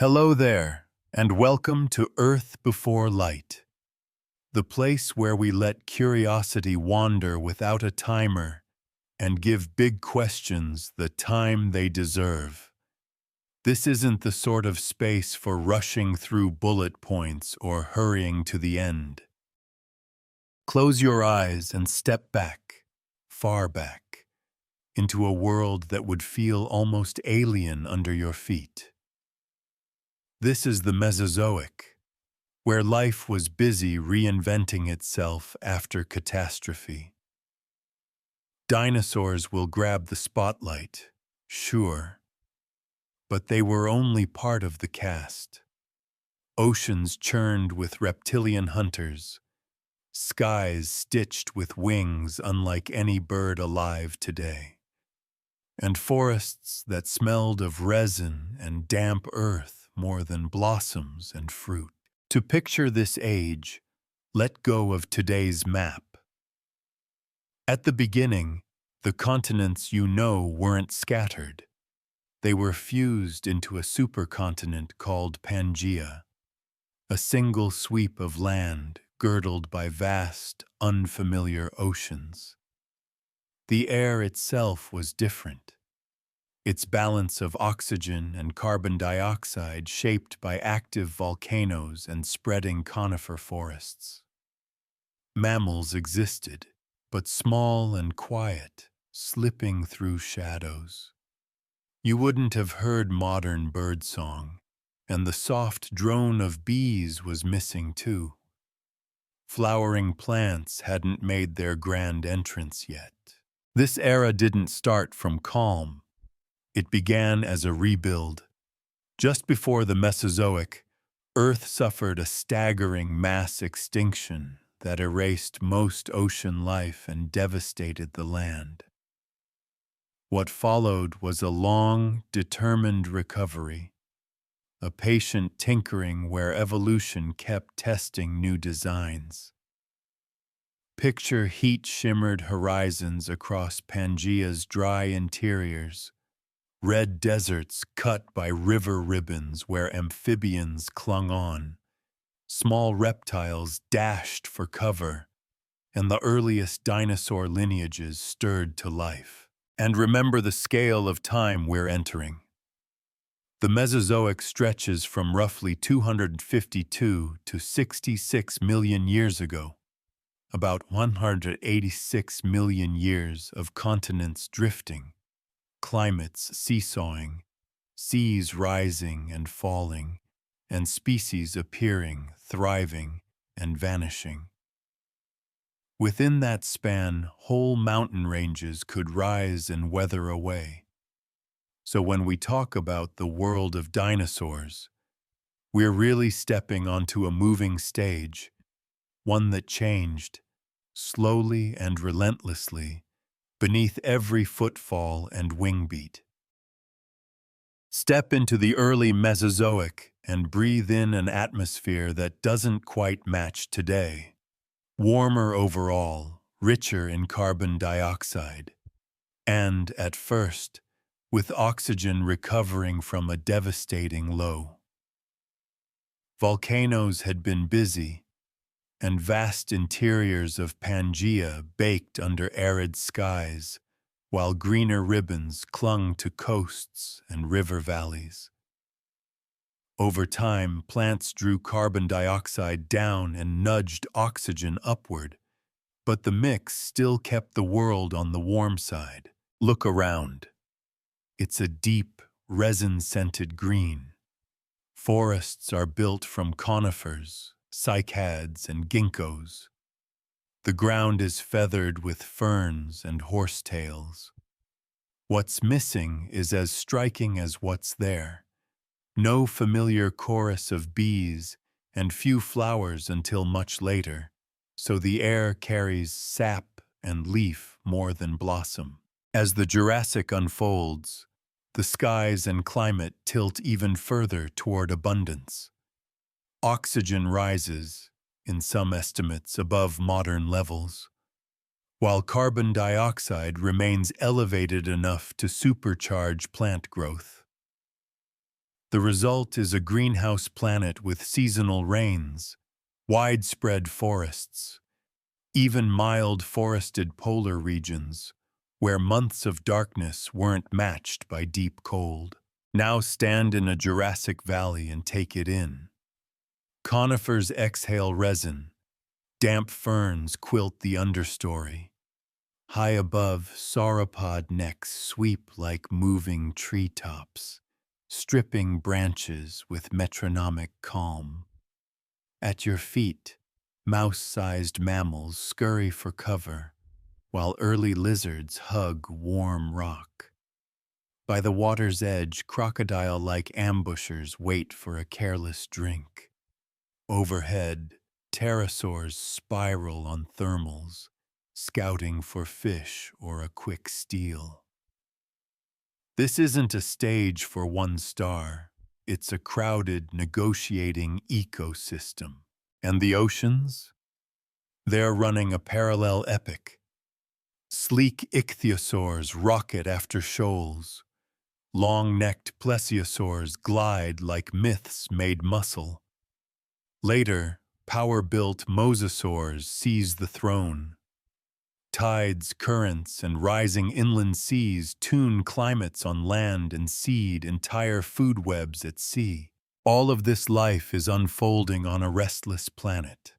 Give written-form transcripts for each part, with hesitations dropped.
Hello there, and welcome to Earth Before Light, the place where we let curiosity wander without a timer and give big questions the time they deserve. This isn't the sort of space for rushing through bullet points or hurrying to the end. Close your eyes and step back, far back, into a world that would feel almost alien under your feet. This is the Mesozoic, where life was busy reinventing itself after catastrophe. Dinosaurs will grab the spotlight, sure, but they were only part of the cast. Oceans churned with reptilian hunters, skies stitched with wings unlike any bird alive today, and forests that smelled of resin and damp earth more than blossoms and fruit. To picture this age, let go of today's map. At the beginning, the continents you know weren't scattered. They were fused into a supercontinent called Pangaea, a single sweep of land girdled by vast, unfamiliar oceans. The air itself was different, its balance of oxygen and carbon dioxide shaped by active volcanoes and spreading conifer forests. Mammals existed, but small and quiet, slipping through shadows. You wouldn't have heard modern birdsong, and the soft drone of bees was missing too. Flowering plants hadn't made their grand entrance yet. This era didn't start from calm. It began as a rebuild. Just before the Mesozoic, Earth suffered a staggering mass extinction that erased most ocean life and devastated the land. What followed was a long, determined recovery, a patient tinkering where evolution kept testing new designs. Picture heat-shimmered horizons across Pangaea's dry interiors, red deserts cut by river ribbons where amphibians clung on, small reptiles dashed for cover, and the earliest dinosaur lineages stirred to life. And remember the scale of time we're entering. The Mesozoic stretches from roughly 252 to 66 million years ago, about 186 million years of continents drifting, climates seesawing, seas rising and falling, and species appearing, thriving, and vanishing. Within that span, whole mountain ranges could rise and weather away. So when we talk about the world of dinosaurs, we're really stepping onto a moving stage, one that changed, slowly and relentlessly, beneath every footfall and wingbeat. Step into the early Mesozoic and breathe in an atmosphere that doesn't quite match today. Warmer overall, richer in carbon dioxide, and, at first, with oxygen recovering from a devastating low. Volcanoes had been busy, and vast interiors of Pangaea baked under arid skies, while greener ribbons clung to coasts and river valleys. Over time, plants drew carbon dioxide down and nudged oxygen upward, but the mix still kept the world on the warm side. Look around. It's a deep, resin-scented green. Forests are built from conifers, cycads, and ginkgos. The ground is feathered with ferns and horsetails. What's missing is as striking as what's there. No familiar chorus of bees and few flowers until much later, so the air carries sap and leaf more than blossom. As the Jurassic unfolds, the skies and climate tilt even further toward abundance. Oxygen rises, in some estimates above modern levels, while carbon dioxide remains elevated enough to supercharge plant growth. The result is a greenhouse planet with seasonal rains, widespread forests, even mild forested polar regions, where months of darkness weren't matched by deep cold. Now stand in a Jurassic Valley and take it in. Conifers exhale resin, damp ferns quilt the understory. High above, sauropod necks sweep like moving treetops, stripping branches with metronomic calm. At your feet, mouse-sized mammals scurry for cover, while early lizards hug warm rock. By the water's edge, crocodile-like ambushers wait for a careless drink. Overhead, pterosaurs spiral on thermals, scouting for fish or a quick steal. This isn't a stage for one star. It's a crowded, negotiating ecosystem. And the oceans? They're running a parallel epic. Sleek ichthyosaurs rocket after shoals. Long-necked plesiosaurs glide like myths made muscle. Later, power-built mosasaurs seize the throne. Tides, currents, and rising inland seas tune climates on land and seed entire food webs at sea. All of this life is unfolding on a restless planet.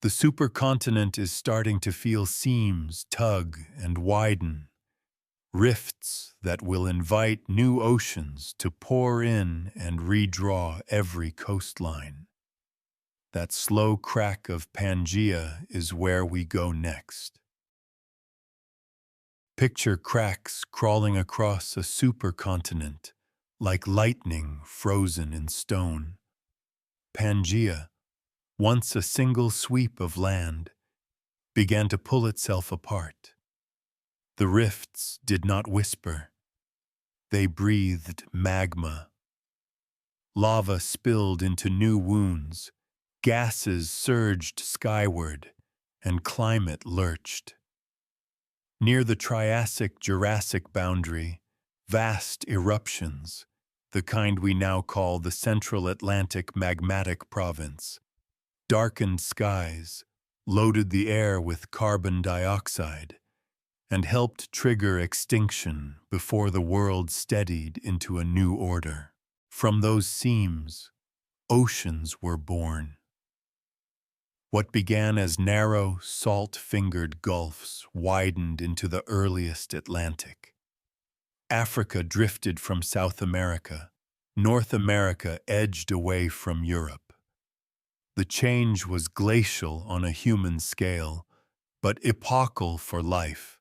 The supercontinent is starting to feel seams tug and widen, rifts that will invite new oceans to pour in and redraw every coastline. That slow crack of Pangaea is where we go next. Picture cracks crawling across a supercontinent, like lightning frozen in stone. Pangaea, once a single sweep of land, began to pull itself apart. The rifts did not whisper. They breathed magma. Lava spilled into new wounds, gases surged skyward, and climate lurched. Near the Triassic-Jurassic boundary, vast eruptions, the kind we now call the Central Atlantic Magmatic Province, darkened skies, loaded the air with carbon dioxide, and helped trigger extinction before the world steadied into a new order. From those seams, oceans were born. What began as narrow, salt-fingered gulfs widened into the earliest Atlantic. Africa drifted from South America. North America edged away from Europe. The change was glacial on a human scale, but epochal for life.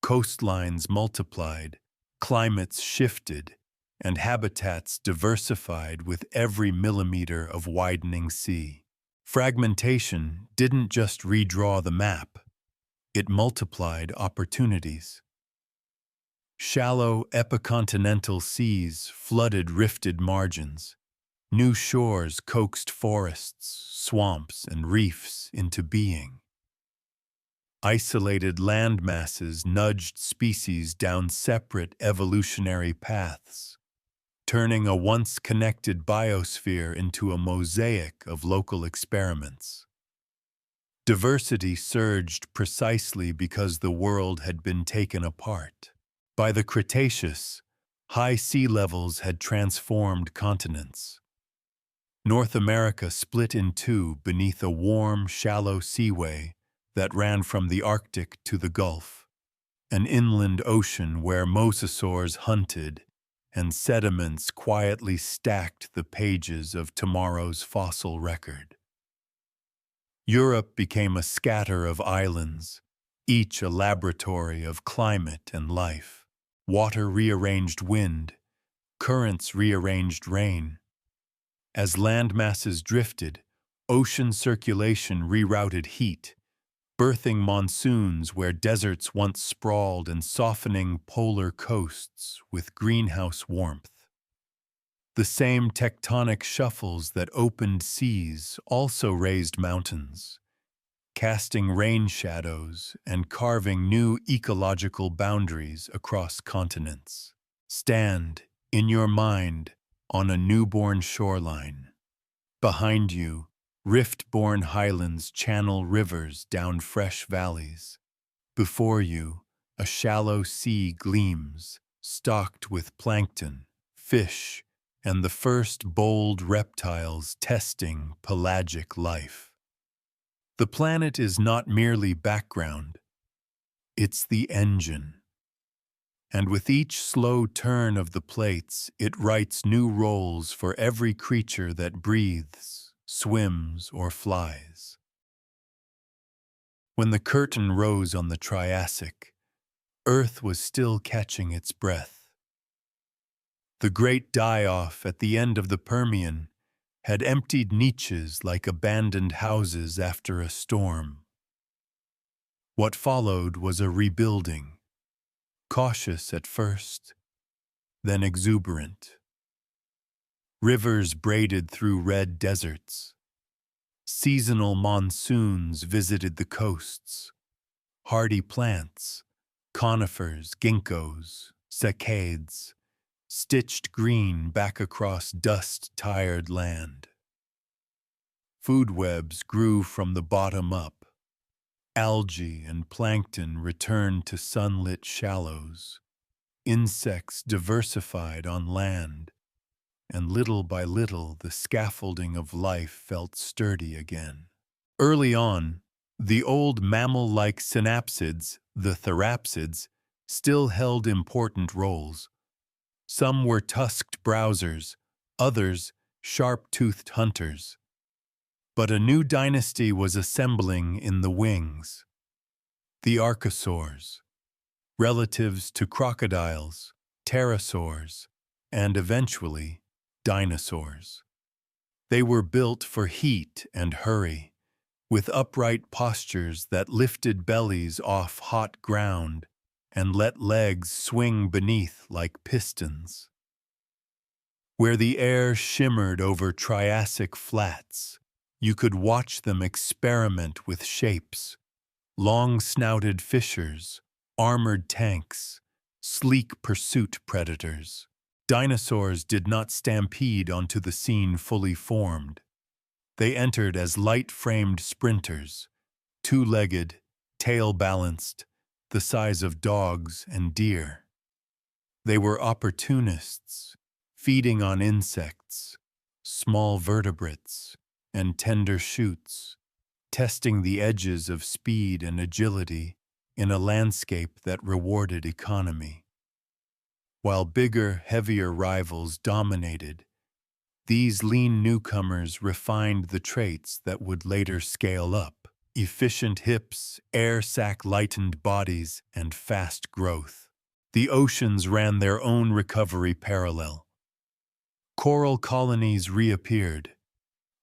Coastlines multiplied, climates shifted, and habitats diversified with every millimeter of widening sea. Fragmentation didn't just redraw the map, it multiplied opportunities. Shallow epicontinental seas flooded rifted margins. New shores coaxed forests, swamps, and reefs into being. Isolated land masses nudged species down separate evolutionary paths, turning a once-connected biosphere into a mosaic of local experiments. Diversity surged precisely because the world had been taken apart. By the Cretaceous, high sea levels had transformed continents. North America split in two beneath a warm, shallow seaway that ran from the Arctic to the Gulf, an inland ocean where mosasaurs hunted and sediments quietly stacked the pages of tomorrow's fossil record. Europe became a scatter of islands, each a laboratory of climate and life. Water rearranged wind, currents rearranged rain. As land masses drifted, ocean circulation rerouted heat, birthing monsoons where deserts once sprawled and softening polar coasts with greenhouse warmth. The same tectonic shuffles that opened seas also raised mountains, casting rain shadows and carving new ecological boundaries across continents. Stand, in your mind, on a newborn shoreline. Behind you, rift-born highlands channel rivers down fresh valleys. Before you, a shallow sea gleams, stocked with plankton, fish, and the first bold reptiles testing pelagic life. The planet is not merely background, it's the engine. And with each slow turn of the plates, it writes new roles for every creature that breathes, swims, or flies. When the curtain rose on the Triassic, Earth was still catching its breath. The great die-off at the end of the Permian had emptied niches like abandoned houses after a storm. What followed was a rebuilding, cautious at first, then exuberant. Rivers braided through red deserts. Seasonal monsoons visited the coasts. Hardy plants, conifers, ginkgos, saccades, stitched green back across dust-tired land. Food webs grew from the bottom up. Algae and plankton returned to sunlit shallows. Insects diversified on land, and little by little the scaffolding of life felt sturdy again. Early on, the old mammal-like synapsids, the therapsids, still held important roles. Some were tusked browsers, others sharp-toothed hunters. But a new dynasty was assembling in the wings. The archosaurs, relatives to crocodiles, pterosaurs, and eventually dinosaurs. They were built for heat and hurry, with upright postures that lifted bellies off hot ground and let legs swing beneath like pistons. Where the air shimmered over Triassic flats, you could watch them experiment with shapes: long-snouted fissures, armored tanks, sleek pursuit predators. Dinosaurs did not stampede onto the scene fully formed. They entered as light-framed sprinters, two-legged, tail-balanced, the size of dogs and deer. They were opportunists, feeding on insects, small vertebrates, and tender shoots, testing the edges of speed and agility in a landscape that rewarded economy. While bigger, heavier rivals dominated, these lean newcomers refined the traits that would later scale up: efficient hips, air sac-lightened bodies, and fast growth. The oceans ran their own recovery parallel. Coral colonies reappeared,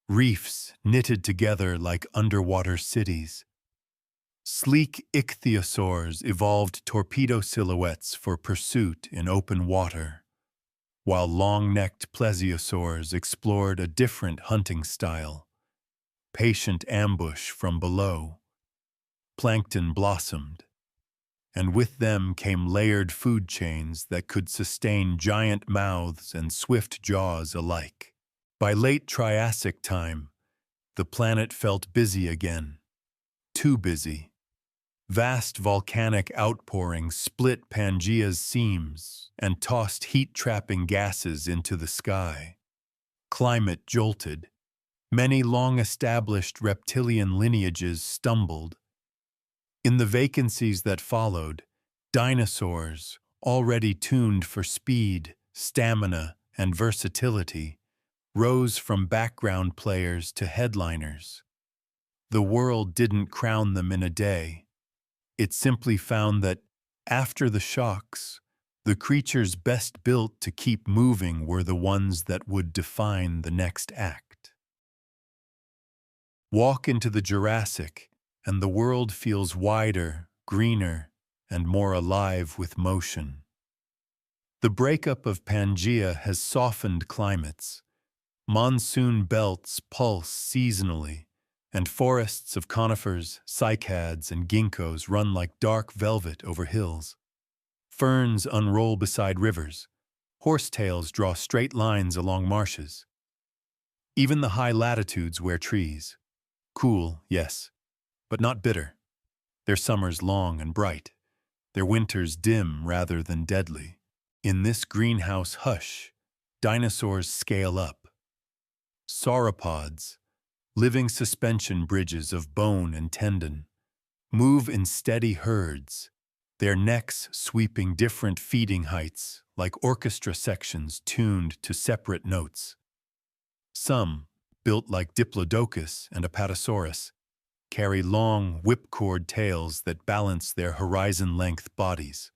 reefs knitted together like underwater cities. Sleek ichthyosaurs evolved torpedo silhouettes for pursuit in open water, while long-necked plesiosaurs explored a different hunting style: patient ambush from below. Plankton blossomed, and with them came layered food chains that could sustain giant mouths and swift jaws alike. By late Triassic time, the planet felt busy again. Too busy. Vast volcanic outpourings split Pangaea's seams and tossed heat-trapping gases into the sky. Climate jolted. Many long-established reptilian lineages stumbled. In the vacancies that followed, dinosaurs, already tuned for speed, stamina, and versatility, rose from background players to headliners. The world didn't crown them in a day. It simply found that, after the shocks, the creatures best built to keep moving were the ones that would define the next act. Walk into the Jurassic, and the world feels wider, greener, and more alive with motion. The breakup of Pangaea has softened climates. Monsoon belts pulse seasonally, and forests of conifers, cycads, and ginkgos run like dark velvet over hills. Ferns unroll beside rivers, Horsetails draw straight lines along marshes. Even the high latitudes wear trees. Cool, yes, but not bitter. Their summers long and bright, their winters dim rather than deadly. In this greenhouse hush, dinosaurs scale up. Sauropods, living suspension bridges of bone and tendon, move in steady herds, their necks sweeping different feeding heights like orchestra sections tuned to separate notes. Some, built like Diplodocus and Apatosaurus, carry long whipcord tails that balance their horizon-length bodies.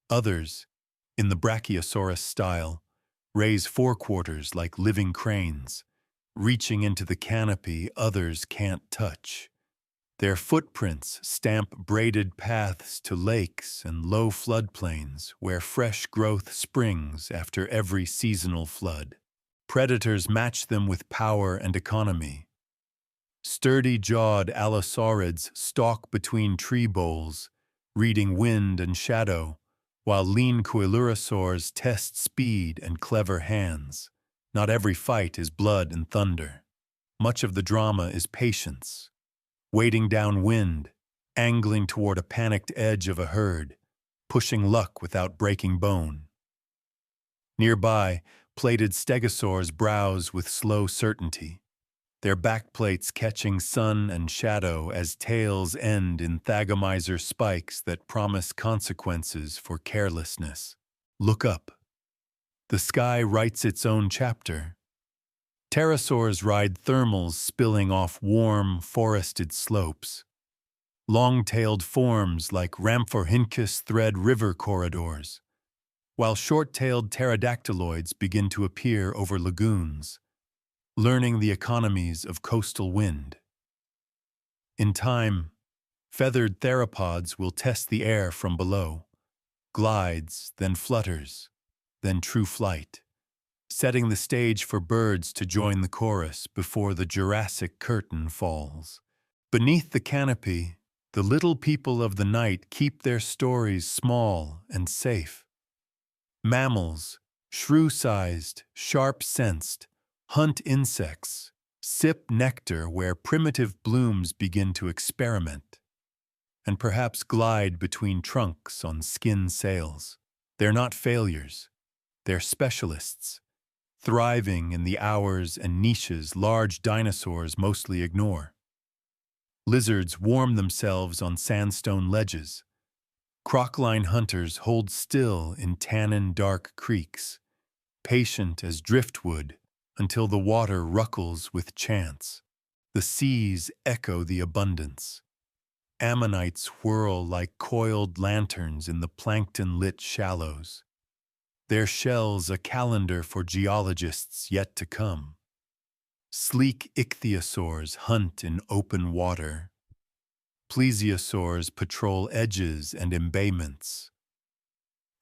Others, in the Brachiosaurus style, raise forequarters like living cranes, reaching into the canopy others can't touch. Their footprints stamp braided paths to lakes and low floodplains where fresh growth springs after every seasonal flood. Predators match them with power and economy. Sturdy-jawed allosaurids stalk between tree boles, reading wind and shadow, while lean coelurosaurs test speed and clever hands. Not every fight is blood and thunder. Much of the drama is patience, wading downwind, angling toward a panicked edge of a herd, pushing luck without breaking bone. Nearby, plated stegosaurs browse with slow certainty, their backplates catching sun and shadow as tails end in thagomizer spikes that promise consequences for carelessness. Look up. The sky writes its own chapter. Pterosaurs ride thermals spilling off warm, forested slopes. Long-tailed forms like Rhamphorhynchus thread river corridors, while short-tailed pterodactyloids begin to appear over lagoons, learning the economies of coastal wind. In time, feathered theropods will test the air from below, glides, then flutters, then true flight, setting the stage for birds to join the chorus before the Jurassic curtain falls. Beneath the canopy, the little people of the night keep their stories small and safe. Mammals, shrew-sized, sharp-sensed, hunt insects, sip nectar where primitive blooms begin to experiment, and perhaps glide between trunks on skin sails. They're not failures, they're specialists, thriving in the hours and niches large dinosaurs mostly ignore. Lizards warm themselves on sandstone ledges. Crocline hunters hold still in tannin-dark creeks, patient as driftwood until the water ruckles with chance. The seas echo the abundance. Ammonites whirl like coiled lanterns in the plankton-lit shallows, their shells a calendar for geologists yet to come. Sleek ichthyosaurs hunt in open water. Plesiosaurs patrol edges and embayments.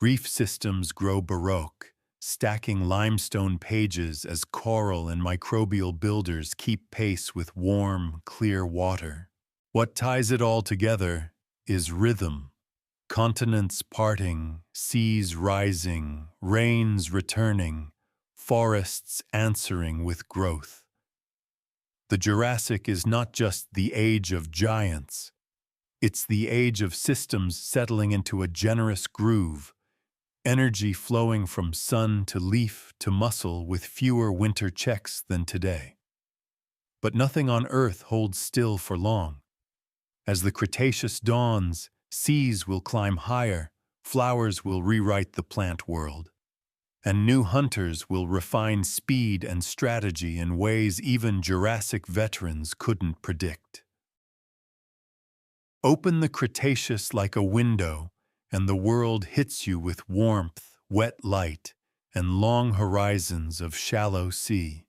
Reef systems grow baroque, stacking limestone pages as coral and microbial builders keep pace with warm, clear water. What ties it all together is rhythm. Continents parting, seas rising, rains returning, forests answering with growth. The Jurassic is not just the age of giants. It's the age of systems settling into a generous groove, energy flowing from sun to leaf to muscle with fewer winter checks than today. But nothing on Earth holds still for long. As the Cretaceous dawns, seas will climb higher, flowers will rewrite the plant world, and new hunters will refine speed and strategy in ways even Jurassic veterans couldn't predict. Open the Cretaceous like a window, and the world hits you with warmth, wet light, and long horizons of shallow sea.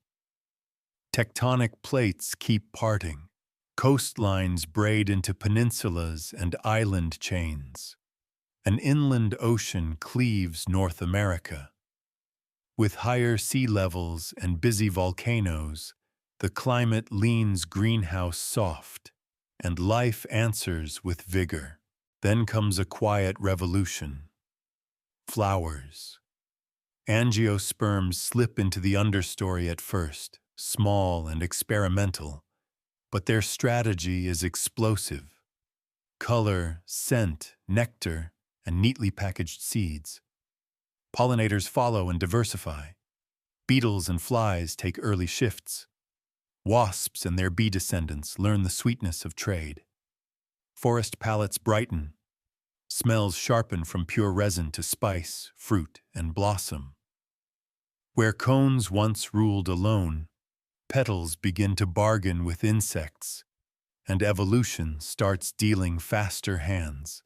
Tectonic plates keep parting. Coastlines braid into peninsulas and island chains. An inland ocean cleaves North America. With higher sea levels and busy volcanoes, the climate leans greenhouse soft, and life answers with vigor. Then comes a quiet revolution. Flowers. Angiosperms slip into the understory at first, small and experimental, but their strategy is explosive. Color, scent, nectar, and neatly packaged seeds. Pollinators follow and diversify. Beetles and flies take early shifts. Wasps and their bee descendants learn the sweetness of trade. Forest palates brighten. Smells sharpen from pure resin to spice, fruit, and blossom. Where cones once ruled alone, petals begin to bargain with insects, and evolution starts dealing faster hands.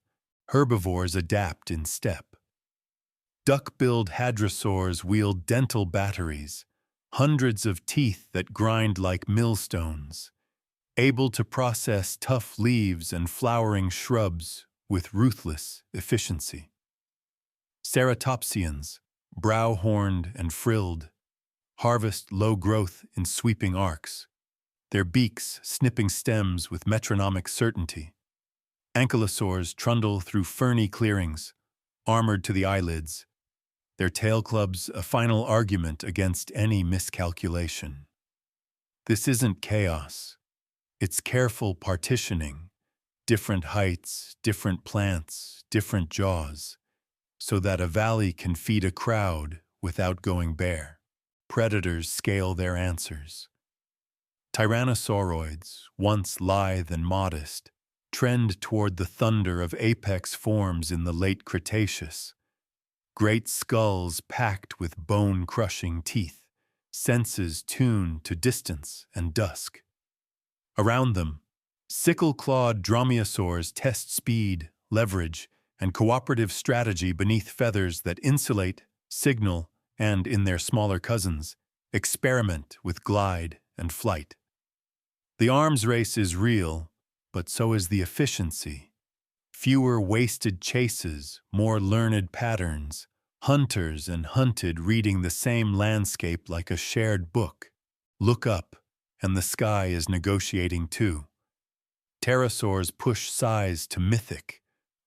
Herbivores adapt in step. Duck-billed hadrosaurs wield dental batteries, hundreds of teeth that grind like millstones, able to process tough leaves and flowering shrubs with ruthless efficiency. Ceratopsians, brow-horned and frilled, harvest low growth in sweeping arcs, their beaks snipping stems with metronomic certainty. Ankylosaurs trundle through ferny clearings, armored to the eyelids, their tail clubs a final argument against any miscalculation. This isn't chaos. It's careful partitioning, different heights, different plants, different jaws, so that a valley can feed a crowd without going bare. Predators scale their answers. Tyrannosauroids, once lithe and modest, trend toward the thunder of apex forms in the late Cretaceous. Great skulls packed with bone-crushing teeth, senses tuned to distance and dusk. Around them, sickle-clawed dromaeosaurs test speed, leverage, and cooperative strategy beneath feathers that insulate, signal, and, in their smaller cousins, experiment with glide and flight. The arms race is real, but so is the efficiency. Fewer wasted chases, more learned patterns, hunters and hunted reading the same landscape like a shared book. Look up, and the sky is negotiating too. Pterosaurs push size to mythic,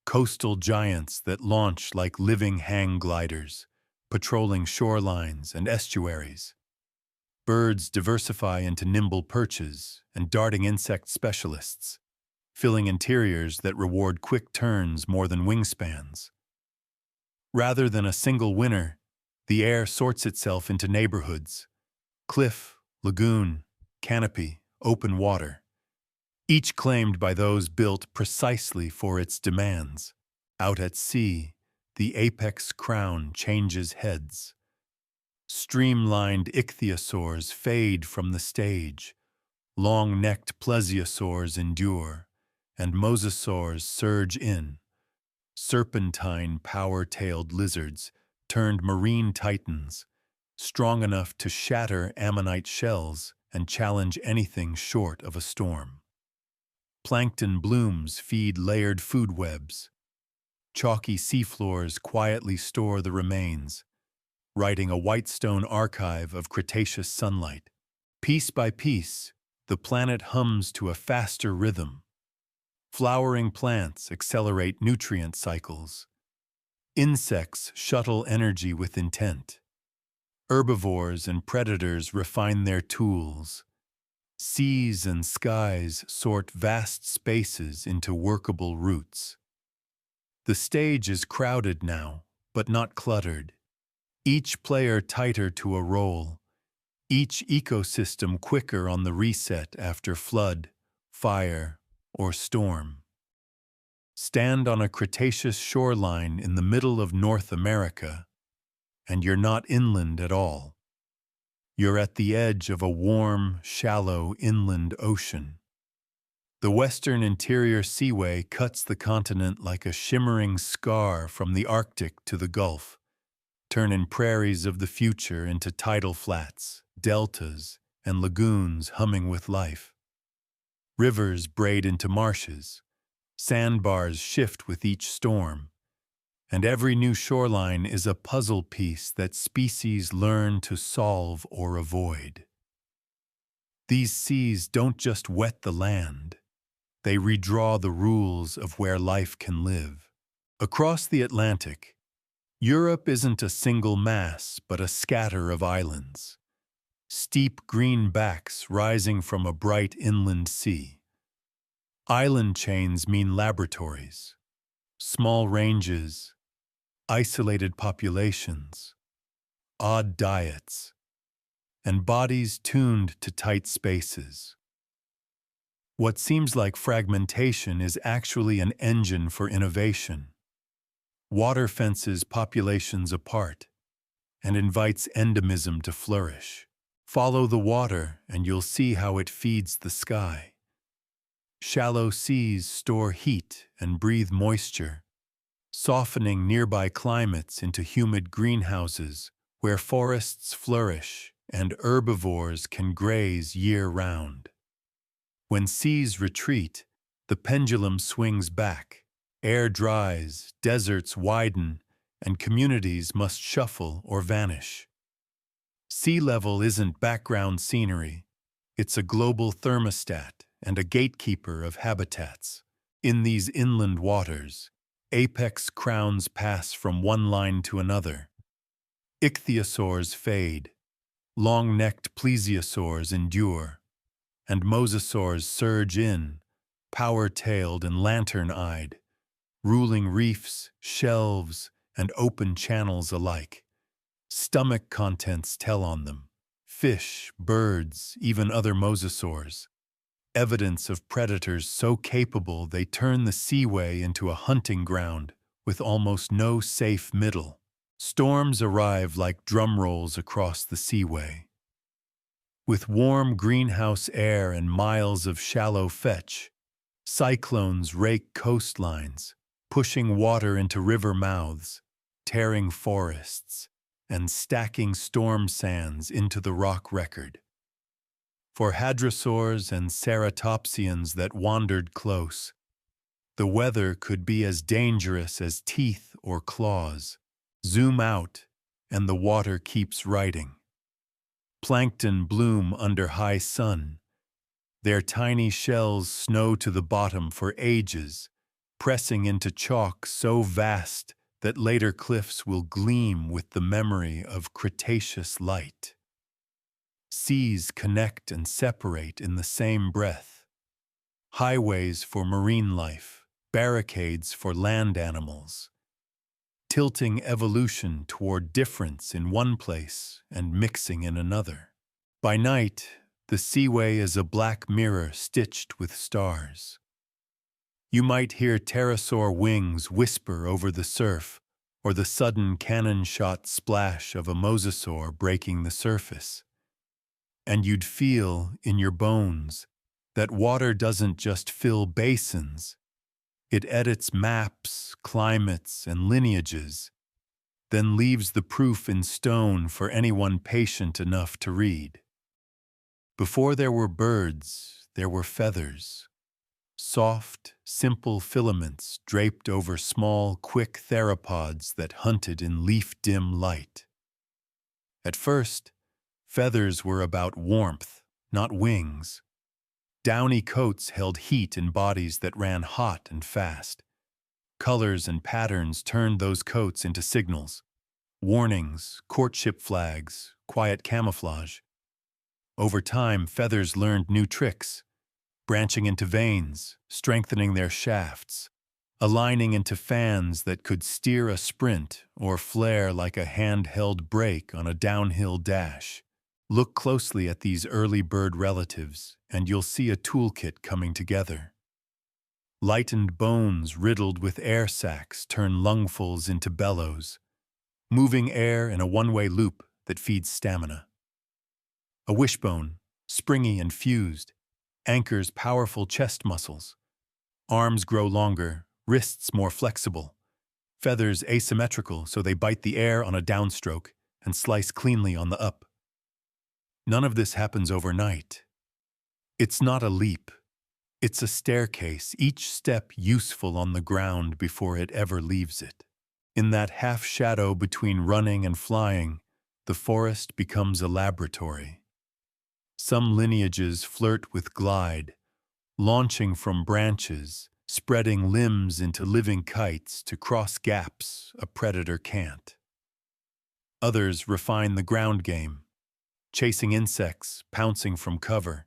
coastal giants that launch like living hang gliders, patrolling shorelines and estuaries. Birds diversify into nimble perches and darting insect specialists, filling interiors that reward quick turns more than wingspans. Rather than a single winner, the air sorts itself into neighborhoods: cliff, lagoon, canopy, open water, each claimed by those built precisely for its demands. Out at sea, the apex crown changes heads. Streamlined ichthyosaurs fade from the stage, long-necked plesiosaurs endure, and mosasaurs surge in. Serpentine, power-tailed lizards turned marine titans, strong enough to shatter ammonite shells and challenge anything short of a storm. Plankton blooms feed layered food webs. Chalky seafloors quietly store the remains, writing a whitestone archive of Cretaceous sunlight. Piece by piece, the planet hums to a faster rhythm. Flowering plants accelerate nutrient cycles. Insects shuttle energy with intent. Herbivores and predators refine their tools. Seas and skies sort vast spaces into workable routes. The stage is crowded now, but not cluttered. Each player tighter to a role. Each ecosystem quicker on the reset after flood, fire, or storm. Stand on a Cretaceous shoreline in the middle of North America, and you're not inland at all. You're at the edge of a warm, shallow inland ocean. The western interior seaway cuts the continent like a shimmering scar from the Arctic to the Gulf, turning prairies of the future into tidal flats, deltas, and lagoons humming with life. Rivers braid into marshes, sandbars shift with each storm, and every new shoreline is a puzzle piece that species learn to solve or avoid. These seas don't just wet the land, they redraw the rules of where life can live. Across the Atlantic, Europe isn't a single mass, but a scatter of islands. Steep green backs rising from a bright inland sea. Island chains mean laboratories, small ranges, isolated populations, odd diets, and bodies tuned to tight spaces. What seems like fragmentation is actually an engine for innovation. Water fences populations apart and invites endemism to flourish. Follow the water and you'll see how it feeds the sky. Shallow seas store heat and breathe moisture, softening nearby climates into humid greenhouses where forests flourish and herbivores can graze year-round. When seas retreat, the pendulum swings back, air dries, deserts widen, and communities must shuffle or vanish. Sea level isn't background scenery, it's a global thermostat and a gatekeeper of habitats. In these inland waters, apex crowns pass from one line to another. Ichthyosaurs fade, long-necked plesiosaurs endure, and mosasaurs surge in, power-tailed and lantern-eyed, ruling reefs, shelves, and open channels alike. Stomach contents tell on them. Fish, birds, even other mosasaurs. Evidence of predators so capable they turn the seaway into a hunting ground with almost no safe middle. Storms arrive like drum rolls across the seaway. With warm greenhouse air and miles of shallow fetch, cyclones rake coastlines, pushing water into river mouths, tearing forests, and stacking storm sands into the rock record. For hadrosaurs and ceratopsians that wandered close, the weather could be as dangerous as teeth or claws. Zoom out, and the water keeps writing. Plankton bloom under high sun. Their tiny shells snow to the bottom for ages, pressing into chalk so vast that later cliffs will gleam with the memory of Cretaceous light. Seas connect and separate in the same breath. Highways for marine life, barricades for land animals. Tilting evolution toward difference in one place and mixing in another. By night, the seaway is a black mirror stitched with stars. You might hear pterosaur wings whisper over the surf, or the sudden cannon-shot splash of a mosasaur breaking the surface. And you'd feel, in your bones, that water doesn't just fill basins. It edits maps, climates, and lineages, then leaves the proof in stone for anyone patient enough to read. Before there were birds, there were feathers. Soft, simple filaments draped over small, quick theropods that hunted in leaf-dim light. At first, feathers were about warmth, not wings. Downy coats held heat in bodies that ran hot and fast. Colors and patterns turned those coats into signals. Warnings, courtship flags, quiet camouflage. Over time, feathers learned new tricks, branching into veins, strengthening their shafts, aligning into fans that could steer a sprint or flare like a handheld brake on a downhill dash. Look closely at these early bird relatives, and you'll see a toolkit coming together. Lightened bones riddled with air sacs turn lungfuls into bellows, moving air in a one-way loop that feeds stamina. A wishbone, springy and fused, anchors powerful chest muscles. Arms grow longer, wrists more flexible, feathers asymmetrical so they bite the air on a downstroke and slice cleanly on the up. None of this happens overnight. It's not a leap. It's a staircase, each step useful on the ground before it ever leaves it. In that half-shadow between running and flying, the forest becomes a laboratory. Some lineages flirt with glide, launching from branches, spreading limbs into living kites to cross gaps a predator can't. Others refine the ground game, chasing insects, pouncing from cover,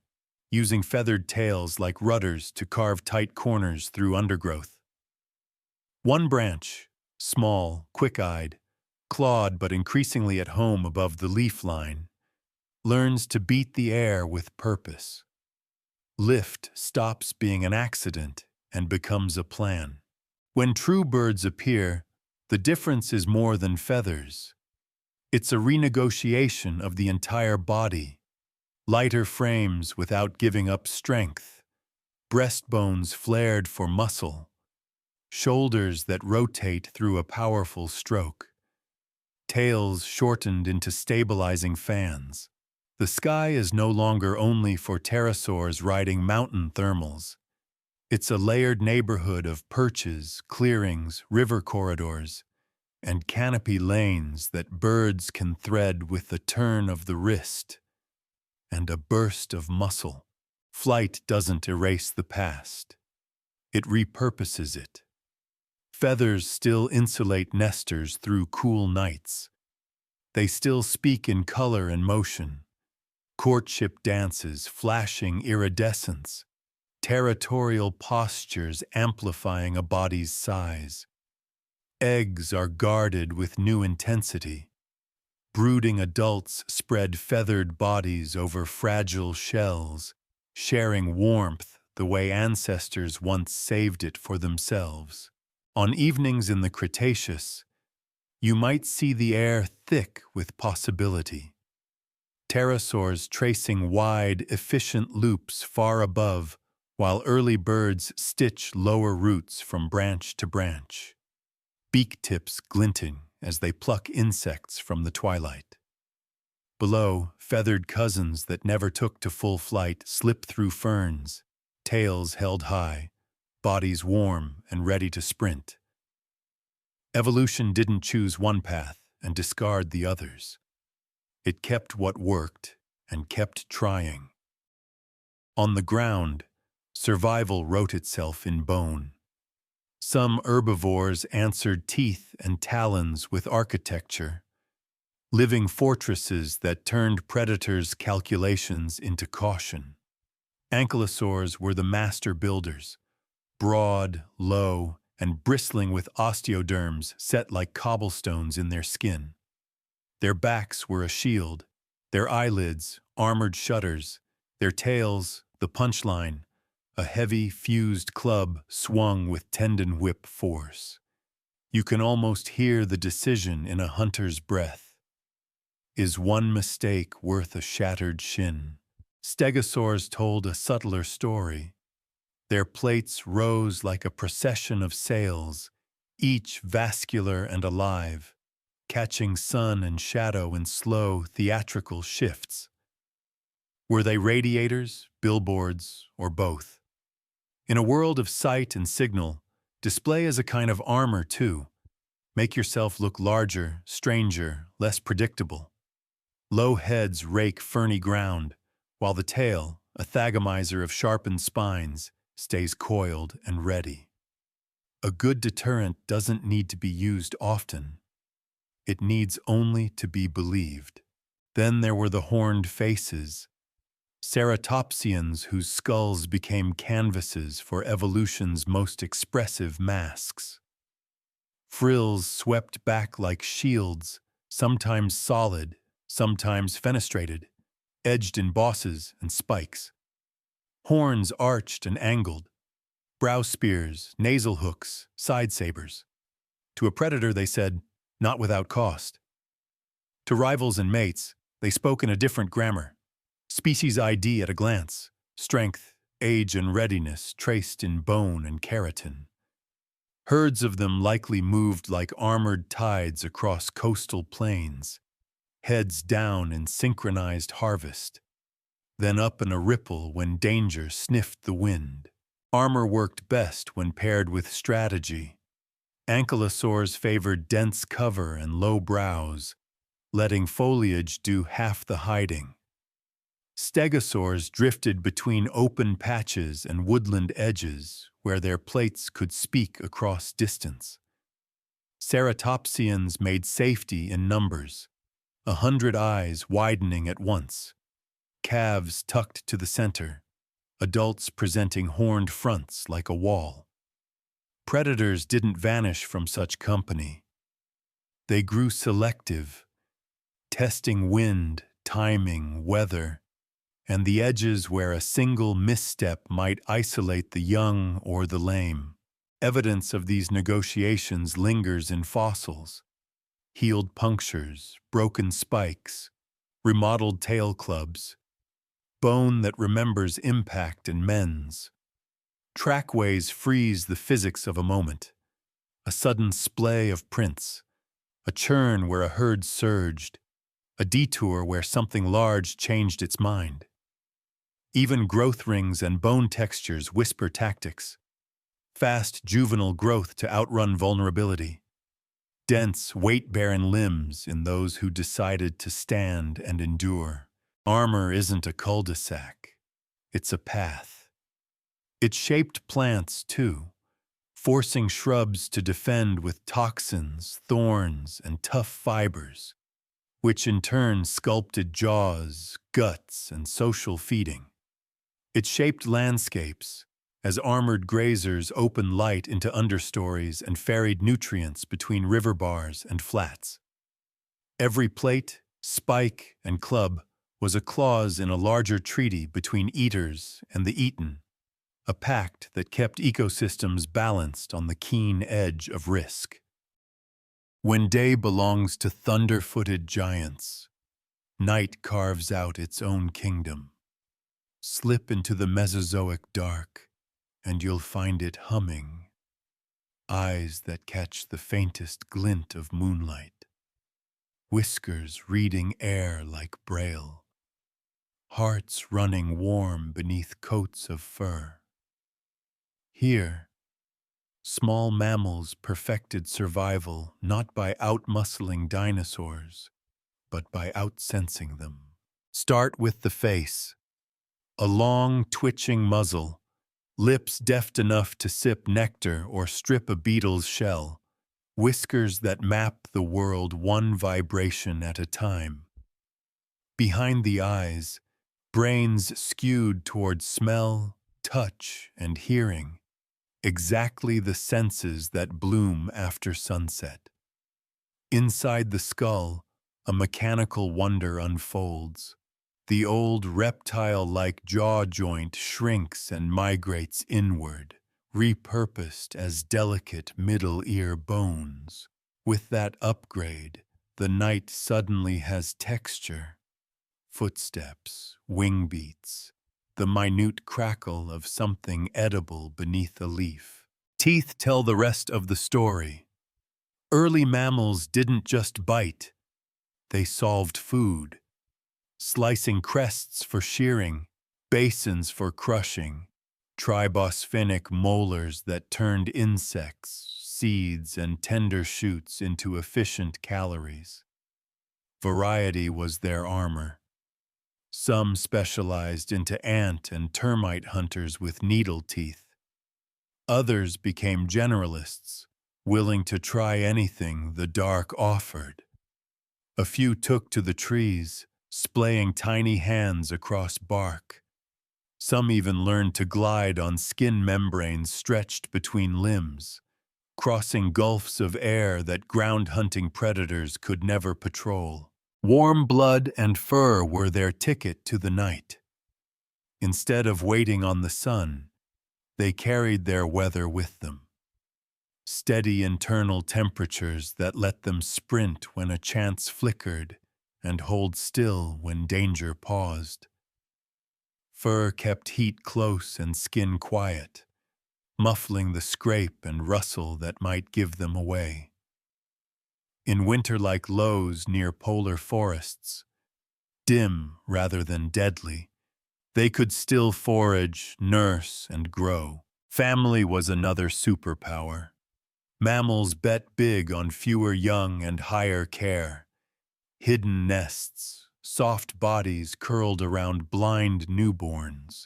using feathered tails like rudders to carve tight corners through undergrowth. One branch, small, quick-eyed, clawed but increasingly at home above the leaf line, learns to beat the air with purpose. Lift stops being an accident and becomes a plan. When true birds appear, the difference is more than feathers. It's a renegotiation of the entire body. Lighter frames without giving up strength, breastbones flared for muscle, shoulders that rotate through a powerful stroke, tails shortened into stabilizing fans. The sky is no longer only for pterosaurs riding mountain thermals. It's a layered neighborhood of perches, clearings, river corridors, and canopy lanes that birds can thread with the turn of the wrist and a burst of muscle. Flight doesn't erase the past. It repurposes it. Feathers still insulate nesters through cool nights. They still speak in color and motion. Courtship dances, flashing iridescence, territorial postures amplifying a body's size. Eggs are guarded with new intensity. Brooding adults spread feathered bodies over fragile shells, sharing warmth the way ancestors once saved it for themselves. On evenings in the Cretaceous, you might see the air thick with possibility. Pterosaurs tracing wide, efficient loops far above, while early birds stitch lower roots from branch to branch. Beak tips glinting as they pluck insects from the twilight. Below, feathered cousins that never took to full flight slip through ferns, tails held high, bodies warm and ready to sprint. Evolution didn't choose one path and discard the others. It kept what worked and kept trying. On the ground, survival wrote itself in bone. Some herbivores answered teeth and talons with architecture, living fortresses that turned predators' calculations into caution. Ankylosaurs were the master builders, broad, low, and bristling with osteoderms set like cobblestones in their skin. Their backs were a shield, their eyelids, armored shutters, their tails, the punchline, a heavy, fused club swung with tendon whip force. You can almost hear the decision in a hunter's breath. Is one mistake worth a shattered shin? Stegosaurs told a subtler story. Their plates rose like a procession of sails, each vascular and alive, catching sun and shadow in slow, theatrical shifts. Were they radiators, billboards, or both? In a world of sight and signal, display is a kind of armor too. Make yourself look larger, stranger, less predictable. Low heads rake ferny ground, while the tail, a thagomizer of sharpened spines, stays coiled and ready. A good deterrent doesn't need to be used often. It needs only to be believed. Then there were the horned faces, ceratopsians whose skulls became canvases for evolution's most expressive masks. Frills swept back like shields, sometimes solid, sometimes fenestrated, edged in bosses and spikes. Horns arched and angled, brow spears, nasal hooks, side sabers. To a predator they said, "Not without cost." To rivals and mates, they spoke in a different grammar. Species ID at a glance, strength, age, and readiness traced in bone and keratin. Herds of them likely moved like armored tides across coastal plains, heads down in synchronized harvest, then up in a ripple when danger sniffed the wind. Armor worked best when paired with strategy. Ankylosaurs favored dense cover and low brows, letting foliage do half the hiding. Stegosaurs drifted between open patches and woodland edges where their plates could speak across distance. Ceratopsians made safety in numbers, 100 eyes widening at once, calves tucked to the center, adults presenting horned fronts like a wall. Predators didn't vanish from such company. They grew selective, testing wind, timing, weather, and the edges where a single misstep might isolate the young or the lame. Evidence of these negotiations lingers in fossils: healed punctures, broken spikes, remodeled tail clubs, bone that remembers impact and mends. Trackways freeze the physics of a moment, a sudden splay of prints, a churn where a herd surged, a detour where something large changed its mind. Even growth rings and bone textures whisper tactics: fast juvenile growth to outrun vulnerability, dense, weight-bearing limbs in those who decided to stand and endure. Armor isn't a cul-de-sac, it's a path. It shaped plants, too, forcing shrubs to defend with toxins, thorns, and tough fibers, which in turn sculpted jaws, guts, and social feeding. It shaped landscapes, as armored grazers opened light into understories and ferried nutrients between river bars and flats. Every plate, spike, and club was a clause in a larger treaty between eaters and the eaten, a pact that kept ecosystems balanced on the keen edge of risk. When day belongs to thunder-footed giants, night carves out its own kingdom. Slip into the Mesozoic dark, and you'll find it humming, eyes that catch the faintest glint of moonlight, whiskers reading air like braille, hearts running warm beneath coats of fur. Here, small mammals perfected survival not by outmuscling dinosaurs, but by outsensing them. Start with the face. A long, twitching muzzle, lips deft enough to sip nectar or strip a beetle's shell, whiskers that map the world one vibration at a time. Behind the eyes, brains skewed toward smell, touch, and hearing, exactly the senses that bloom after sunset. Inside the skull, a mechanical wonder unfolds. The old reptile-like jaw joint shrinks and migrates inward, repurposed as delicate middle ear bones. With that upgrade, the night suddenly has texture. Footsteps, wing beats, the minute crackle of something edible beneath a leaf. Teeth tell the rest of the story. Early mammals didn't just bite, they solved food. Slicing crests for shearing, basins for crushing, tribosphenic molars that turned insects, seeds, and tender shoots into efficient calories. Variety was their armor. Some specialized into ant and termite hunters with needle teeth. Others became generalists, willing to try anything the dark offered. A few took to the trees, splaying tiny hands across bark. Some even learned to glide on skin membranes stretched between limbs, crossing gulfs of air that ground-hunting predators could never patrol. Warm blood and fur were their ticket to the night. Instead of waiting on the sun, they carried their weather with them. Steady internal temperatures that let them sprint when a chance flickered and hold still when danger paused. Fur kept heat close and skin quiet, muffling the scrape and rustle that might give them away. In winter-like lows near polar forests, dim rather than deadly, they could still forage, nurse, and grow. Family was another superpower. Mammals bet big on fewer young and higher care. Hidden nests, soft bodies curled around blind newborns,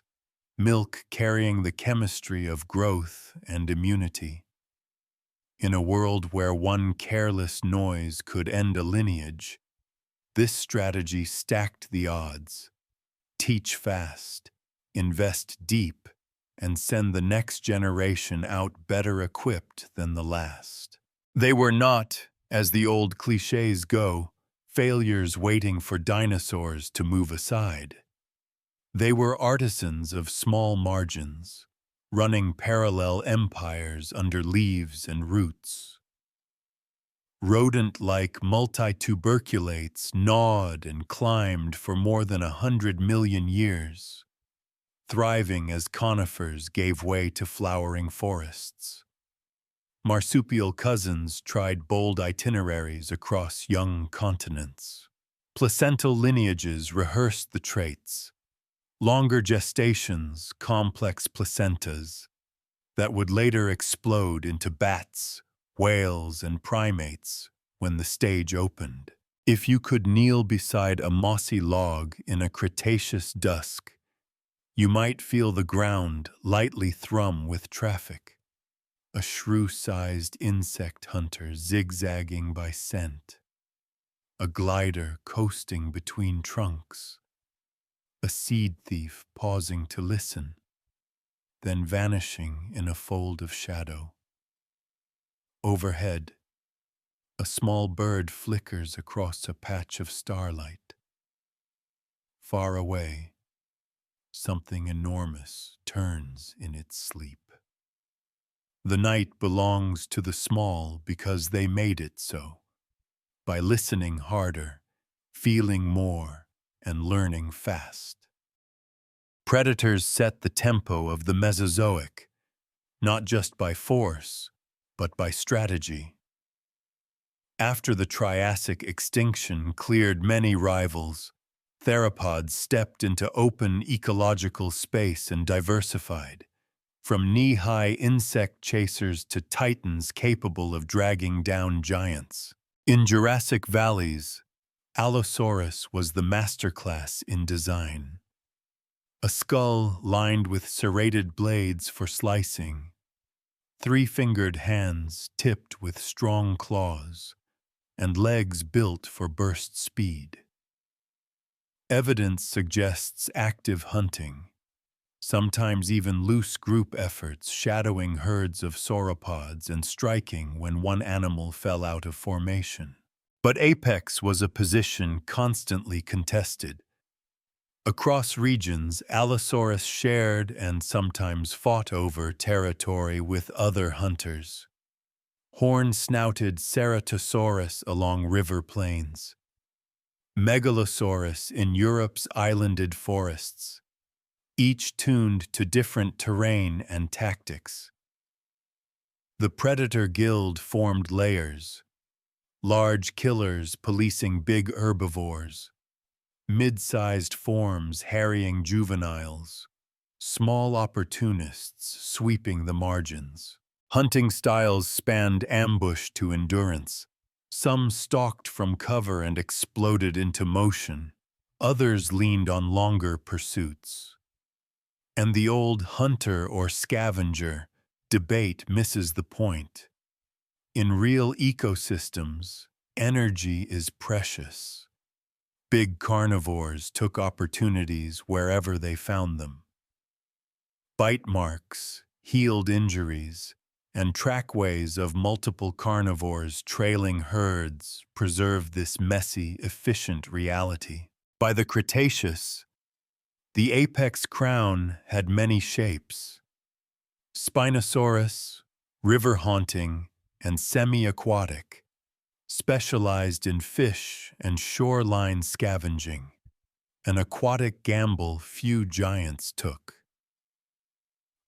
milk carrying the chemistry of growth and immunity. In a world where one careless noise could end a lineage, this strategy stacked the odds. Teach fast, invest deep, and send the next generation out better equipped than the last. They were not, as the old clichés go, failures waiting for dinosaurs to move aside. They were artisans of small margins, running parallel empires under leaves and roots. Rodent-like multituberculates gnawed and climbed for more than 100 million years, thriving as conifers gave way to flowering forests. Marsupial cousins tried bold itineraries across young continents. Placental lineages rehearsed the traits, longer gestations, complex placentas, that would later explode into bats, whales, and primates when the stage opened. If you could kneel beside a mossy log in a Cretaceous dusk, you might feel the ground lightly thrum with traffic. A shrew-sized insect hunter zigzagging by scent. A glider coasting between trunks. A seed thief pausing to listen, then vanishing in a fold of shadow. Overhead, a small bird flickers across a patch of starlight. Far away, something enormous turns in its sleep. The night belongs to the small because they made it so, by listening harder, feeling more, and learning fast. Predators set the tempo of the Mesozoic, not just by force, but by strategy. After the Triassic extinction cleared many rivals, theropods stepped into open ecological space and diversified, from knee-high insect chasers to titans capable of dragging down giants. In Jurassic valleys, Allosaurus was the masterclass in design. A skull lined with serrated blades for slicing, three-fingered hands tipped with strong claws, and legs built for burst speed. Evidence suggests active hunting, sometimes even loose group efforts shadowing herds of sauropods and striking when one animal fell out of formation. But apex was a position constantly contested. Across regions, Allosaurus shared and sometimes fought over territory with other hunters. Horn-snouted Ceratosaurus along river plains. Megalosaurus in Europe's islanded forests, each tuned to different terrain and tactics. The predator guild formed layers, large killers policing big herbivores, mid-sized forms harrying juveniles, small opportunists sweeping the margins. Hunting styles spanned ambush to endurance. Some stalked from cover and exploded into motion. Others leaned on longer pursuits. And the old hunter or scavenger debate misses the point. In real ecosystems, energy is precious. Big carnivores took opportunities wherever they found them. Bite marks, healed injuries, and trackways of multiple carnivores trailing herds preserved this messy, efficient reality. By the Cretaceous, the apex crown had many shapes. Spinosaurus, river-haunting, and semi-aquatic, specialized in fish and shoreline scavenging, an aquatic gamble few giants took.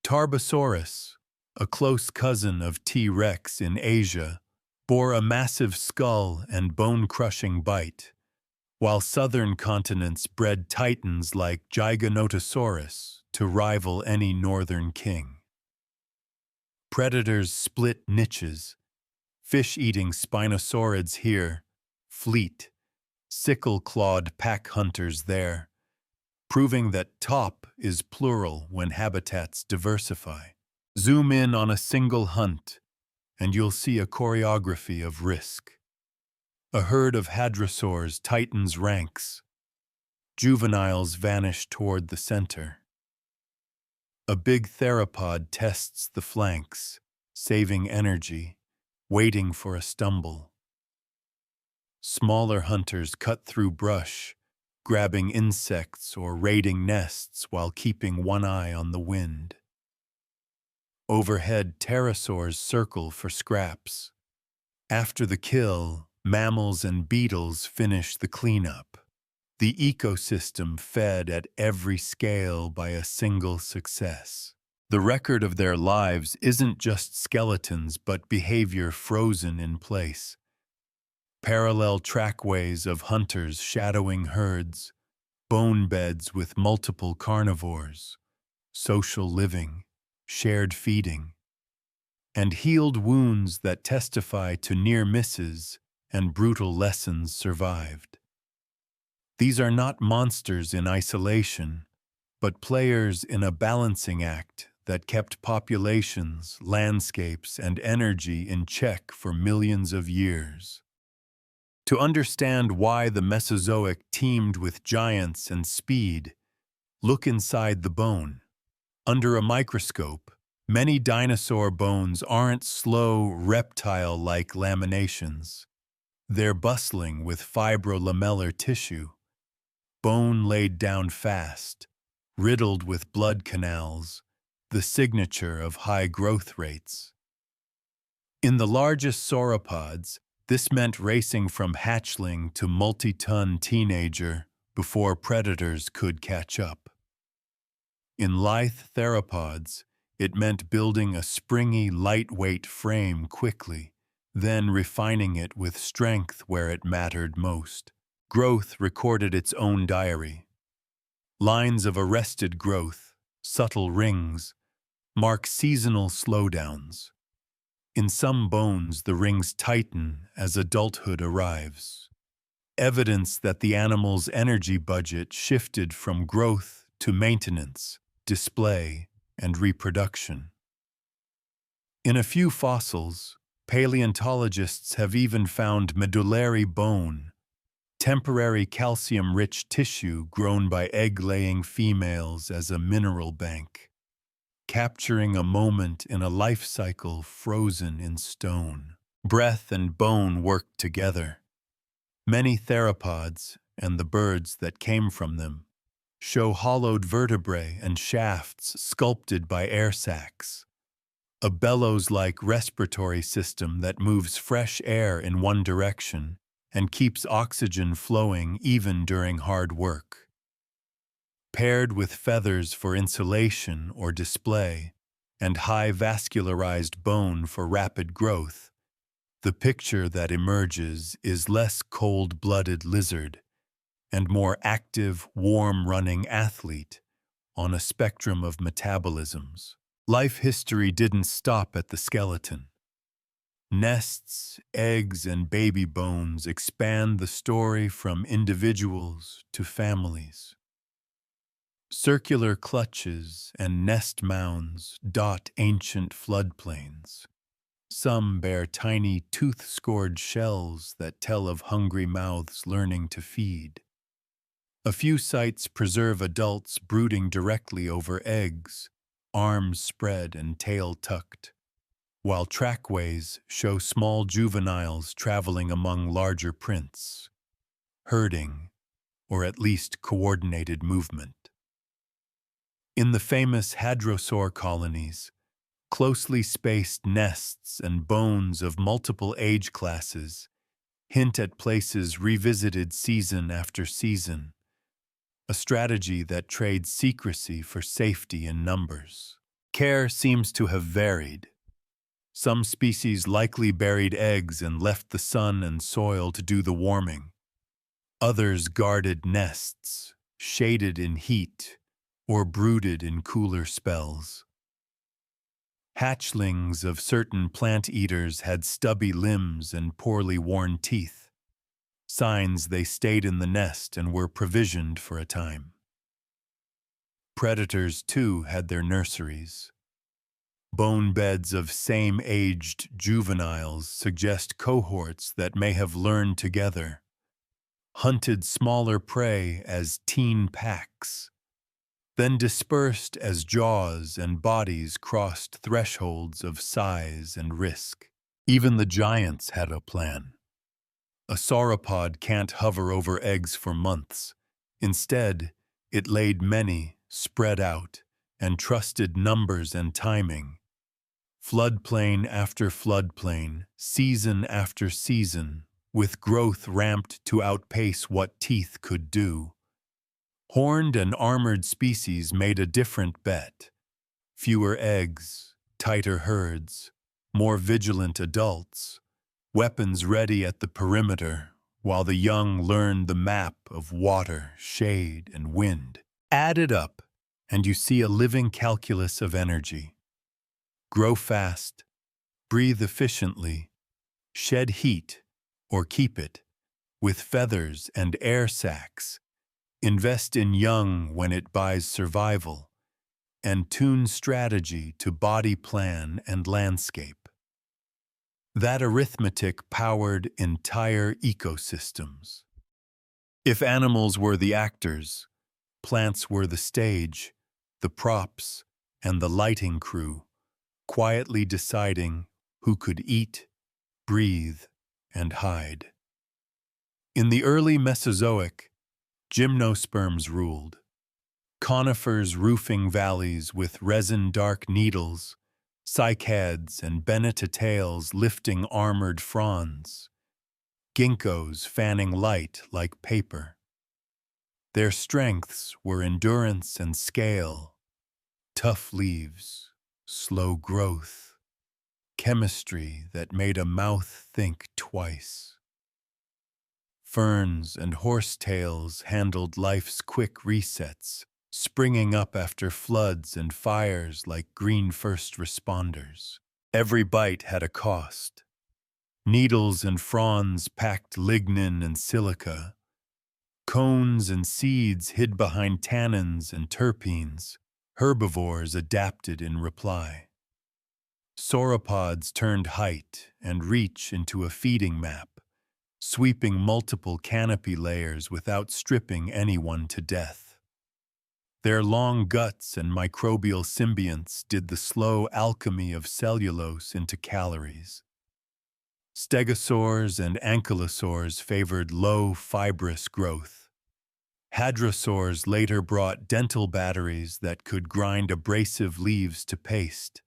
Tarbosaurus, a close cousin of T-Rex in Asia, bore a massive skull and bone-crushing bite, while southern continents bred titans like Giganotosaurus to rival any northern king. Predators split niches, fish-eating spinosaurids here, fleet, sickle-clawed pack hunters there, proving that top is plural when habitats diversify. Zoom in on a single hunt, and you'll see a choreography of risk. A herd of hadrosaurs tightens ranks. Juveniles vanish toward the center. A big theropod tests the flanks, saving energy, waiting for a stumble. Smaller hunters cut through brush, grabbing insects or raiding nests while keeping one eye on the wind. Overhead, pterosaurs circle for scraps. After the kill, mammals and beetles finish the cleanup. The ecosystem fed at every scale by a single success. The record of their lives isn't just skeletons but behavior frozen in place. Parallel trackways of hunters shadowing herds, bone beds with multiple carnivores, social living, shared feeding, and healed wounds that testify to near misses and brutal lessons survived. These are not monsters in isolation, but players in a balancing act that kept populations, landscapes, and energy in check for millions of years. To understand why the Mesozoic teamed with giants and speed, look inside the bone. Under a microscope, many dinosaur bones aren't slow, reptile-like laminations. They're bustling with fibrolamellar tissue, bone laid down fast, riddled with blood canals, the signature of high growth rates. In the largest sauropods, this meant racing from hatchling to multi-ton teenager before predators could catch up. In lithe theropods, it meant building a springy, lightweight frame quickly, then refining it with strength where it mattered most. Growth recorded its own diary. Lines of arrested growth, subtle rings, mark seasonal slowdowns. In some bones, the rings tighten as adulthood arrives. Evidence that the animal's energy budget shifted from growth to maintenance, display, and reproduction. In a few fossils, paleontologists have even found medullary bone, temporary calcium-rich tissue grown by egg-laying females as a mineral bank, capturing a moment in a life cycle frozen in stone. Breath and bone worked together. Many theropods, and the birds that came from them, show hollowed vertebrae and shafts sculpted by air sacs, a bellows-like respiratory system that moves fresh air in one direction and keeps oxygen flowing even during hard work. Paired with feathers for insulation or display, and high vascularized bone for rapid growth, the picture that emerges is less cold-blooded lizard and more active, warm-running athlete on a spectrum of metabolisms. Life history didn't stop at the skeleton. Nests, eggs, and baby bones expand the story from individuals to families. Circular clutches and nest mounds dot ancient floodplains. Some bear tiny tooth-scored shells that tell of hungry mouths learning to feed. A few sites preserve adults brooding directly over eggs, arms spread and tail tucked, while trackways show small juveniles traveling among larger prints, herding, or at least coordinated movement. In the famous hadrosaur colonies, closely spaced nests and bones of multiple age classes hint at places revisited season after season, a strategy that trades secrecy for safety in numbers. Care seems to have varied. Some species likely buried eggs and left the sun and soil to do the warming. Others guarded nests, shaded in heat, or brooded in cooler spells. Hatchlings of certain plant eaters had stubby limbs and poorly worn teeth. signs they stayed in the nest and were provisioned for a time. Predators, too, had their nurseries. Bone beds of same-aged juveniles suggest cohorts that may have learned together, hunted smaller prey as teen packs, then dispersed as jaws and bodies crossed thresholds of size and risk. Even the giants had a plan. A sauropod can't hover over eggs for months. Instead, it laid many, spread out, and trusted numbers and timing. Floodplain after floodplain, season after season, with growth ramped to outpace what teeth could do. Horned and armored species made a different bet. Fewer eggs, tighter herds, more vigilant adults, weapons ready at the perimeter, while the young learned the map of water, shade, and wind. Add it up, and you see a living calculus of energy. Grow fast, breathe efficiently, shed heat, or keep it, with feathers and air sacs. Invest in young when it buys survival, and tune strategy to body plan and landscape. That arithmetic powered entire ecosystems. If animals were the actors, plants were the stage, the props, and the lighting crew, quietly deciding who could eat, breathe, and hide. In the early Mesozoic, gymnosperms ruled. Conifers roofing valleys with resin-dark needles, cycads and bennetatails lifting armored fronds, ginkgos fanning light like paper. Their strengths were endurance and scale, tough leaves, slow growth, chemistry that made a mouth think twice. Ferns and horsetails handled life's quick resets, springing up after floods and fires like green first responders. Every bite had a cost. Needles and fronds packed lignin and silica. Cones and seeds hid behind tannins and terpenes. Herbivores adapted in reply. Sauropods turned height and reach into a feeding map, sweeping multiple canopy layers without stripping anyone to death. Their long guts and microbial symbionts did the slow alchemy of cellulose into calories. Stegosaurs and ankylosaurs favored low, fibrous growth. Hadrosaurs later brought dental batteries that could grind abrasive leaves to paste.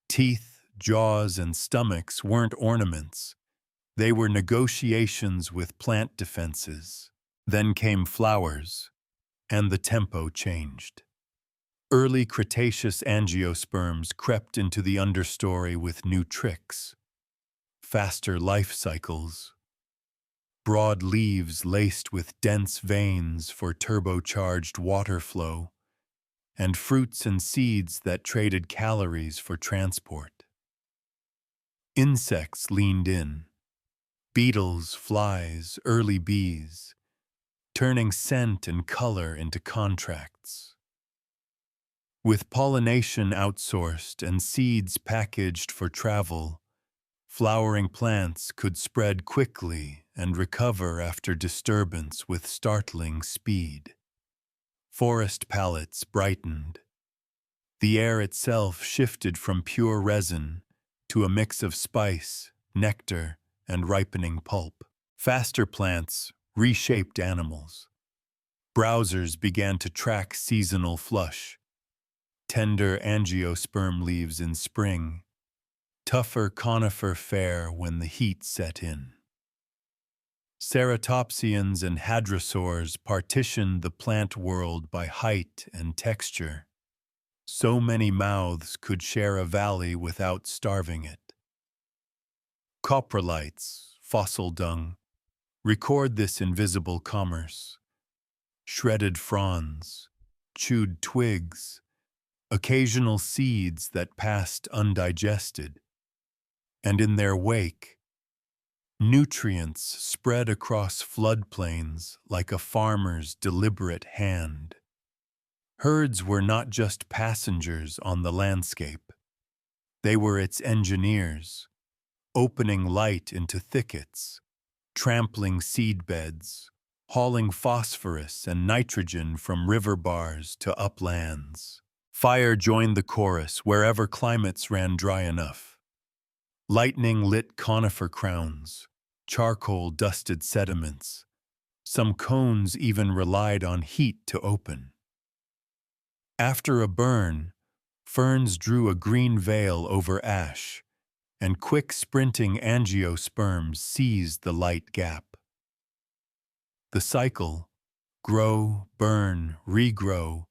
Teeth, jaws, and stomachs weren't ornaments. They were negotiations with plant defenses. Then came flowers, and the tempo changed. Early Cretaceous angiosperms crept into the understory with new tricks. Faster life cycles, broad leaves laced with dense veins for turbocharged water flow, and fruits and seeds that traded calories for transport. Insects leaned in. Beetles, flies, early bees, turning scent and color into contracts. With pollination outsourced and seeds packaged for travel, flowering plants could spread quickly and recover after disturbance with startling speed. Forest palettes brightened. The air itself shifted from pure resin to a mix of spice, nectar, and ripening pulp. Faster plants reshaped animals. Browsers began to track seasonal flush. Tender angiosperm leaves in spring, tougher conifer fare when the heat set in. Ceratopsians and hadrosaurs partitioned the plant world by height and texture. So many mouths could share a valley without starving it. Coprolites, fossil dung, record this invisible commerce. Shredded fronds, chewed twigs, occasional seeds that passed undigested. And in their wake, Nutrients spread across floodplains like a farmer's deliberate hand. Herds were not just passengers on the landscape. They were its engineers, opening light into thickets, trampling seedbeds, hauling phosphorus and nitrogen from river bars to uplands. Fire joined the chorus wherever climates ran dry enough. Lightning lit conifer crowns, charcoal dusted sediments. Some cones even relied on heat to open. After a burn, ferns drew a green veil over ash, and quick sprinting angiosperms seized the light gap. The cycle, grow, burn, regrow,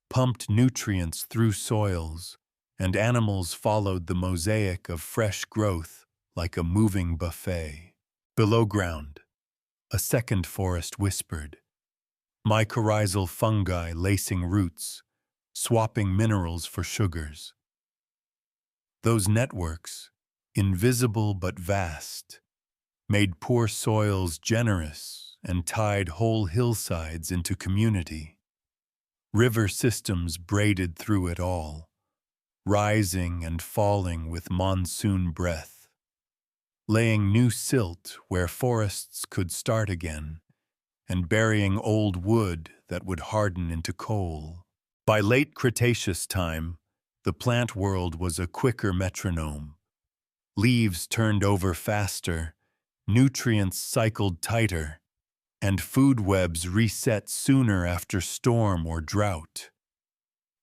pumped nutrients through soils, and animals followed the mosaic of fresh growth like a moving buffet. Below ground, a second forest whispered, mycorrhizal fungi lacing roots, swapping minerals for sugars. Those networks, invisible but vast, made poor soils generous and tied whole hillsides into community. River systems braided through it all, rising and falling with monsoon breath, laying new silt where forests could start again, and burying old wood that would harden into coal. By late Cretaceous time, the plant world was a quicker metronome. Leaves turned over faster, nutrients cycled tighter, and food webs reset sooner after storm or drought.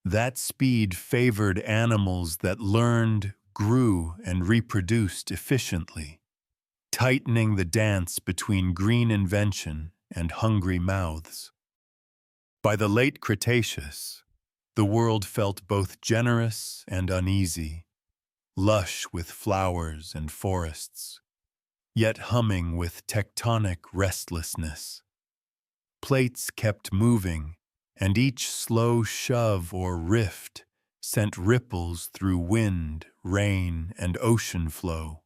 That speed favored animals that learned, grew, and reproduced efficiently, tightening the dance between green invention and hungry mouths. By the late Cretaceous, the world felt both generous and uneasy, lush with flowers and forests, yet humming with tectonic restlessness. Plates kept moving, and each slow shove or rift sent ripples through wind, rain, and ocean flow.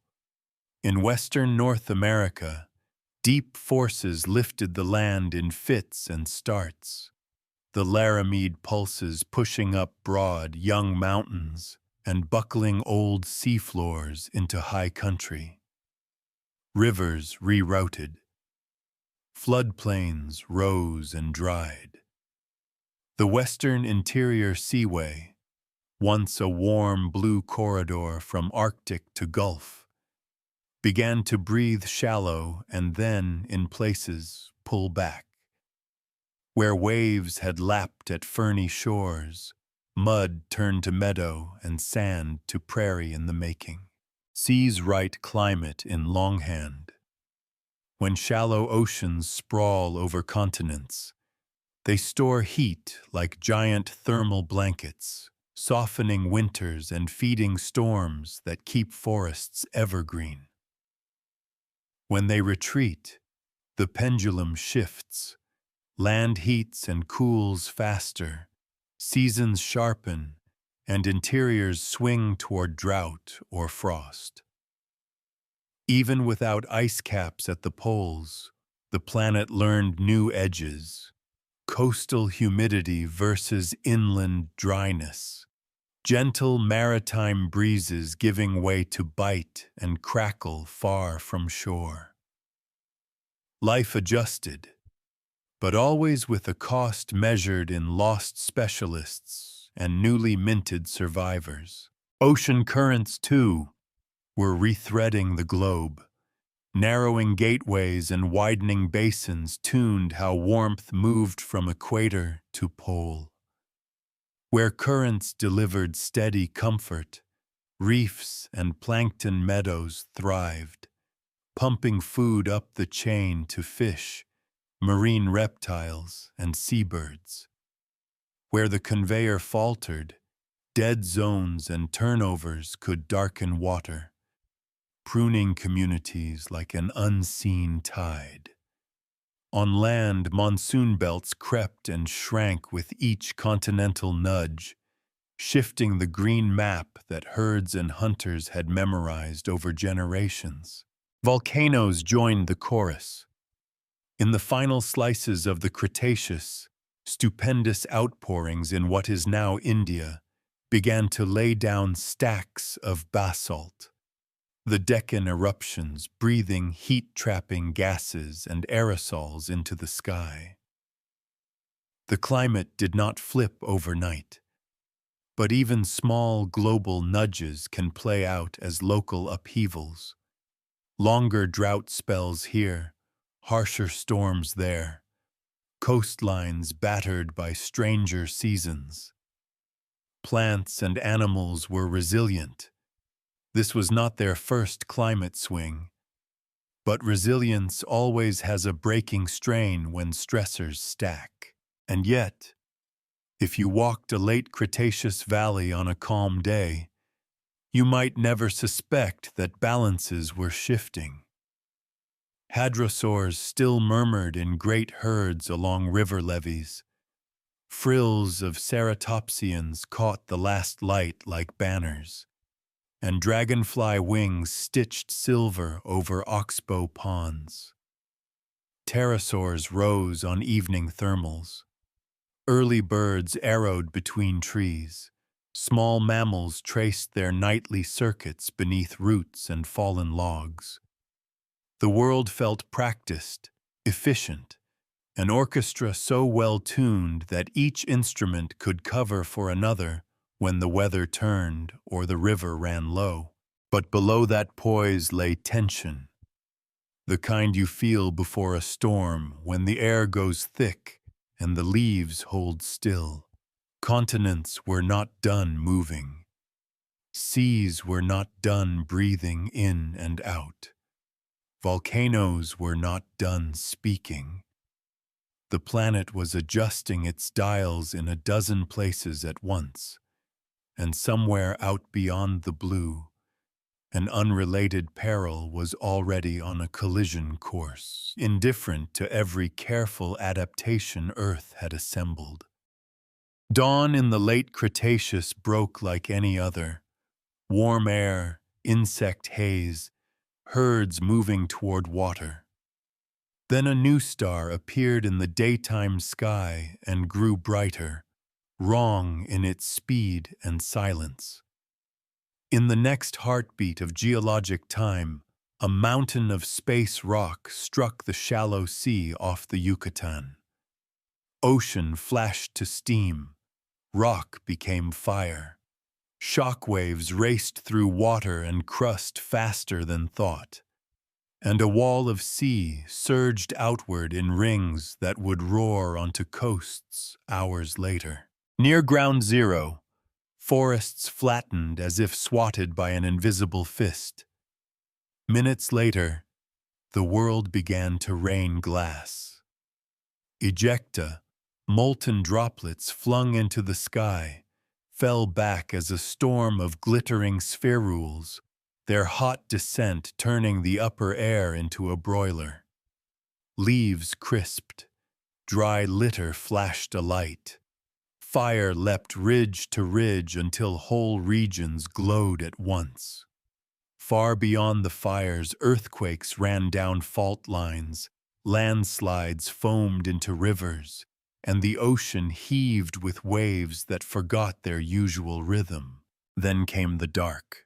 In western North America, deep forces lifted the land in fits and starts, the Laramide pulses pushing up broad, young mountains and buckling old seafloors into high country. Rivers rerouted. Floodplains rose and dried. The Western Interior Seaway, once a warm blue corridor from Arctic to Gulf, began to breathe shallow and then, in places, pull back. Where waves had lapped at ferny shores, mud turned to meadow and sand to prairie in the making. Sea's right climate in longhand. When shallow oceans sprawl over continents, they store heat like giant thermal blankets, softening winters and feeding storms that keep forests evergreen. When they retreat, the pendulum shifts. Land heats and cools faster, seasons sharpen, and interiors swing toward drought or frost. Even without ice caps at the poles, the planet learned new edges: coastal humidity versus inland dryness, gentle maritime breezes giving way to bite and crackle far from shore. Life adjusted, but always with a cost measured in lost specialists and newly minted survivors. Ocean currents, too, were rethreading the globe. Narrowing gateways and widening basins tuned how warmth moved from equator to pole. Where currents delivered steady comfort, reefs and plankton meadows thrived, pumping food up the chain to fish, marine reptiles, and seabirds. Where the conveyor faltered, dead zones and turnovers could darken water, pruning communities like an unseen tide. On land, monsoon belts crept and shrank with each continental nudge, shifting the green map that herds and hunters had memorized over generations. Volcanoes joined the chorus. In the final slices of the Cretaceous, stupendous outpourings in what is now India began to lay down stacks of basalt. The Deccan eruptions breathing heat-trapping gases and aerosols into the sky. The climate did not flip overnight, but even small global nudges can play out as local upheavals. Longer drought spells here, harsher storms there, coastlines battered by stranger seasons. Plants and animals were resilient. This was not their first climate swing, but resilience always has a breaking strain when stressors stack. And yet, if you walked a late Cretaceous valley on a calm day, you might never suspect that balances were shifting. Hadrosaurs still murmured in great herds along river levees. Frills of ceratopsians caught the last light like banners, and dragonfly wings stitched silver over oxbow ponds. Pterosaurs rose on evening thermals. Early birds arrowed between trees. Small mammals traced their nightly circuits beneath roots and fallen logs. The world felt practiced, efficient, an orchestra so well-tuned that each instrument could cover for another when the weather turned or the river ran low. But below that poise lay tension, the kind you feel before a storm when the air goes thick and the leaves hold still. Continents were not done moving. Seas were not done breathing in and out. Volcanoes were not done speaking. The planet was adjusting its dials in a dozen places at once, and somewhere out beyond the blue, an unrelated peril was already on a collision course, indifferent to every careful adaptation Earth had assembled. Dawn in the late Cretaceous broke like any other. Warm air, insect haze, herds moving toward water. Then a new star appeared in the daytime sky and grew brighter, wrong in its speed and silence. In the next heartbeat of geologic time, a mountain of space rock struck the shallow sea off the Yucatan. Ocean flashed to steam. Rock became fire. Shockwaves raced through water and crust faster than thought. And a wall of sea surged outward in rings that would roar onto coasts hours later. Near ground zero, forests flattened as if swatted by an invisible fist. Minutes later, the world began to rain glass. Ejecta, molten droplets flung into the sky, fell back as a storm of glittering spherules, their hot descent turning the upper air into a broiler. Leaves crisped, dry litter flashed alight. Fire leapt ridge to ridge until whole regions glowed at once. Far beyond the fires, earthquakes ran down fault lines, landslides foamed into rivers, and the ocean heaved with waves that forgot their usual rhythm. Then came the dark.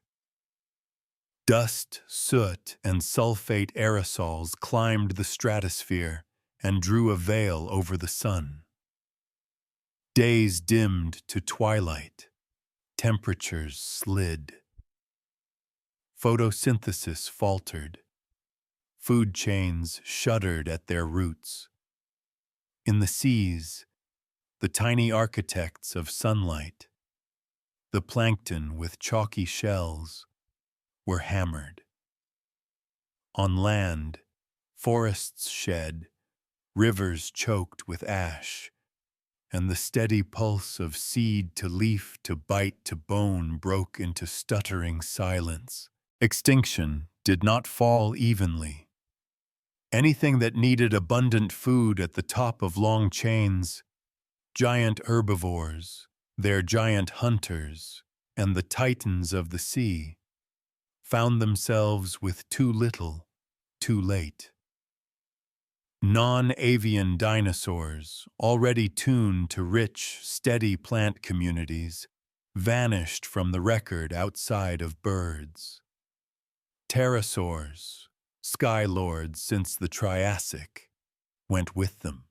Dust, soot, and sulfate aerosols climbed the stratosphere and drew a veil over the sun. Days dimmed to twilight. Temperatures slid. Photosynthesis faltered. Food chains shuddered at their roots. In the seas, the tiny architects of sunlight, the plankton with chalky shells, were hammered. On land, forests shed, rivers choked with ash, and the steady pulse of seed to leaf to bite to bone broke into stuttering silence. Extinction did not fall evenly. Anything that needed abundant food at the top of long chains, giant herbivores, their giant hunters, and the titans of the sea, found themselves with too little too late. Non-avian dinosaurs, already tuned to rich, steady plant communities, vanished from the record outside of birds. Pterosaurs, sky lords since the Triassic, went with them.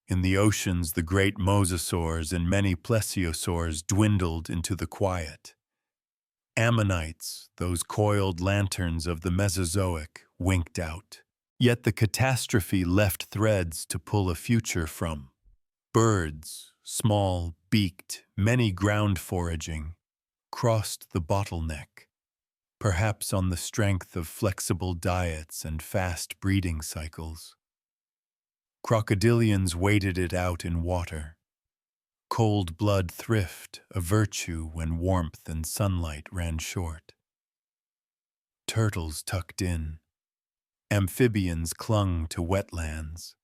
In the oceans, the great mosasaurs and many plesiosaurs dwindled into the quiet. Ammonites, those coiled lanterns of the Mesozoic, winked out. Yet the catastrophe left threads to pull a future from. Birds, small, beaked, many ground foraging, crossed the bottleneck, perhaps on the strength of flexible diets and fast breeding cycles. Crocodilians waited it out in water. Cold blood thrift, a virtue when warmth and sunlight ran short. Turtles tucked in. Amphibians clung to wetlands.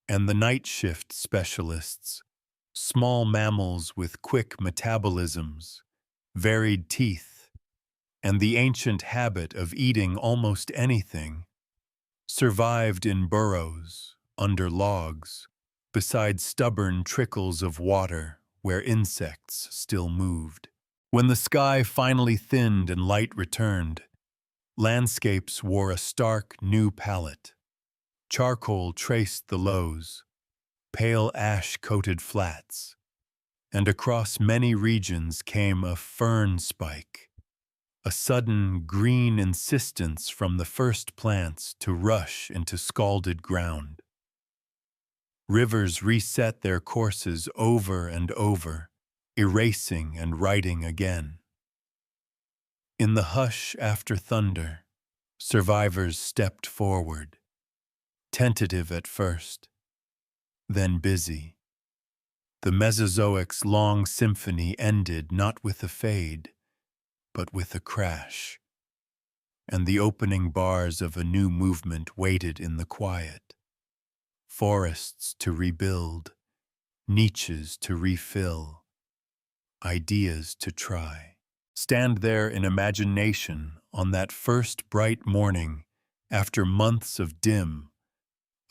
And the night shift specialists, small mammals with quick metabolisms, varied teeth, and the ancient habit of eating almost anything, survived in burrows, under logs, beside stubborn trickles of water where insects still moved. When the sky finally thinned and light returned, landscapes wore a stark new palette. Charcoal traced the lows, pale ash-coated flats, and across many regions came a fern spike, a sudden green insistence from the first plants to rush into scalded ground. Rivers reset their courses over and over, erasing and writing again. In the hush after thunder, survivors stepped forward, tentative at first, then busy. The Mesozoic's long symphony ended not with a fade, but with a crash, and the opening bars of a new movement waited in the quiet. Forests to rebuild, niches to refill, ideas to try. Stand there in imagination on that first bright morning after months of dim,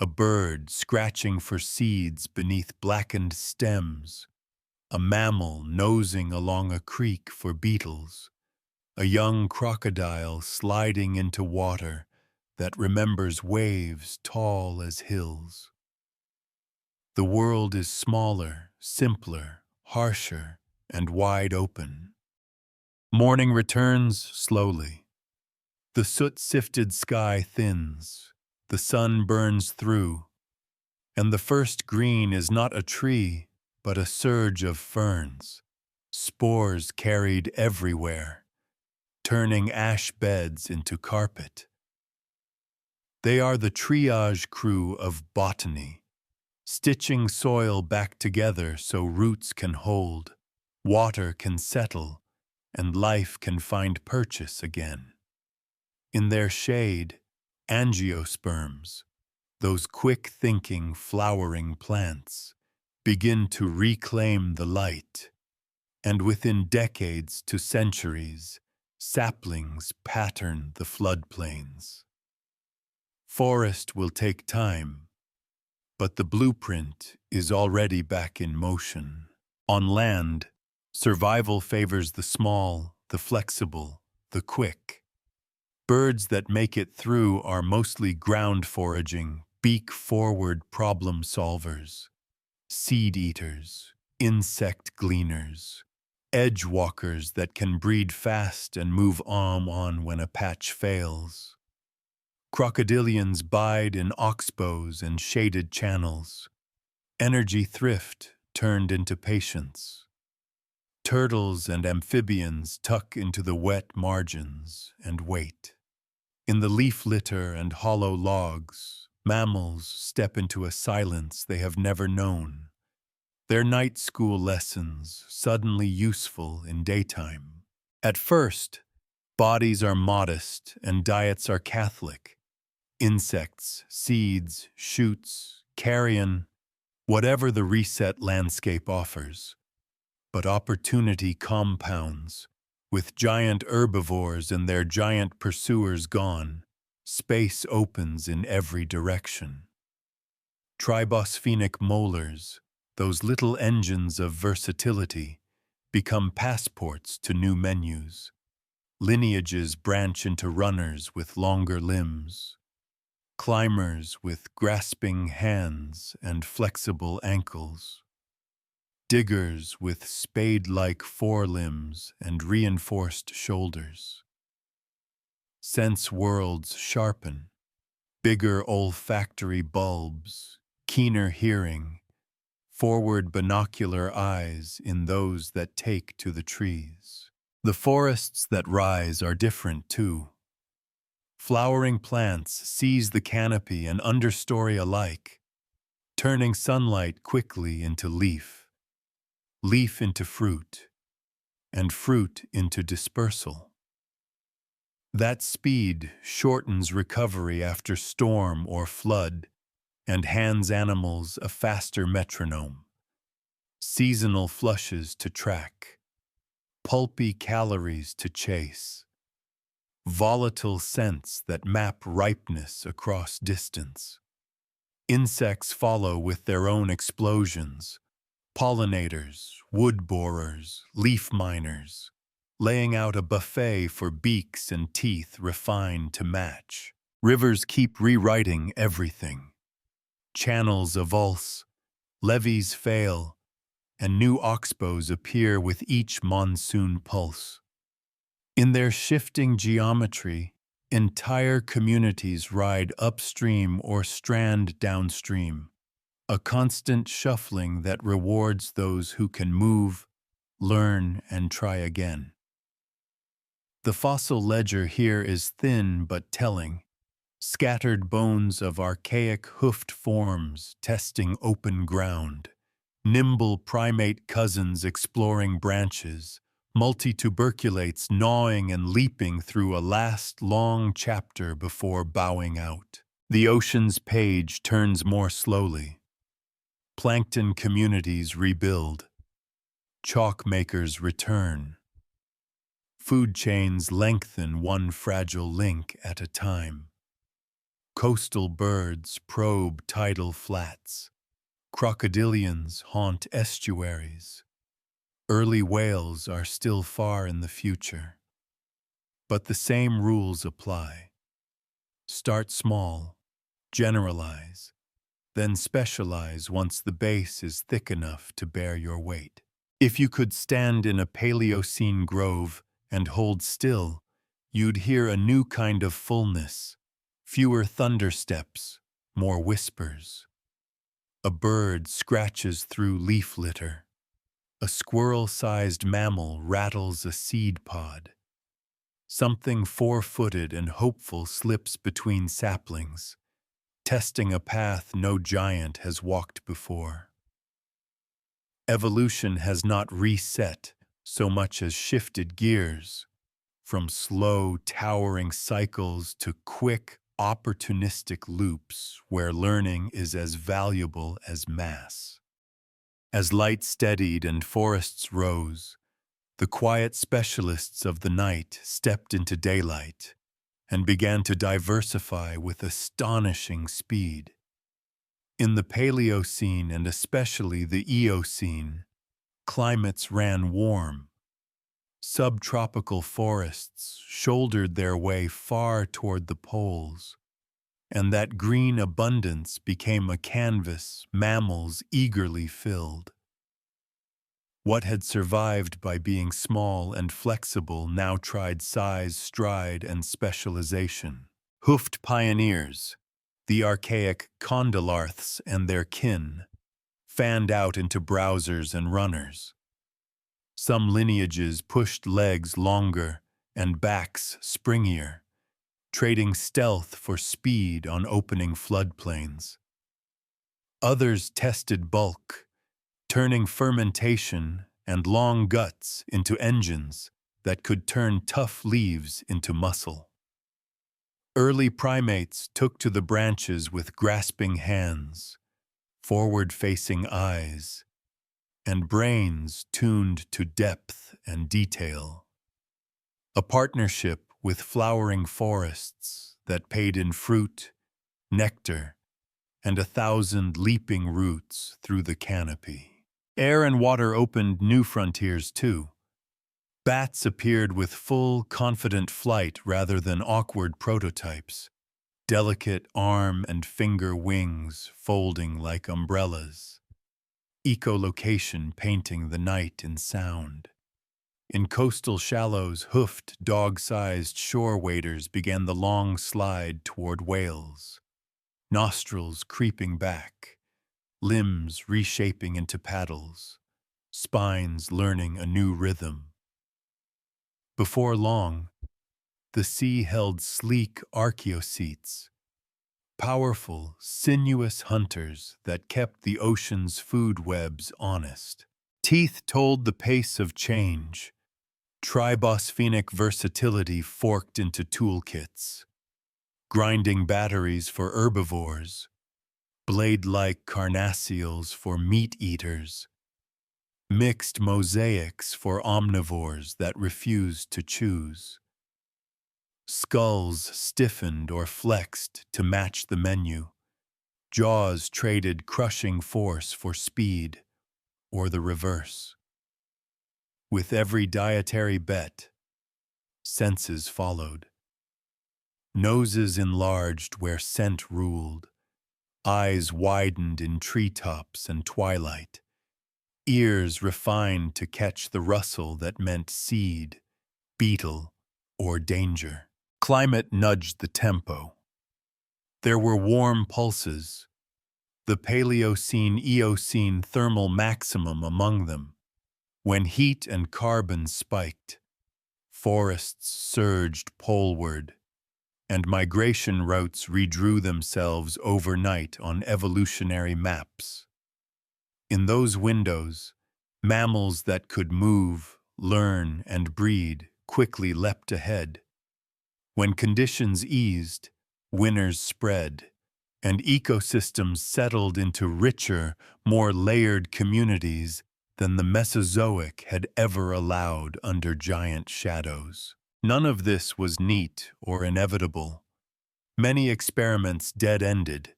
a bird scratching for seeds beneath blackened stems, a mammal nosing along a creek for beetles, a young crocodile sliding into water that remembers waves tall as hills. The world is smaller, simpler, harsher, and wide open. Morning returns slowly. The soot-sifted sky thins, the sun burns through, and the first green is not a tree, but a surge of ferns, spores carried everywhere, turning ash beds into carpet. They are the triage crew of botany, stitching soil back together so roots can hold, water can settle, and life can find purchase again. In their shade, angiosperms, those quick-thinking, flowering plants, begin to reclaim the light, and within decades to centuries, saplings pattern the floodplains. Forest will take time, but the blueprint is already back in motion. On land, survival favors the small, the flexible, the quick. Birds that make it through are mostly ground foraging, beak-forward problem solvers, seed eaters, insect gleaners, edge walkers that can breed fast and move on when a patch fails. Crocodilians bide in oxbows and shaded channels. Energy thrift turned into patience. Turtles and amphibians tuck into the wet margins and wait. In the leaf litter and hollow logs, mammals step into a silence they have never known. Their night school lessons suddenly useful in daytime. At first, bodies are modest and diets are Catholic. Insects, seeds, shoots, carrion, whatever the reset landscape offers. But opportunity compounds, with giant herbivores and their giant pursuers gone. Space opens in every direction. Tribosphenic molars, those little engines of versatility, become passports to new menus. Lineages branch into runners with longer limbs, climbers with grasping hands and flexible ankles, diggers with spade-like forelimbs and reinforced shoulders. Sense worlds sharpen, bigger olfactory bulbs, keener hearing, forward binocular eyes in those that take to the trees. The forests that rise are different too. Flowering plants seize the canopy and understory alike, turning sunlight quickly into leaf, leaf into fruit, and fruit into dispersal. That speed shortens recovery after storm or flood and hands animals a faster metronome. Seasonal flushes to track, pulpy calories to chase, volatile scents that map ripeness across distance. Insects follow with their own explosions, pollinators, wood borers, leaf miners, laying out a buffet for beaks and teeth refined to match. Rivers keep rewriting everything. Channels avulse, levees fail, and new oxbows appear with each monsoon pulse. In their shifting geometry, entire communities ride upstream or strand downstream, a constant shuffling that rewards those who can move, learn, and try again. The fossil ledger here is thin but telling, scattered bones of archaic hoofed forms testing open ground, nimble primate cousins exploring branches, multituberculates gnawing and leaping through a last long chapter before bowing out. The ocean's page turns more slowly. Plankton communities rebuild. Chalk makers return. Food chains lengthen one fragile link at a time. Coastal birds probe tidal flats. Crocodilians haunt estuaries. Early whales are still far in the future. But the same rules apply. Start small, generalize, then specialize once the base is thick enough to bear your weight. If you could stand in a Paleocene grove and hold still, you'd hear a new kind of fullness, fewer thundersteps, more whispers. A bird scratches through leaf litter. A squirrel-sized mammal rattles a seed pod. Something four-footed and hopeful slips between saplings, testing a path no giant has walked before. Evolution has not reset so much as shifted gears, from slow, towering cycles to quick, opportunistic loops where learning is as valuable as mass. As light steadied and forests rose, the quiet specialists of the night stepped into daylight and began to diversify with astonishing speed. In the Paleocene and especially the Eocene, climates ran warm. Subtropical forests shouldered their way far toward the poles, and that green abundance became a canvas mammals eagerly filled. What had survived by being small and flexible now tried size, stride, and specialization. Hoofed pioneers, the archaic condylarths and their kin, fanned out into browsers and runners. Some lineages pushed legs longer and backs springier, trading stealth for speed on opening floodplains. Others tested bulk, turning fermentation and long guts into engines that could turn tough leaves into muscle. Early primates took to the branches with grasping hands, forward-facing eyes, and brains tuned to depth and detail. A partnership with flowering forests, that paid in fruit, nectar, and 1,000 leaping roots through the canopy. Air and water opened new frontiers too. Bats appeared with full, confident flight rather than awkward prototypes, delicate arm and finger wings folding like umbrellas, echolocation painting the night in sound. In coastal shallows, hoofed, dog-sized shore waders began the long slide toward whales, nostrils creeping back, limbs reshaping into paddles, spines learning a new rhythm. Before long, the sea held sleek archaeocetes, powerful, sinuous hunters that kept the ocean's food webs honest. Teeth told the pace of change. Tribosphenic versatility forked into toolkits, grinding batteries for herbivores, blade-like carnassials for meat-eaters, mixed mosaics for omnivores that refused to choose. Skulls stiffened or flexed to match the menu. Jaws traded crushing force for speed, or the reverse. With every dietary bet, senses followed. Noses enlarged where scent ruled. Eyes widened in treetops and twilight. Ears refined to catch the rustle that meant seed, beetle, or danger. Climate nudged the tempo. There were warm pulses, the Paleocene-Eocene thermal maximum among them. When heat and carbon spiked, forests surged poleward, and migration routes redrew themselves overnight on evolutionary maps. In those windows, mammals that could move, learn, and breed quickly leapt ahead. When conditions eased, winners spread, and ecosystems settled into richer, more layered communities than the Mesozoic had ever allowed under giant shadows. None of this was neat or inevitable. Many experiments dead-ended.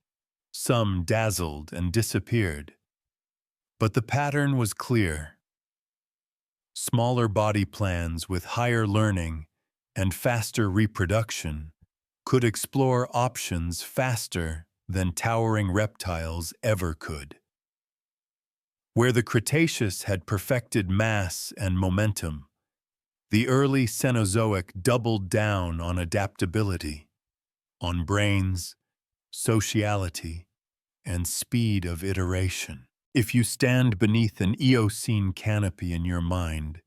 Some dazzled and disappeared. But the pattern was clear. Smaller body plans with higher learning and faster reproduction could explore options faster than towering reptiles ever could. Where the Cretaceous had perfected mass and momentum, the early Cenozoic doubled down on adaptability, on brains, sociality, and speed of iteration. If you stand beneath an Eocene canopy in your mind,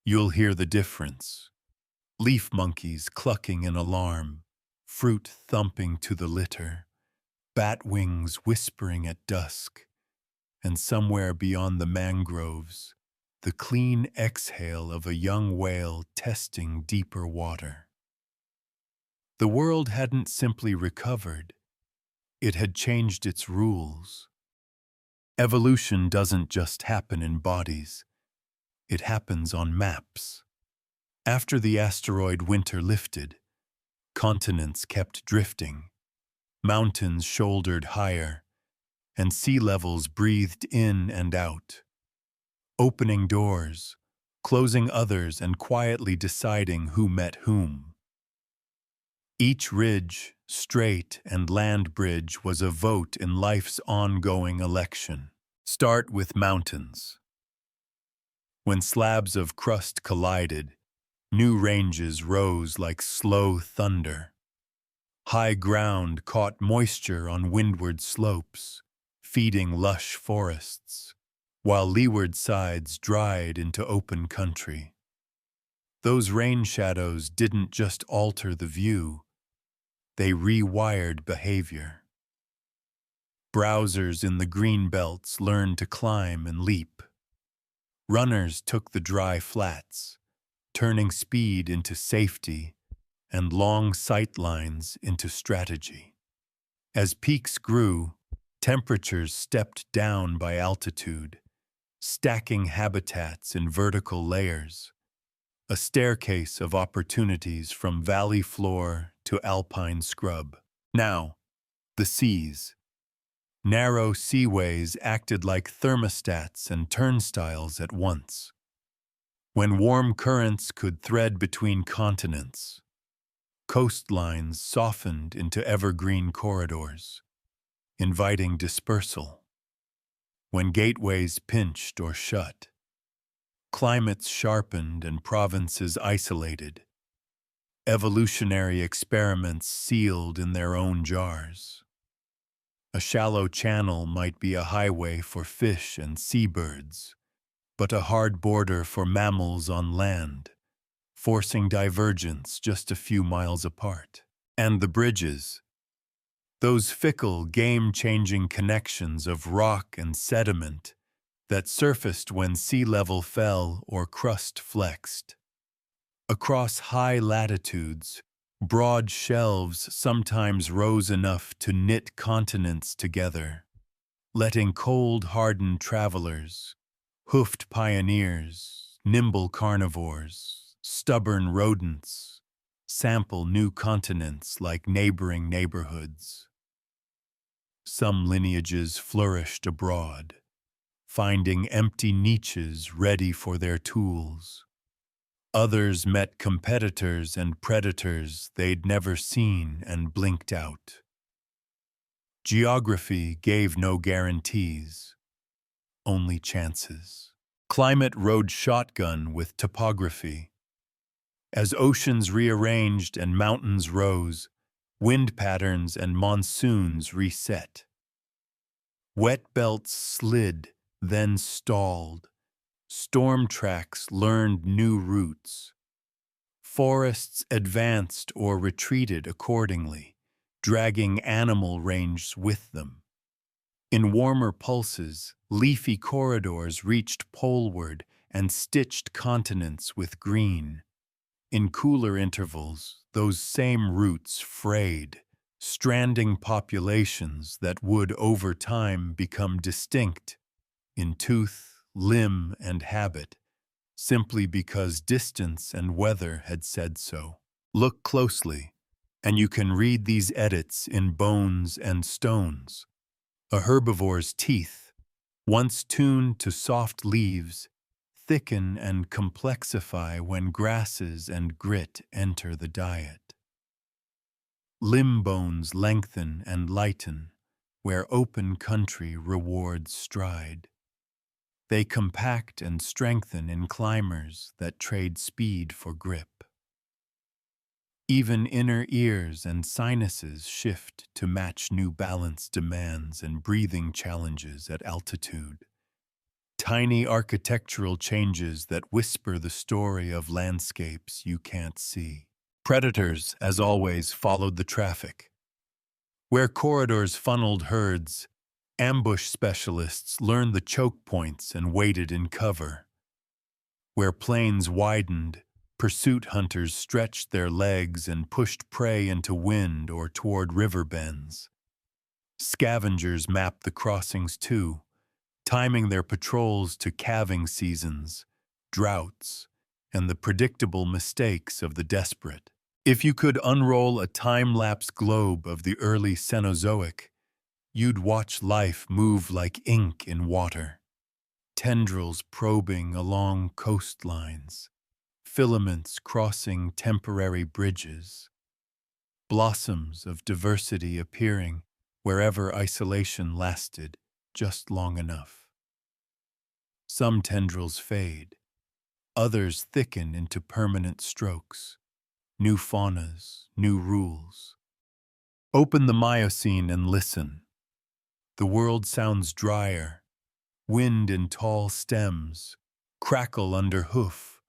you'll hear the difference. Leaf monkeys clucking in alarm, fruit thumping to the litter, bat wings whispering at dusk, and somewhere beyond the mangroves, the clean exhale of a young whale testing deeper water. The world hadn't simply recovered, it had changed its rules. Evolution doesn't just happen in bodies, it happens on maps. After the asteroid winter lifted, continents kept drifting, mountains shouldered higher, and sea levels breathed in and out, opening doors, closing others, and quietly deciding who met whom. Each ridge, strait, and land bridge was a vote in life's ongoing election. Start with mountains. When slabs of crust collided, new ranges rose like slow thunder. High ground caught moisture on windward slopes, feeding lush forests, while leeward sides dried into open country. Those rain shadows didn't just alter the view, they rewired behavior. Browsers in the green belts learned to climb and leap. Runners took the dry flats, turning speed into safety and long sight lines into strategy. As peaks grew, temperatures stepped down by altitude, stacking habitats in vertical layers. a staircase of opportunities from valley floor to alpine scrub. Now, the seas. Narrow seaways acted like thermostats and turnstiles at once. When warm currents could thread between continents, coastlines softened into evergreen corridors, inviting dispersal. When gateways pinched or shut, climates sharpened and provinces isolated, evolutionary experiments sealed in their own jars. A shallow channel might be a highway for fish and seabirds, but a hard border for mammals on land, forcing divergence just a few miles apart. And the bridges, those fickle, game-changing connections of rock and sediment that surfaced when sea level fell or crust flexed. Across high latitudes, broad shelves sometimes rose enough to knit continents together, letting cold-hardened travelers, hoofed pioneers, nimble carnivores, stubborn rodents, sample new continents like neighboring neighborhoods. Some lineages flourished abroad, finding empty niches ready for their tools. Others met competitors and predators they'd never seen and blinked out. Geography gave no guarantees, only chances. Climate rode shotgun with topography. As oceans rearranged and mountains rose, wind patterns and monsoons reset. Wet belts slid, then stalled. Storm tracks learned new routes. Forests advanced or retreated accordingly, dragging animal ranges with them. In warmer pulses, leafy corridors reached poleward and stitched continents with green. In cooler intervals, those same routes frayed, stranding populations that would over time become distinct in tooth, limb, and habit, simply because distance and weather had said so. Look closely, and you can read these edits in bones and stones. A herbivore's teeth, once tuned to soft leaves, thicken and complexify when grasses and grit enter the diet. Limb bones lengthen and lighten, where open country rewards stride. They compact and strengthen in climbers that trade speed for grip. Even inner ears and sinuses shift to match new balance demands and breathing challenges at altitude. Tiny architectural changes that whisper the story of landscapes you can't see. Predators, as always, followed the traffic. Where corridors funneled herds, ambush specialists learned the choke points and waited in cover. Where plains widened, pursuit hunters stretched their legs and pushed prey into wind or toward river bends. Scavengers mapped the crossings too, timing their patrols to calving seasons, droughts, and the predictable mistakes of the desperate. If you could unroll a time-lapse globe of the early Cenozoic, you'd watch life move like ink in water. Tendrils probing along coastlines, filaments crossing temporary bridges, blossoms of diversity appearing wherever isolation lasted just long enough. Some tendrils fade, others thicken into permanent strokes, new faunas, new rules. Open the Miocene and listen. The world sounds drier, wind in tall stems, crackle under hoof,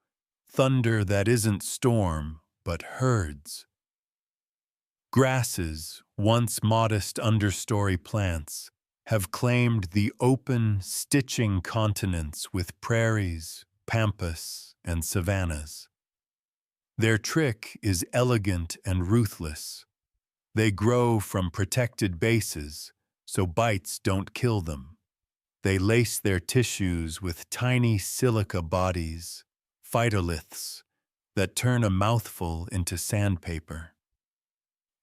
thunder that isn't storm, but herds. Grasses, once modest understory plants, have claimed the open, stitching continents with prairies, pampas, and savannas. Their trick is elegant and ruthless. They grow from protected bases, so bites don't kill them. They lace their tissues with tiny silica bodies, phytoliths, that turn a mouthful into sandpaper.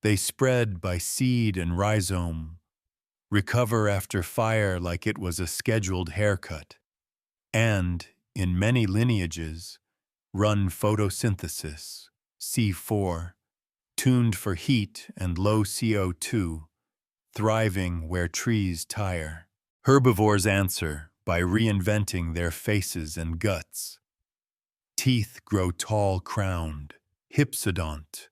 They spread by seed and rhizome, recover after fire like it was a scheduled haircut, and, in many lineages, run photosynthesis, C4, tuned for heat and low CO2, thriving where trees tire. Herbivores answer by reinventing their faces and guts. Teeth grow tall-crowned, hypsodont,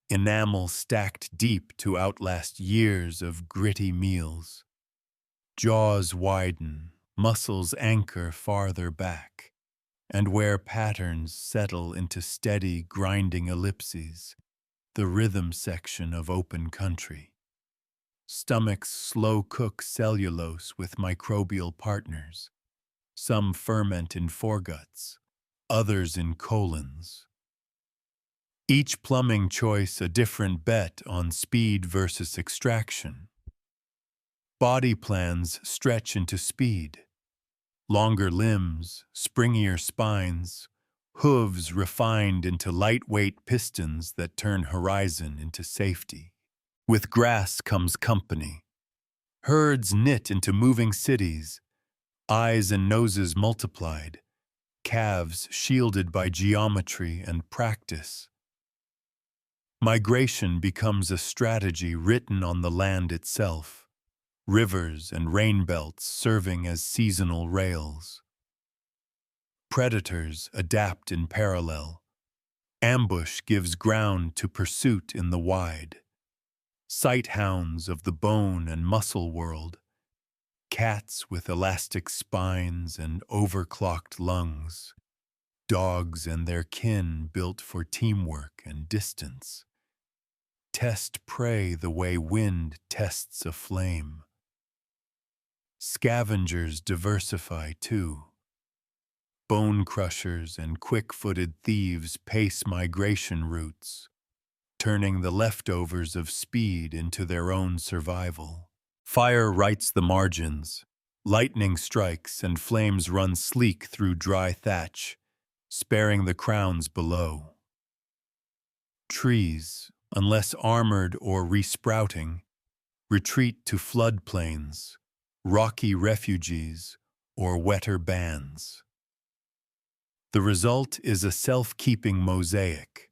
enamel stacked deep to outlast years of gritty meals. Jaws widen, muscles anchor farther back, and where patterns settle into steady, grinding ellipses, the rhythm section of open country. Stomachs slow-cook cellulose with microbial partners. Some ferment in foreguts, others in colons. Each plumbing choice a different bet on speed versus extraction. Body plans stretch into speed. Longer limbs, springier spines, hooves refined into lightweight pistons that turn horizon into safety. With grass comes company. Herds knit into moving cities, eyes and noses multiplied, calves shielded by geometry and practice. Migration becomes a strategy written on the land itself, rivers and rain belts serving as seasonal rails. Predators adapt in parallel. Ambush gives ground to pursuit in the wide. Sight hounds of the bone and muscle world, cats with elastic spines and overclocked lungs, dogs and their kin built for teamwork and distance. Test prey the way wind tests a flame. Scavengers diversify too. Bone crushers and quick-footed thieves pace migration routes, turning the leftovers of speed into their own survival. Fire writes the margins. Lightning strikes and flames run sleek through dry thatch, sparing the crowns below. Trees, unless armored or resprouting, retreat to floodplains, rocky refuges, or wetter bands. The result is a self-keeping mosaic,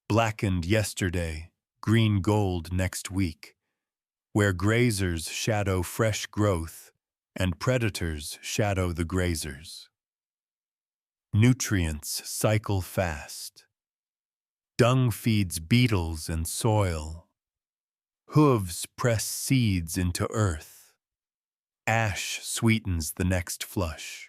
blackened yesterday, green gold next week, where grazers shadow fresh growth and predators shadow the grazers. Nutrients cycle fast. Dung feeds beetles and soil. Hooves press seeds into earth. Ash sweetens the next flush.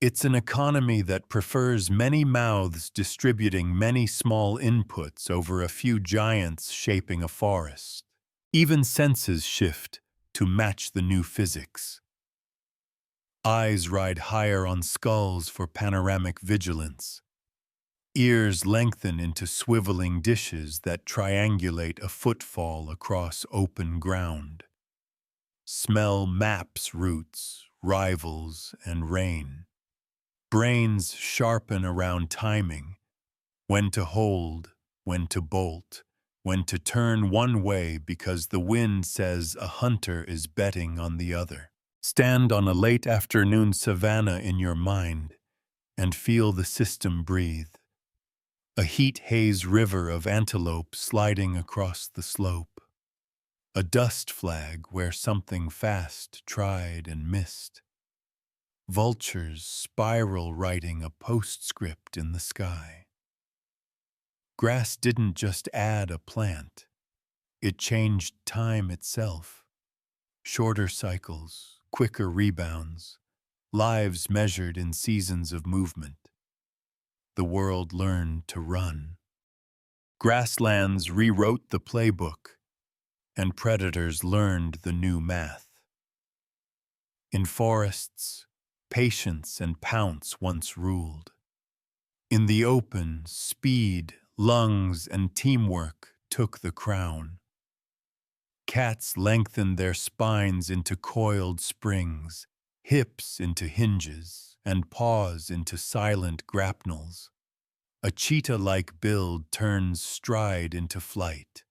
It's an economy that prefers many mouths distributing many small inputs over a few giants shaping a forest. Even senses shift to match the new physics. Eyes ride higher on skulls for panoramic vigilance. Ears lengthen into swiveling dishes that triangulate a footfall across open ground. Smell maps routes, rivals, and rain. Brains sharpen around timing, when to hold, when to bolt, when to turn one way because the wind says a hunter is betting on the other. Stand on a late afternoon savanna in your mind and feel the system breathe. A heat-haze river of antelope sliding across the slope. A dust flag where something fast tried and missed. Vultures spiral writing a postscript in the sky. Grass didn't just add a plant. It changed time itself. Shorter cycles, quicker rebounds, lives measured in seasons of movement. The world learned to run. Grasslands rewrote the playbook, and predators learned the new math. In forests, patience and pounce once ruled. In the open, speed, lungs, and teamwork took the crown. Cats lengthened their spines into coiled springs, hips into hinges, and paws into silent grapnels. A cheetah-like build turns stride into flight.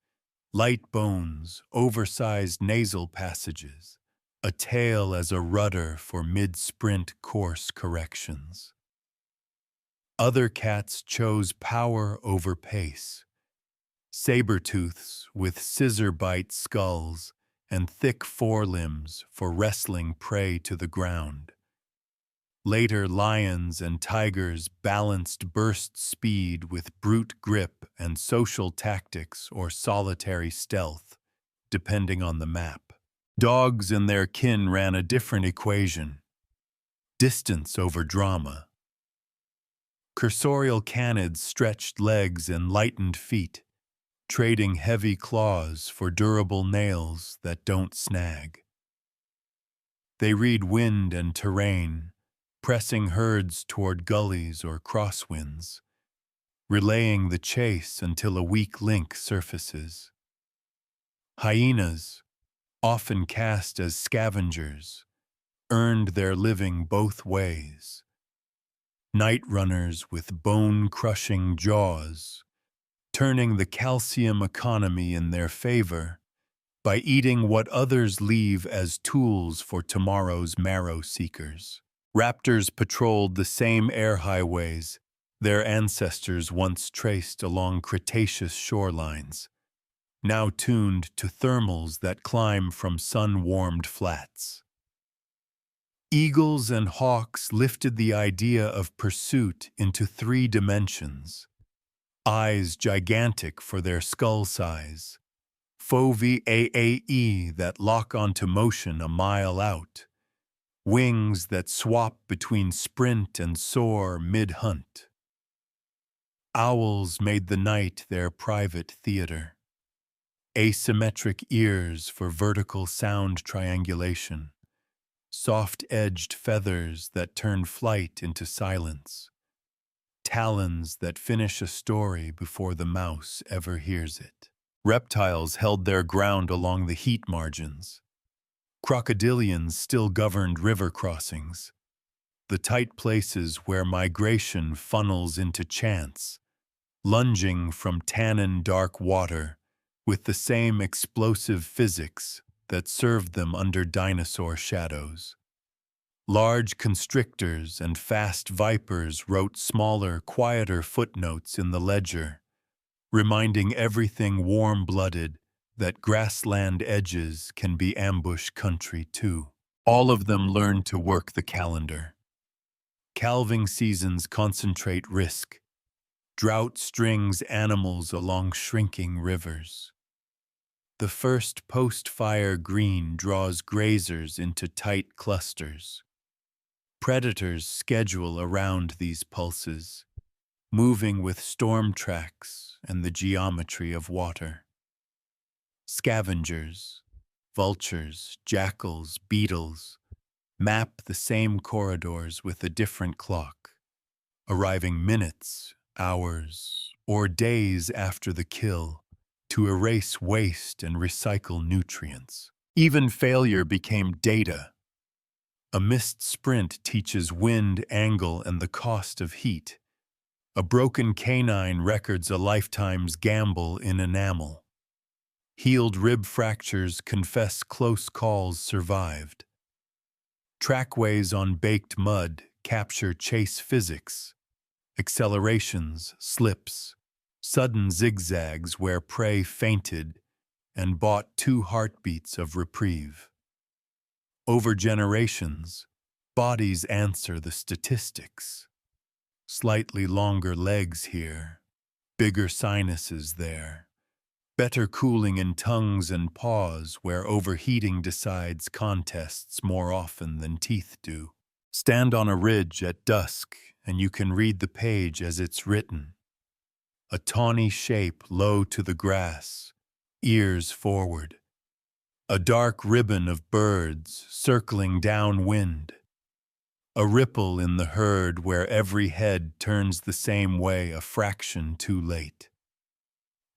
Light bones, oversized nasal passages, a tail as a rudder for mid-sprint course corrections. Other cats chose power over pace. Saber-tooths with scissor-bite skulls and thick forelimbs for wrestling prey to the ground. Later, lions and tigers balanced burst speed with brute grip and social tactics or solitary stealth, depending on the map. Dogs and their kin ran a different equation: distance over drama. Cursorial canids stretched legs and lightened feet, trading heavy claws for durable nails that don't snag. They read wind and terrain, pressing herds toward gullies or crosswinds, relaying the chase until a weak link surfaces. Hyenas, often cast as scavengers, earned their living both ways. Night runners with bone-crushing jaws, turning the calcium economy in their favor by eating what others leave as tools for tomorrow's marrow seekers. Raptors patrolled the same air highways their ancestors once traced along Cretaceous shorelines, now tuned to thermals that climb from sun-warmed flats. Eagles and hawks lifted the idea of pursuit into 3 dimensions: eyes gigantic for their skull size, foveae that lock onto motion a mile out, wings that swap between sprint and soar mid-hunt. Owls made the night their private theater, asymmetric ears for vertical sound triangulation, soft-edged feathers that turn flight into silence, talons that finish a story before the mouse ever hears it. Reptiles held their ground along the heat margins. Crocodilians still governed river crossings, the tight places where migration funnels into chance, lunging from tannin-dark water with the same explosive physics that served them under dinosaur shadows. Large constrictors and fast vipers wrote smaller, quieter footnotes in the ledger, reminding everything warm-blooded that grassland edges can be ambush country too. All of them learned to work the calendar. Calving seasons concentrate risk. Drought strings animals along shrinking rivers. The first post-fire green draws grazers into tight clusters. Predators schedule around these pulses, moving with storm tracks and the geometry of water. Scavengers, vultures, jackals, beetles, map the same corridors with a different clock, arriving minutes, hours, or days after the kill to erase waste and recycle nutrients. Even failure became data. A missed sprint teaches wind, angle, and the cost of heat. A broken canine records a lifetime's gamble in enamel. Healed rib fractures confess close calls survived. Trackways on baked mud capture chase physics, accelerations, slips, sudden zigzags where prey fainted and bought 2 heartbeats of reprieve. Over generations, bodies answer the statistics. Slightly longer legs here, bigger sinuses there, better cooling in tongues and paws where overheating decides contests more often than teeth do. Stand on a ridge at dusk and you can read the page as it's written. A tawny shape low to the grass, ears forward. A dark ribbon of birds circling downwind. A ripple in the herd where every head turns the same way a fraction too late.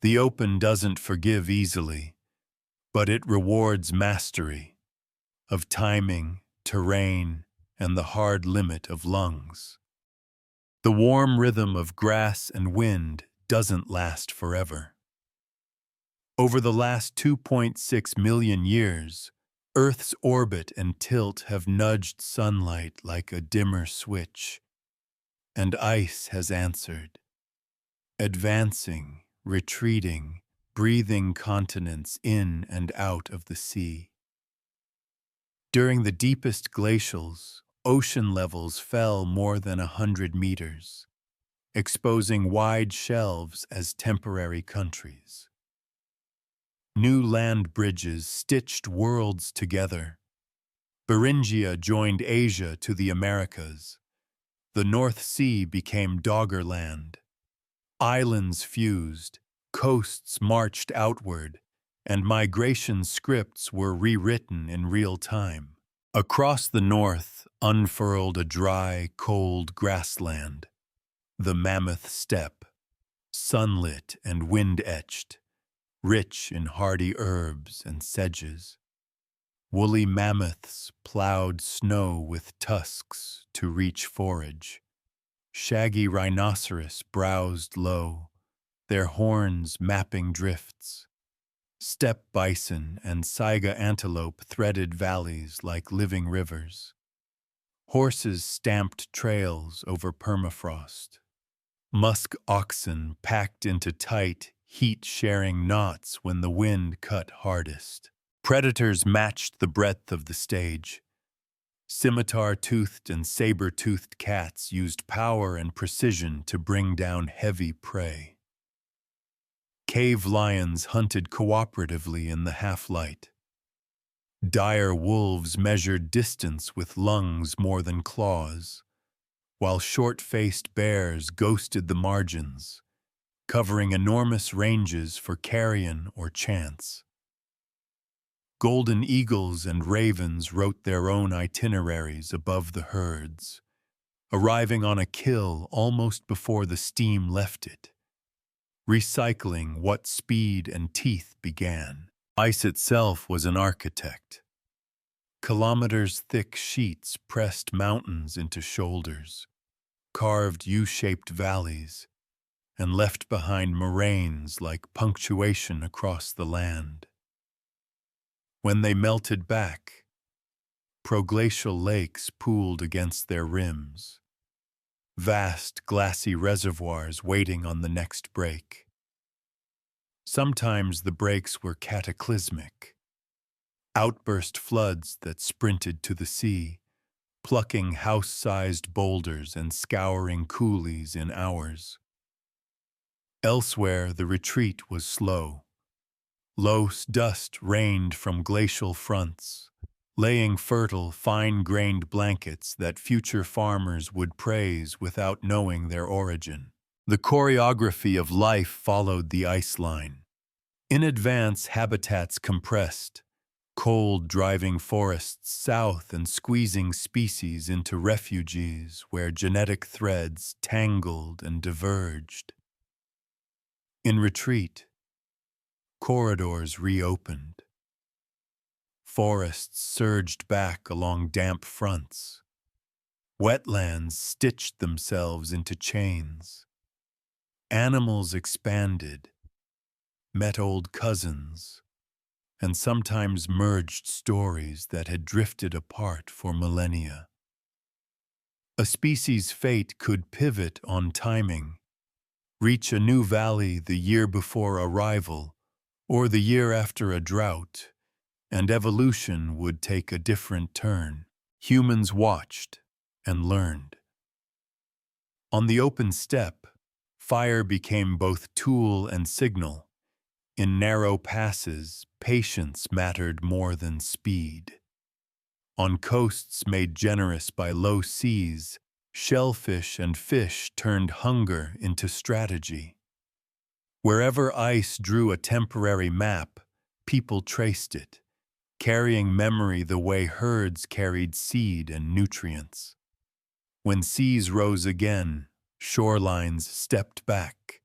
The open doesn't forgive easily, but it rewards mastery of timing, terrain, and the hard limit of lungs. The warm rhythm of grass and wind doesn't last forever. Over the last 2.6 million years, Earth's orbit and tilt have nudged sunlight like a dimmer switch, and ice has answered, advancing, retreating, breathing continents in and out of the sea. During the deepest glacials, ocean levels fell more than 100 meters, exposing wide shelves as temporary countries. New land bridges stitched worlds together. Beringia joined Asia to the Americas. The North Sea became Doggerland. Islands fused, coasts marched outward, and migration scripts were rewritten in real time. Across the north unfurled a dry, cold grassland, the mammoth steppe, sunlit and wind-etched, rich in hardy herbs and sedges. Woolly mammoths plowed snow with tusks to reach forage. Shaggy rhinoceros browsed low, their horns mapping drifts. Steppe bison and saiga antelope threaded valleys like living rivers. Horses stamped trails over permafrost. Musk oxen packed into tight, heat-sharing knots when the wind cut hardest. Predators matched the breadth of the stage. Scimitar-toothed and saber-toothed cats used power and precision to bring down heavy prey. Cave lions hunted cooperatively in the half-light. Dire wolves measured distance with lungs more than claws, while short-faced bears ghosted the margins, covering enormous ranges for carrion or chance. Golden eagles and ravens wrote their own itineraries above the herds, arriving on a kill almost before the steam left it, recycling what speed and teeth began. Ice itself was an architect. Kilometers-thick sheets pressed mountains into shoulders, carved U-shaped valleys, and left behind moraines like punctuation across the land. When they melted back, proglacial lakes pooled against their rims, vast glassy reservoirs waiting on the next break. Sometimes the breaks were cataclysmic, outburst floods that sprinted to the sea, plucking house-sized boulders and scouring coulees in hours. Elsewhere, the retreat was slow. Low dust rained from glacial fronts, laying fertile, fine-grained blankets that future farmers would praise without knowing their origin. The choreography of life followed the ice line. In advance, habitats compressed, cold driving forests south and squeezing species into refuges where genetic threads tangled and diverged. In retreat, corridors reopened. Forests surged back along damp fronts. Wetlands stitched themselves into chains. Animals expanded, met old cousins, and sometimes merged stories that had drifted apart for millennia. A species' fate could pivot on timing, reach a new valley the year before arrival, or the year after a drought, and evolution would take a different turn. Humans watched and learned. On the open steppe, fire became both tool and signal. In narrow passes, patience mattered more than speed. On coasts made generous by low seas, shellfish and fish turned hunger into strategy. Wherever ice drew a temporary map, people traced it, carrying memory the way herds carried seed and nutrients. When seas rose again, shorelines stepped back,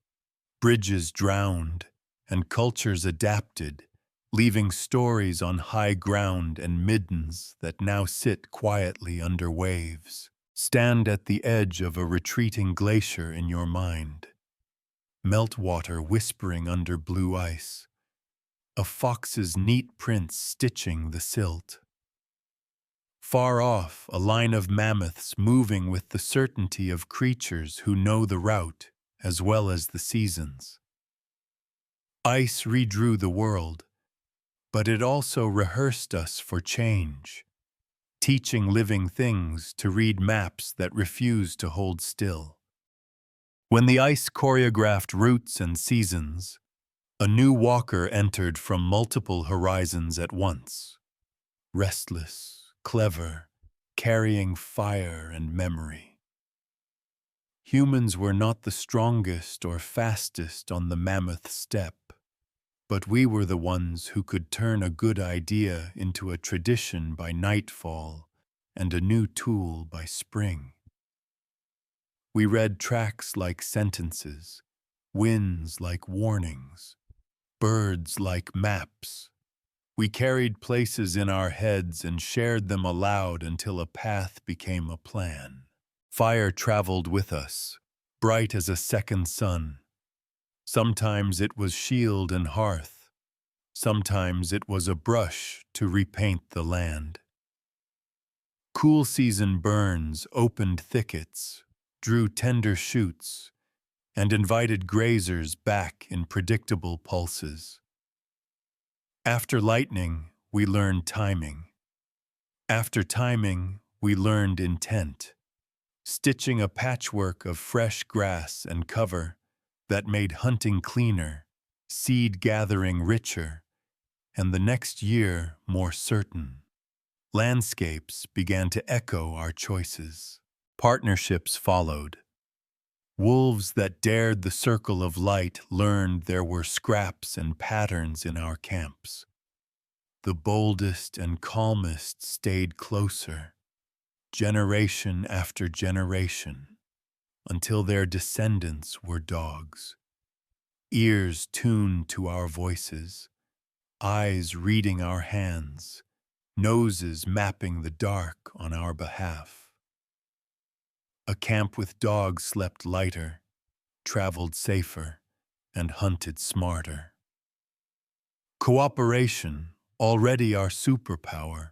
bridges drowned, and cultures adapted, leaving stories on high ground and middens that now sit quietly under waves. Stand at the edge of a retreating glacier in your mind, meltwater whispering under blue ice, a fox's neat prints stitching the silt. Far off, a line of mammoths moving with the certainty of creatures who know the route as well as the seasons. Ice redrew the world, but it also rehearsed us for change, teaching living things to read maps that refuse to hold still. When the ice choreographed routes and seasons, a new walker entered from multiple horizons at once, restless, clever, carrying fire and memory. Humans were not the strongest or fastest on the mammoth step, but we were the ones who could turn a good idea into a tradition by nightfall and a new tool by spring. We read tracks like sentences, winds like warnings, birds like maps. We carried places in our heads and shared them aloud until a path became a plan. Fire traveled with us, bright as a second sun. Sometimes it was shield and hearth. Sometimes it was a brush to repaint the land. Cool season burns opened thickets, drew tender shoots, and invited grazers back in predictable pulses. After lightning, we learned timing. After timing, we learned intent, stitching a patchwork of fresh grass and cover that made hunting cleaner, seed gathering richer, and the next year more certain. Landscapes began to echo our choices. Partnerships followed. Wolves that dared the circle of light learned there were scraps and patterns in our camps. The boldest and calmest stayed closer, generation after generation, until their descendants were dogs. Ears tuned to our voices, eyes reading our hands, noses mapping the dark on our behalf. A camp with dogs slept lighter, traveled safer, and hunted smarter. Cooperation, already our superpower,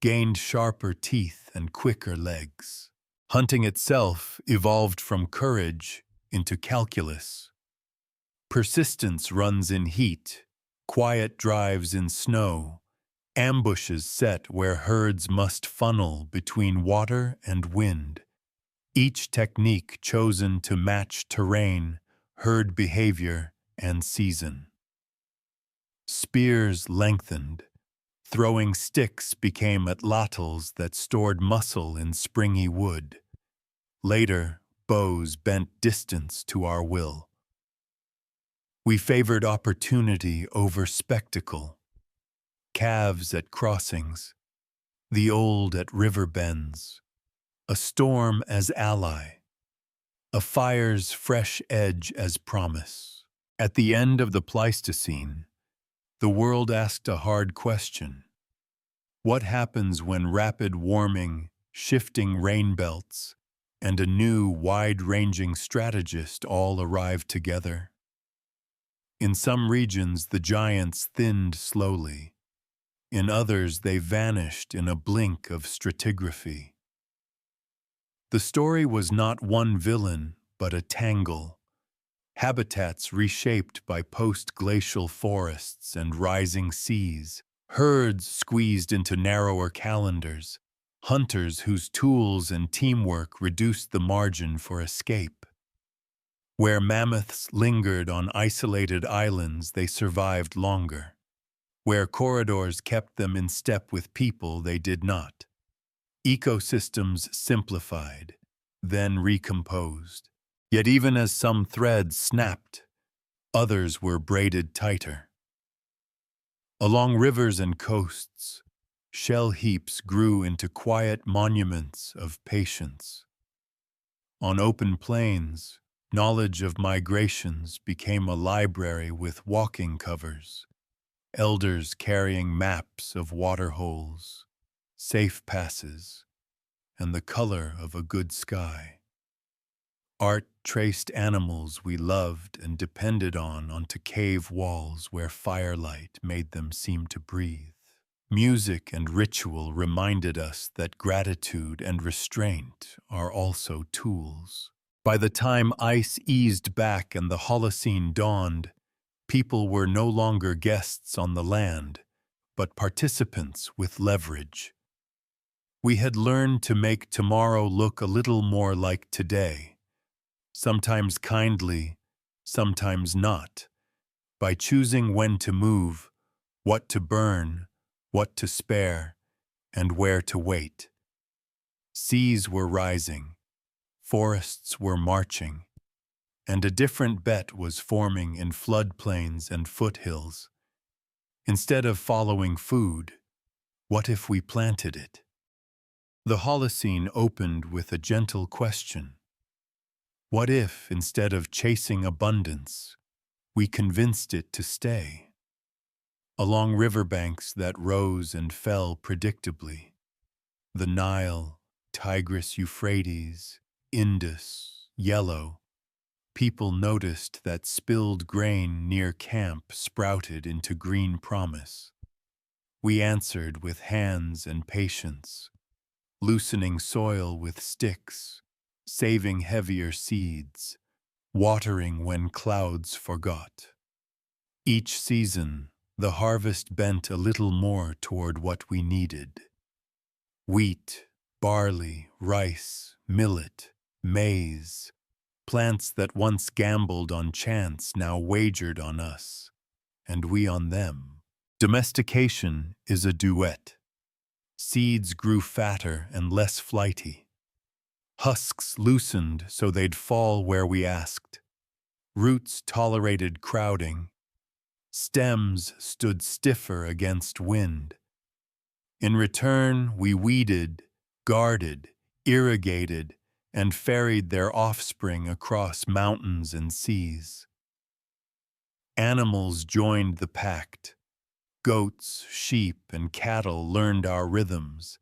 gained sharper teeth and quicker legs. Hunting itself evolved from courage into calculus. Persistence runs in heat, quiet drives in snow, ambushes set where herds must funnel between water and wind. Each technique chosen to match terrain, herd behavior, and season. Spears lengthened. Throwing sticks became atlatls that stored muscle in springy wood. Later, bows bent distance to our will. We favored opportunity over spectacle. Calves at crossings, the old at river bends, a storm as ally, a fire's fresh edge as promise. At the end of the Pleistocene, the world asked a hard question. What happens when rapid warming, shifting rain belts, and a new, wide-ranging strategist all arrive together? In some regions, the giants thinned slowly. In others, they vanished in a blink of stratigraphy. The story was not one villain, but a tangle. Habitats reshaped by post-glacial forests and rising seas, herds squeezed into narrower calendars, hunters whose tools and teamwork reduced the margin for escape. Where mammoths lingered on isolated islands, they survived longer. Where corridors kept them in step with people, they did not. Ecosystems simplified, then recomposed. Yet even as some threads snapped, others were braided tighter. Along rivers and coasts, shell heaps grew into quiet monuments of patience. On open plains, knowledge of migrations became a library with walking covers, elders carrying maps of waterholes, safe passes, and the color of a good sky. Art traced animals we loved and depended on onto cave walls where firelight made them seem to breathe. Music and ritual reminded us that gratitude and restraint are also tools. By the time ice eased back and the Holocene dawned, people were no longer guests on the land, but participants with leverage. We had learned to make tomorrow look a little more like today, sometimes kindly, sometimes not, by choosing when to move, what to burn, what to spare, and where to wait. Seas were rising, forests were marching, and a different bet was forming in floodplains and foothills. Instead of following food, what if we planted it? The Holocene opened with a gentle question. What if, instead of chasing abundance, we convinced it to stay? Along riverbanks that rose and fell predictably, the Nile, Tigris, Euphrates, Indus, Yellow, people noticed that spilled grain near camp sprouted into green promise. We answered with hands and patience, loosening soil with sticks, saving heavier seeds, watering when clouds forgot. Each season, the harvest bent a little more toward what we needed. Wheat, barley, rice, millet, maize, plants that once gambled on chance now wagered on us, and we on them. Domestication is a duet. Seeds grew fatter and less flighty. Husks loosened so they'd fall where we asked. Roots tolerated crowding. Stems stood stiffer against wind. In return, we weeded, guarded, irrigated, and ferried their offspring across mountains and seas. Animals joined the pact. Goats, sheep, and cattle learned our rhythms.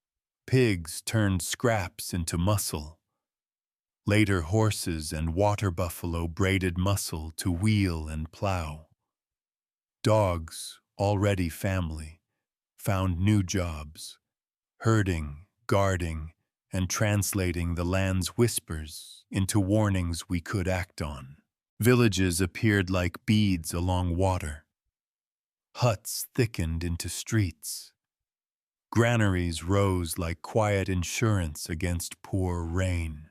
Pigs turned scraps into muscle. Later, horses and water buffalo braided muscle to wheel and plow. Dogs, already family, found new jobs, herding, guarding, and translating the land's whispers into warnings we could act on. Villages appeared like beads along water. Huts thickened into streets. Granaries rose like quiet insurance against poor rain.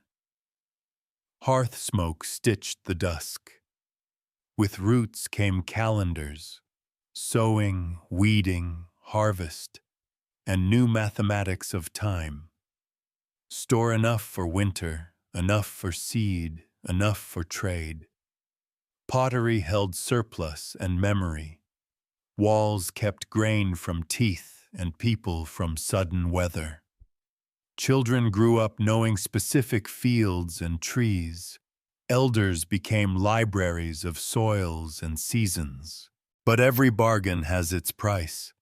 Hearth smoke stitched the dusk. With roots came calendars, sowing, weeding, harvest, and new mathematics of time. Store enough for winter, enough for seed, enough for trade. Pottery held surplus and memory. Walls kept grain from teeth and people from sudden weather. Children grew up knowing specific fields and trees. Elders became libraries of soils and seasons. But every bargain has its price.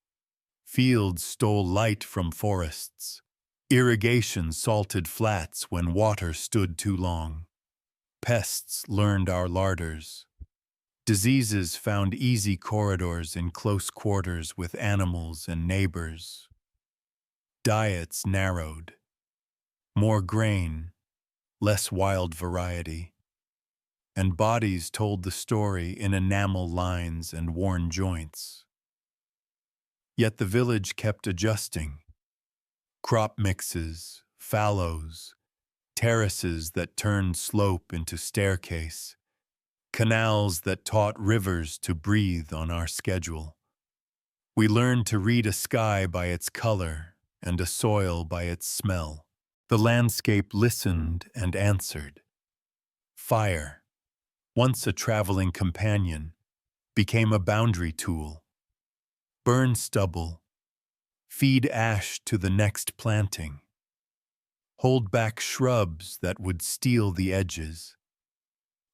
Fields stole light from forests. Irrigation salted flats when water stood too long. Pests learned our larders. Diseases found easy corridors in close quarters with animals and neighbors. Diets narrowed. More grain, less wild variety. And bodies told the story in enamel lines and worn joints. Yet the village kept adjusting. Crop mixes, fallows, terraces that turned slope into staircase, canals that taught rivers to breathe on our schedule. We learned to read a sky by its color and a soil by its smell. The landscape listened and answered. Fire, once a traveling companion, became a boundary tool. Burn stubble, feed ash to the next planting. Hold back shrubs that would steal the edges.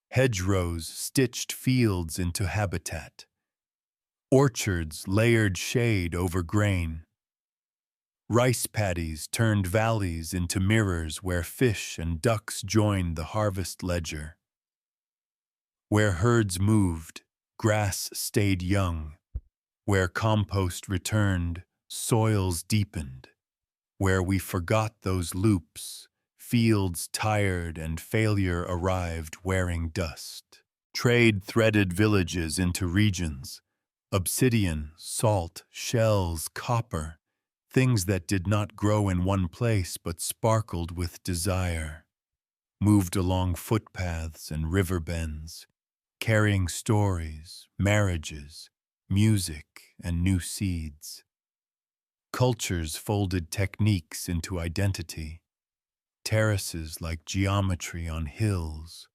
Hedgerows stitched fields into habitat. Orchards layered shade over grain. Rice paddies turned valleys into mirrors where fish and ducks joined the harvest ledger. Where herds moved, grass stayed young. Where compost returned, soils deepened. Where we forgot those loops, fields tired and failure arrived wearing dust. Trade threaded villages into regions. Obsidian, salt, shells, copper, things that did not grow in one place but sparkled with desire, moved along footpaths and river bends, carrying stories, marriages, music, and new seeds. Cultures folded techniques into identity, terraces like geometry on hills,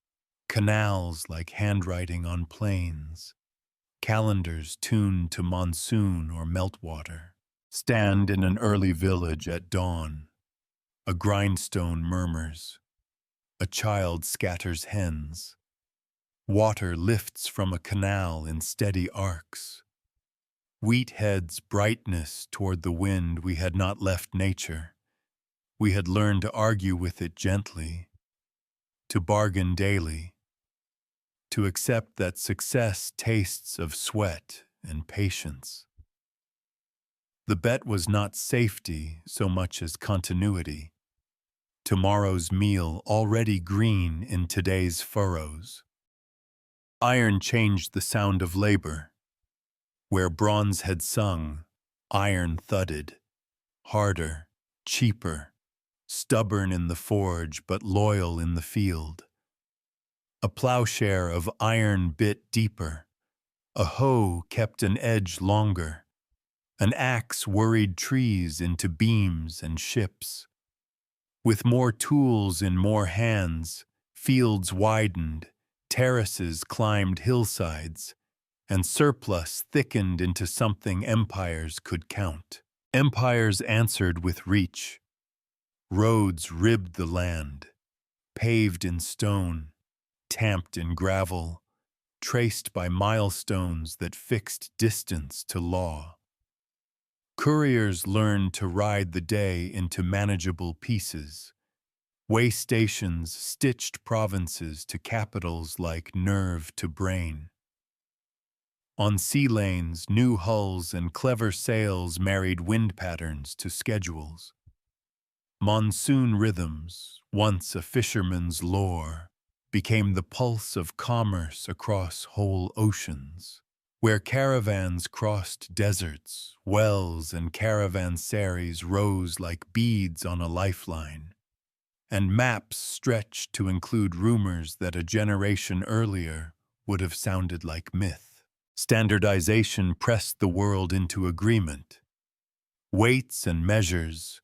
canals like handwriting on plains, calendars tuned to monsoon or meltwater. Stand in an early village at dawn. A grindstone murmurs. A child scatters hens. Water lifts from a canal in steady arcs. Wheat heads brightness toward the wind. We had not left nature. We had learned to argue with it gently, to bargain daily, to accept that success tastes of sweat and patience. The bet was not safety so much as continuity. Tomorrow's meal already green in today's furrows. Iron changed the sound of labor. Where bronze had sung, iron thudded. Harder, cheaper, stubborn in the forge but loyal in the field. A plowshare of iron bit deeper. A hoe kept an edge longer. An axe worried trees into beams and ships. With more tools in more hands, fields widened, terraces climbed hillsides, and surplus thickened into something empires could count. Empires answered with reach. Roads ribbed the land, paved in stone, tamped in gravel, traced by milestones that fixed distance to law. Couriers learned to ride the day into manageable pieces. Way stations stitched provinces to capitals like nerve to brain. On sea lanes, new hulls and clever sails married wind patterns to schedules. Monsoon rhythms, once a fisherman's lore, became the pulse of commerce across whole oceans. Where caravans crossed deserts, wells and caravansaries rose like beads on a lifeline, and maps stretched to include rumors that a generation earlier would have sounded like myth. Standardization pressed the world into agreement. Weights and measures,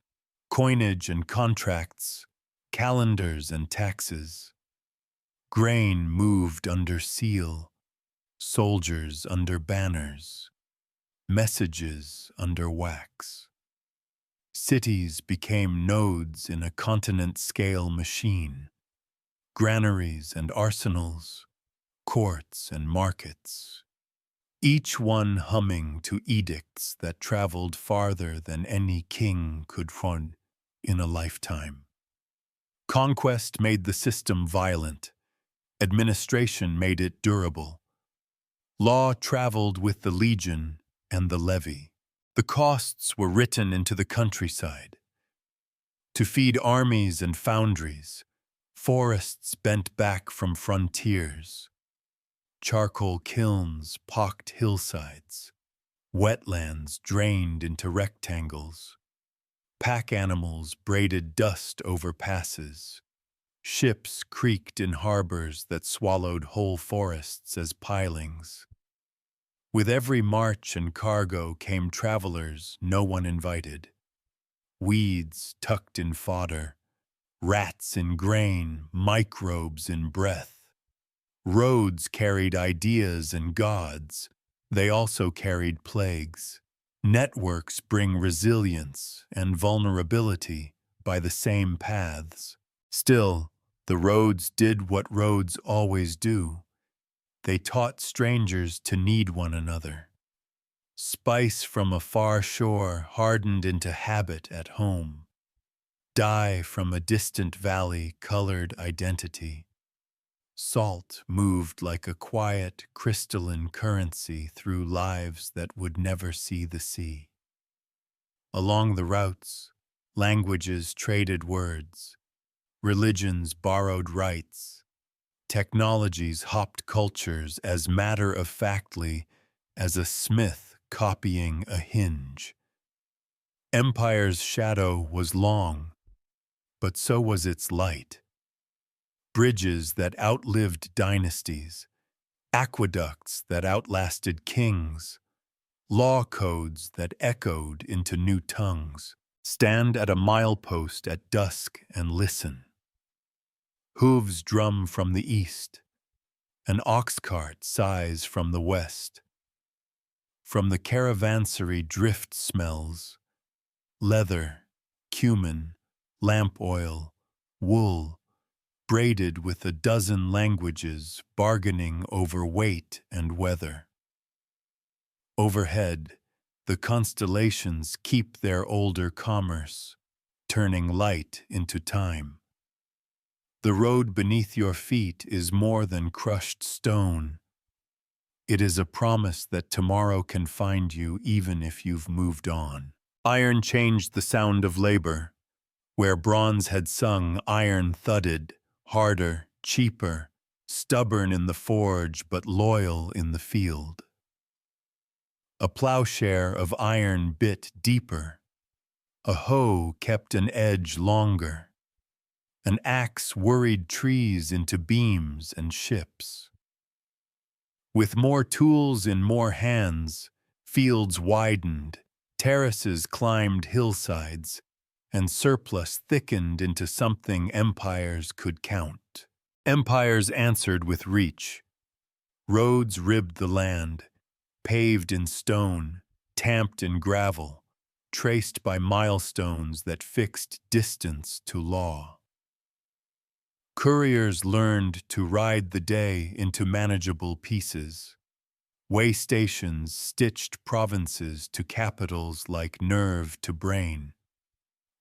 coinage and contracts, calendars and taxes. Grain moved under seal. Soldiers under banners, messages under wax. Cities became nodes in a continent-scale machine, granaries and arsenals, courts and markets, each one humming to edicts that traveled farther than any king could run in a lifetime. Conquest made the system violent, administration made it durable. Law traveled with the legion and the levy. The costs were written into the countryside. To feed armies and foundries, forests bent back from frontiers. Charcoal kilns pocked hillsides. Wetlands drained into rectangles. Pack animals braided dust over passes. Ships creaked in harbors that swallowed whole forests as pilings. With every march and cargo came travelers no one invited. Weeds tucked in fodder, rats in grain, microbes in breath. Roads carried ideas and gods. They also carried plagues. Networks bring resilience and vulnerability by the same paths. Still, the roads did what roads always do. They taught strangers to need one another. Spice from a far shore hardened into habit at home. Dye from a distant valley colored identity. Salt moved like a quiet, crystalline currency through lives that would never see the sea. Along the routes, languages traded words, religions borrowed rites, technologies hopped cultures as matter-of-factly as a smith copying a hinge. Empire's shadow was long, but so was its light. Bridges that outlived dynasties, aqueducts that outlasted kings, law codes that echoed into new tongues. Stand at a milepost at dusk and listen. Hooves drum from the east, an ox cart sighs from the west. From the caravansary drift smells, leather, cumin, lamp oil, wool, braided with a dozen languages bargaining over weight and weather. Overhead, the constellations keep their older commerce, turning light into time. The road beneath your feet is more than crushed stone. It is a promise that tomorrow can find you even if you've moved on. Iron changed the sound of labor. Where bronze had sung, iron thudded, harder, cheaper, stubborn in the forge but loyal in the field. A plowshare of iron bit deeper. A hoe kept an edge longer. An axe worried trees into beams and ships. With more tools in more hands, fields widened, terraces climbed hillsides, and surplus thickened into something empires could count. Empires answered with reach. Roads ribbed the land, paved in stone, tamped in gravel, traced by milestones that fixed distance to law. Couriers learned to ride the day into manageable pieces. Way stations stitched provinces to capitals like nerve to brain.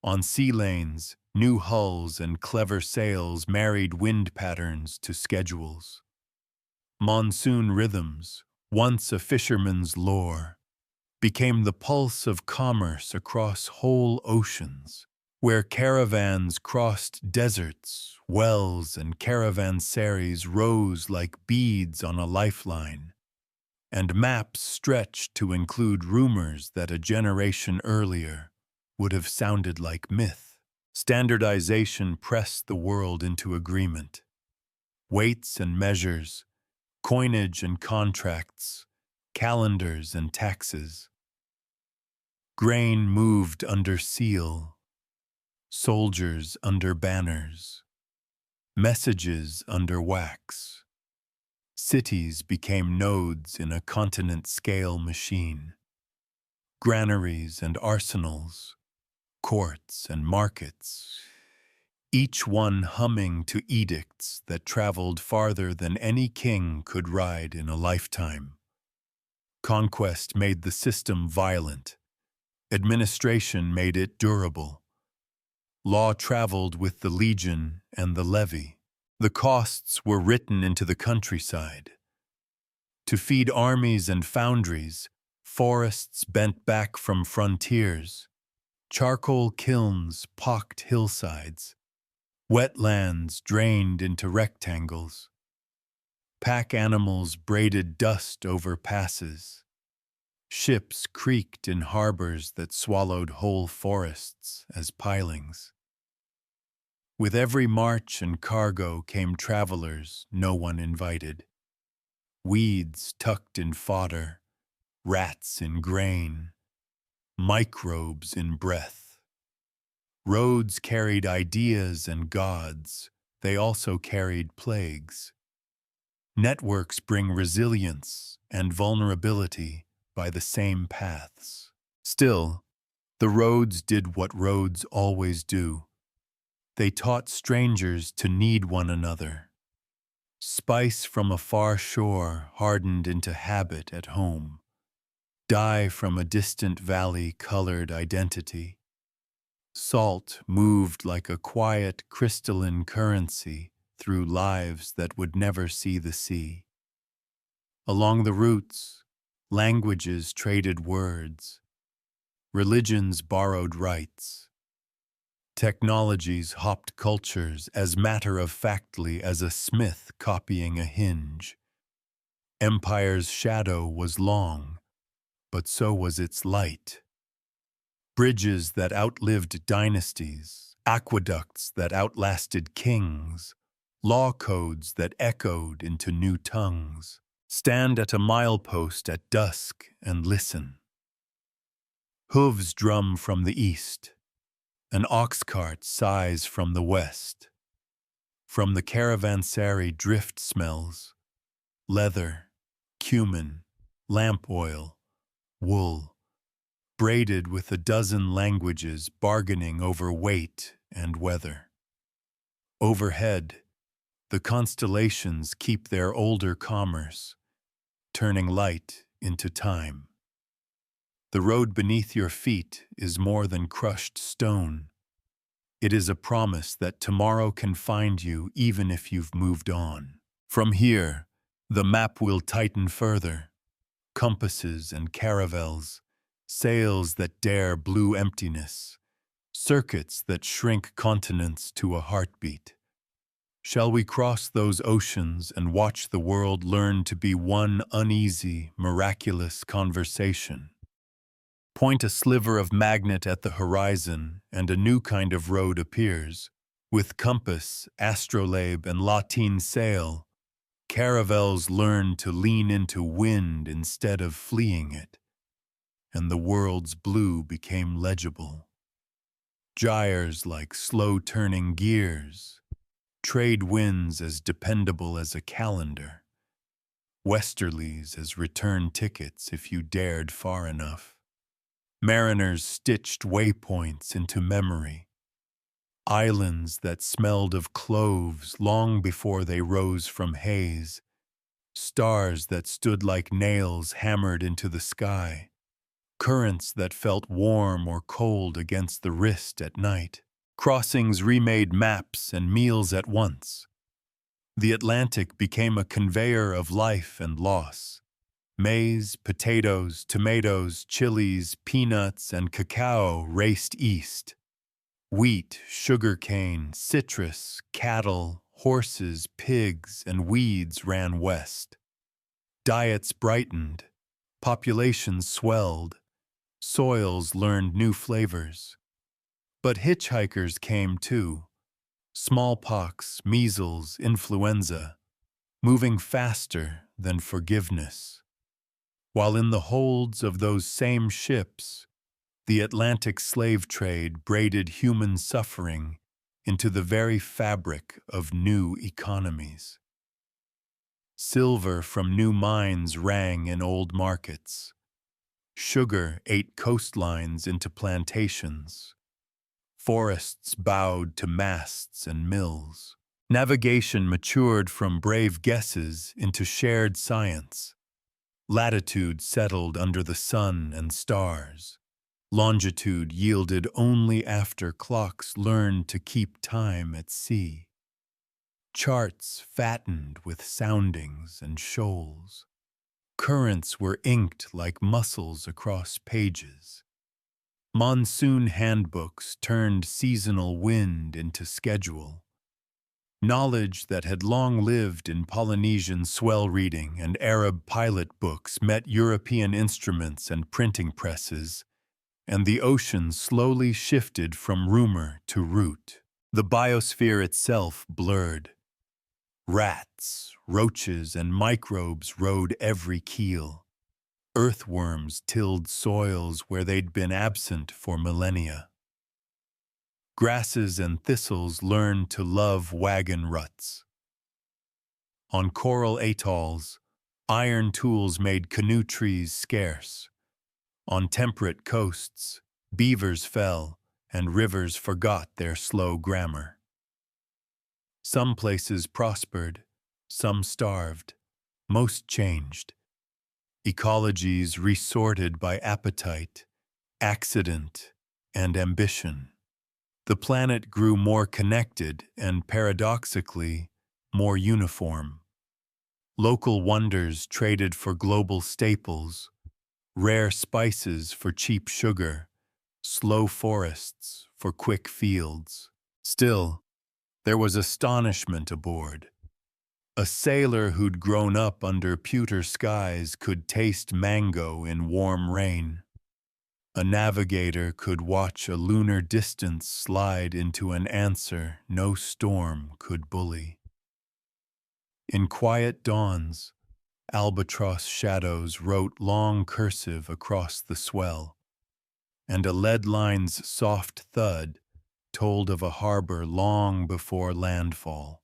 On sea lanes, new hulls and clever sails married wind patterns to schedules. Monsoon rhythms, once a fisherman's lore, became the pulse of commerce across whole oceans, where caravans crossed deserts, wells and caravansaries rose like beads on a lifeline, and maps stretched to include rumors that a generation earlier would have sounded like myth. Standardization pressed the world into agreement. Weights and measures, coinage and contracts, calendars and taxes. Grain moved under seal, soldiers under banners, messages under wax. Cities became nodes in a continent-scale machine. Granaries and arsenals, courts and markets, each one humming to edicts that traveled farther than any king could ride in a lifetime. Conquest made the system violent. Administration made it durable. Law traveled with the legion and the levy. The costs were written into the countryside. To feed armies and foundries, forests bent back from frontiers. Charcoal kilns pocked hillsides. Wetlands drained into rectangles. Pack animals braided dust over passes. Ships creaked in harbors that swallowed whole forests as pilings. With every march and cargo came travelers no one invited. Weeds tucked in fodder, rats in grain, microbes in breath. Roads carried ideas and gods. They also carried plagues. Networks bring resilience and vulnerability by the same paths. Still, the roads did what roads always do. They taught strangers to need one another. Spice from a far shore hardened into habit at home. dye from a distant valley colored identity. Salt moved like a quiet, crystalline currency through lives that would never see the sea. Along the routes, languages traded words, religions borrowed rites, technologies hopped cultures as matter-of-factly as a smith copying a hinge. Empire's shadow was long, but so was its light. Bridges that outlived dynasties, aqueducts that outlasted kings, law codes that echoed into new tongues. Stand at a milepost at dusk and listen. Hooves drum from the east, an ox cart sighs from the west. From the caravanserai drift smells, leather, cumin, lamp oil, wool, braided with a dozen languages bargaining over weight and weather. Overhead, the constellations keep their older commerce, turning light into time. The road beneath your feet is more than crushed stone. It is a promise that tomorrow can find you even if you've moved on. From here, the map will tighten further. Compasses and caravels, sails that dare blue emptiness, circuits that shrink continents to a heartbeat. Shall we cross those oceans and watch the world learn to be one uneasy, miraculous conversation? Point a sliver of magnet at the horizon, and a new kind of road appears. With compass, astrolabe, and lateen sail, caravels learn to lean into wind instead of fleeing it, and the world's blue became legible. Gyres like slow-turning gears, trade winds as dependable as a calendar, westerlies as return tickets if you dared far enough. Mariners stitched waypoints into memory, islands that smelled of cloves long before they rose from haze, stars that stood like nails hammered into the sky, currents that felt warm or cold against the wrist at night, crossings remade maps and meals at once. The Atlantic became a conveyor of life and loss. Maize, potatoes, tomatoes, chilies, peanuts, and cacao raced east. Wheat, sugarcane, citrus, cattle, horses, pigs, and weeds ran west. Diets brightened, populations swelled, soils learned new flavors. But hitchhikers came too. Smallpox, measles, influenza, moving faster than forgiveness. While in the holds of those same ships, the Atlantic slave trade braided human suffering into the very fabric of new economies. Silver from new mines rang in old markets. Sugar ate coastlines into plantations. Forests bowed to masts and mills. Navigation matured from brave guesses into shared science. Latitude settled under the sun and stars. Longitude yielded only after clocks learned to keep time at sea. Charts fattened with soundings and shoals. Currents were inked like muscles across pages. Monsoon handbooks turned seasonal wind into schedule. Knowledge that had long lived in Polynesian swell reading and Arab pilot books met European instruments and printing presses, and the ocean slowly shifted from rumor to root. The biosphere itself blurred. Rats, roaches, and microbes rode every keel. Earthworms tilled soils where they'd been absent for millennia. Grasses and thistles learned to love wagon ruts. On coral atolls, iron tools made canoe trees scarce. On temperate coasts, beavers fell and rivers forgot their slow grammar. Some places prospered, some starved, most changed. ecologies resorted by appetite, accident, and ambition. The planet grew more connected and, paradoxically, more uniform. Local wonders traded for global staples, rare spices for cheap sugar, slow forests for quick fields. Still, there was astonishment aboard. A sailor who'd grown up under pewter skies could taste mango in warm rain. A navigator could watch a lunar distance slide into an answer no storm could bully. In quiet dawns, albatross shadows wrote long cursive across the swell, and a lead line's soft thud told of a harbor long before landfall.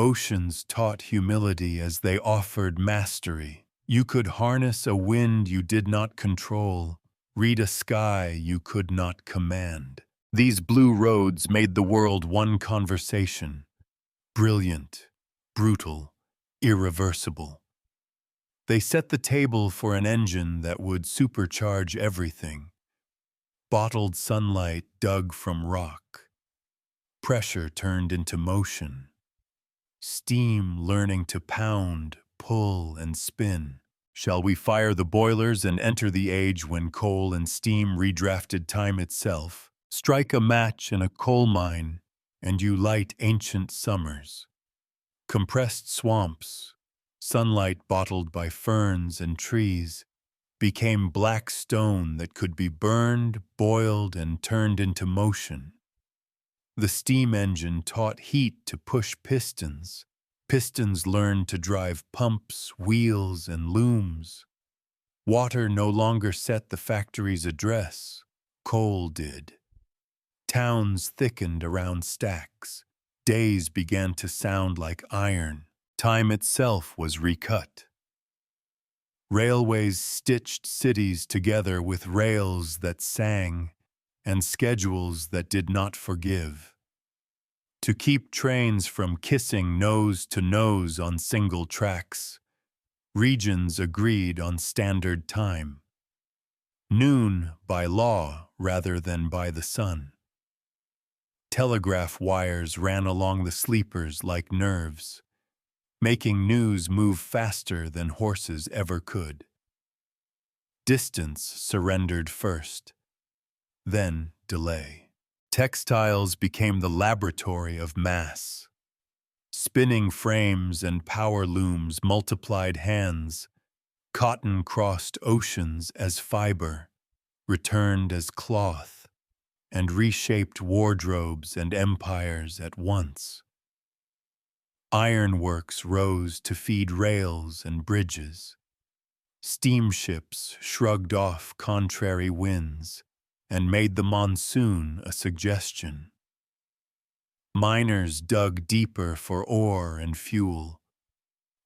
Oceans taught humility as they offered mastery. You could harness a wind you did not control, read a sky you could not command. These blue roads made the world one conversation, brilliant, brutal, irreversible. They set the table for an engine that would supercharge everything. Bottled sunlight dug from rock. Pressure turned into motion. Steam learning to pound, pull, and spin. Shall we fire the boilers and enter the age when coal and steam redrafted time itself? Strike a match in a coal mine, and you light ancient summers. Compressed swamps, sunlight bottled by ferns and trees, became black stone that could be burned, boiled, and turned into motion. The steam engine taught heat to push pistons. Pistons learned to drive pumps, wheels, and looms. Water no longer set the factory's address. Coal did. Towns thickened around stacks. Days began to sound like iron. Time itself was recut. Railways stitched cities together with rails that sang and schedules that did not forgive. To keep trains from kissing nose to nose on single tracks, regions agreed on standard time. Noon by law rather than by the sun. Telegraph wires ran along the sleepers like nerves, making news move faster than horses ever could. Distance surrendered first, then delay. Textiles became the laboratory of mass. Spinning frames and power looms multiplied hands. Cotton crossed oceans as fiber, returned as cloth, and reshaped wardrobes and empires at once. Ironworks rose to feed rails and bridges. Steamships shrugged off contrary winds and made the monsoon a suggestion. Miners dug deeper for ore and fuel.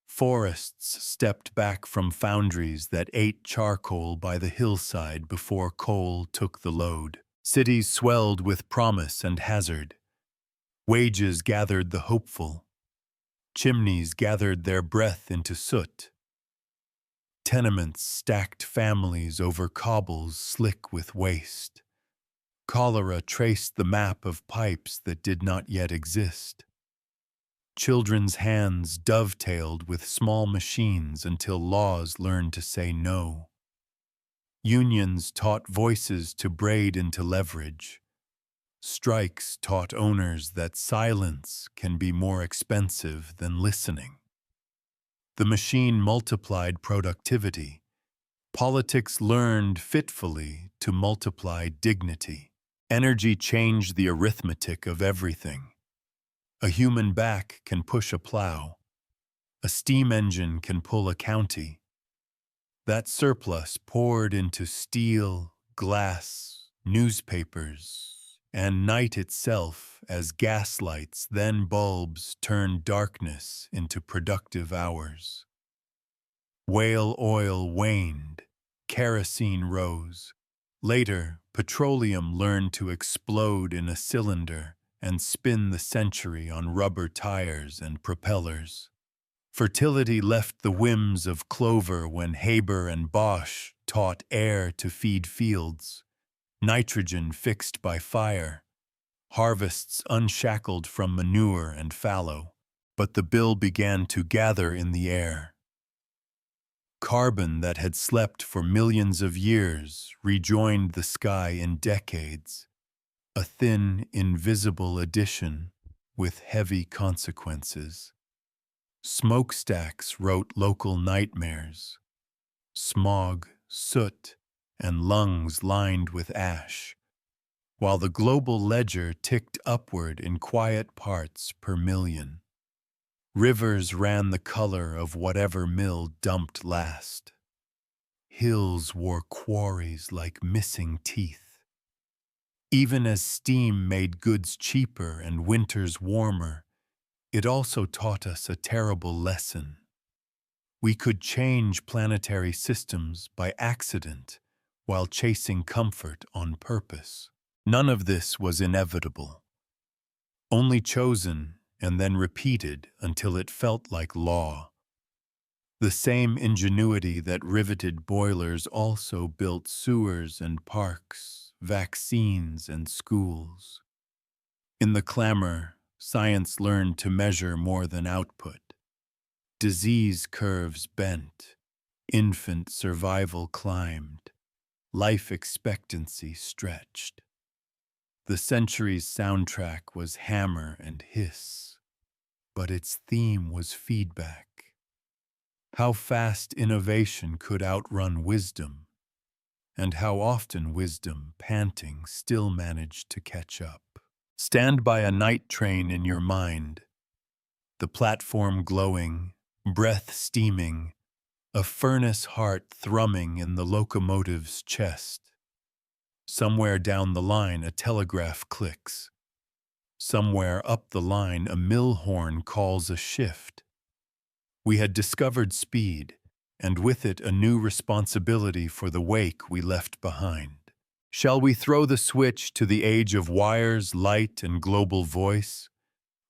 Forests stepped back from foundries that ate charcoal by the hillside before coal took the load. Cities swelled with promise and hazard. Wages gathered the hopeful. Chimneys gathered their breath into soot. Tenements stacked families over cobbles slick with waste. Cholera traced the map of pipes that did not yet exist. Children's hands dovetailed with small machines until laws learned to say no. Unions taught voices to braid into leverage. Strikes taught owners that silence can be more expensive than listening. The machine multiplied productivity. Politics learned fitfully to multiply dignity. Energy changed the arithmetic of everything. A human back can push a plow. A steam engine can pull a county. That surplus poured into steel, glass, newspapers, and night itself as gaslights, then bulbs turned darkness into productive hours. Whale oil waned, kerosene rose. Later, petroleum learned to explode in a cylinder and spin the century on rubber tires and propellers. Fertility left the whims of clover when Haber and Bosch taught air to feed fields, nitrogen fixed by fire, harvests unshackled from manure and fallow. But the bill began to gather in the air. Carbon that had slept for millions of years rejoined the sky in decades, a thin, invisible addition with heavy consequences. Smokestacks wrote local nightmares. Smog, soot, and lungs lined with ash, while the global ledger ticked upward in quiet parts per million. Rivers ran the color of whatever mill dumped last. Hills wore quarries like missing teeth. Even as steam made goods cheaper and winters warmer, it also taught us a terrible lesson. We could change planetary systems by accident while chasing comfort on purpose. None of this was inevitable, only chosen and then repeated until it felt like law. The same ingenuity that riveted boilers also built sewers and parks, vaccines and schools. In the clamor, science learned to measure more than output. Disease curves bent, infant survival climbed, life expectancy stretched. The century's soundtrack was hammer and hiss, but its theme was feedback. How fast innovation could outrun wisdom, and how often wisdom, panting, still managed to catch up. Stand by a night train in your mind, the platform glowing, breath steaming, a furnace heart thrumming in the locomotive's chest. Somewhere down the line a telegraph clicks. Somewhere up the line a mill horn calls a shift. We had discovered speed, and with it a new responsibility for the wake we left behind. Shall we throw the switch to the age of wires, light, and global voice,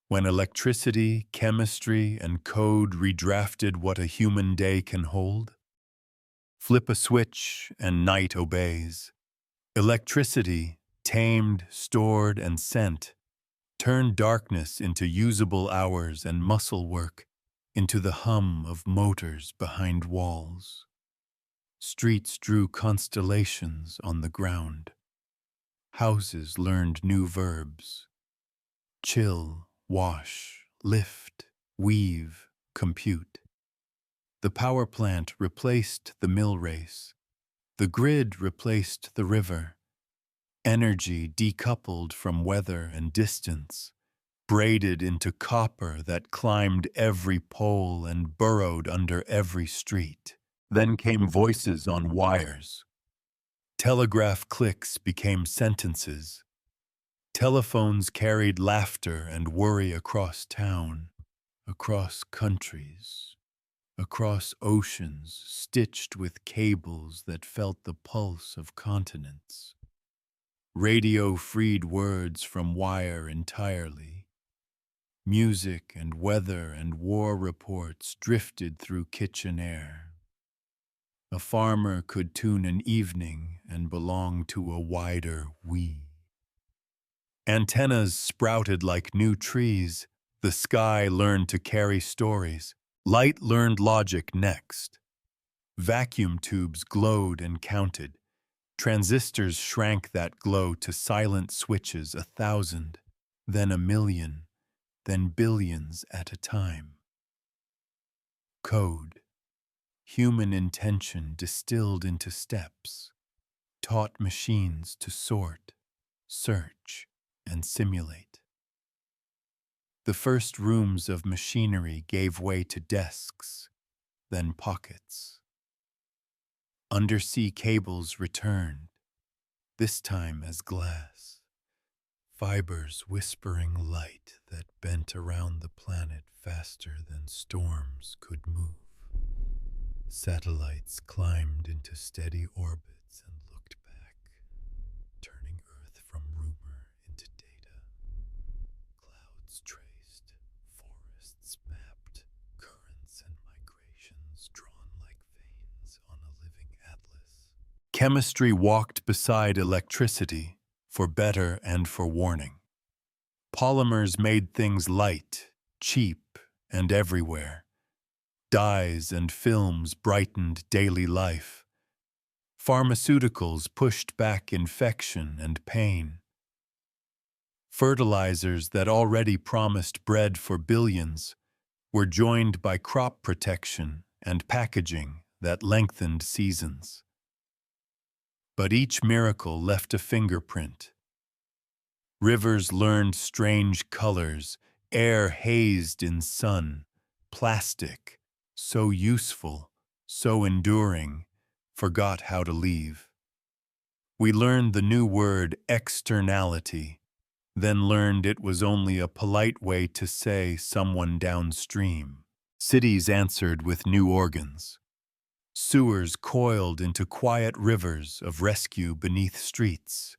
when electricity, chemistry, and code redrafted what a human day can hold? Flip a switch, and night obeys. Electricity, tamed, stored, and sent, turned darkness into usable hours and muscle work into the hum of motors behind walls. Streets drew constellations on the ground. Houses learned new verbs: chill, wash, lift, weave, compute. The power plant replaced the mill race. The grid replaced the river. Energy decoupled from weather and distance, braided into copper that climbed every pole and burrowed under every street. Then came voices on wires. Telegraph clicks became sentences. Telephones carried laughter and worry across town, across countries, across oceans stitched with cables that felt the pulse of continents. Radio freed words from wire entirely. Music and weather and war reports drifted through kitchen air. A farmer could tune an evening and belong to a wider we. Antennas sprouted like new trees. The sky learned to carry stories. Light learned logic next. Vacuum tubes glowed and counted. Transistors shrank that glow to silent switches, 1,000, then 1,000,000, then billions at a time. Code, human intention distilled into steps, taught machines to sort, search, and simulate. The first rooms of machinery gave way to desks, then pockets. Undersea cables returned, this time as glass, fibers whispering light that bent around the planet faster than storms could move. Satellites climbed into steady orbits and looked back, turning Earth from rumor into data. Clouds traced, forests mapped, currents Chemistry walked beside electricity, for better and for warning. Polymers made things light, cheap, and everywhere. Dyes and films brightened daily life. Pharmaceuticals pushed back infection and pain. Fertilizers that already promised bread for billions were joined by crop protection and packaging that lengthened seasons. But each miracle left a fingerprint. Rivers learned strange colors, air hazed in sun, plastic, so useful, so enduring, forgot how to leave. We learned the new word externality, then learned it was only a polite way to say someone downstream. Cities answered with new organs. Sewers coiled into quiet rivers of rescue beneath streets.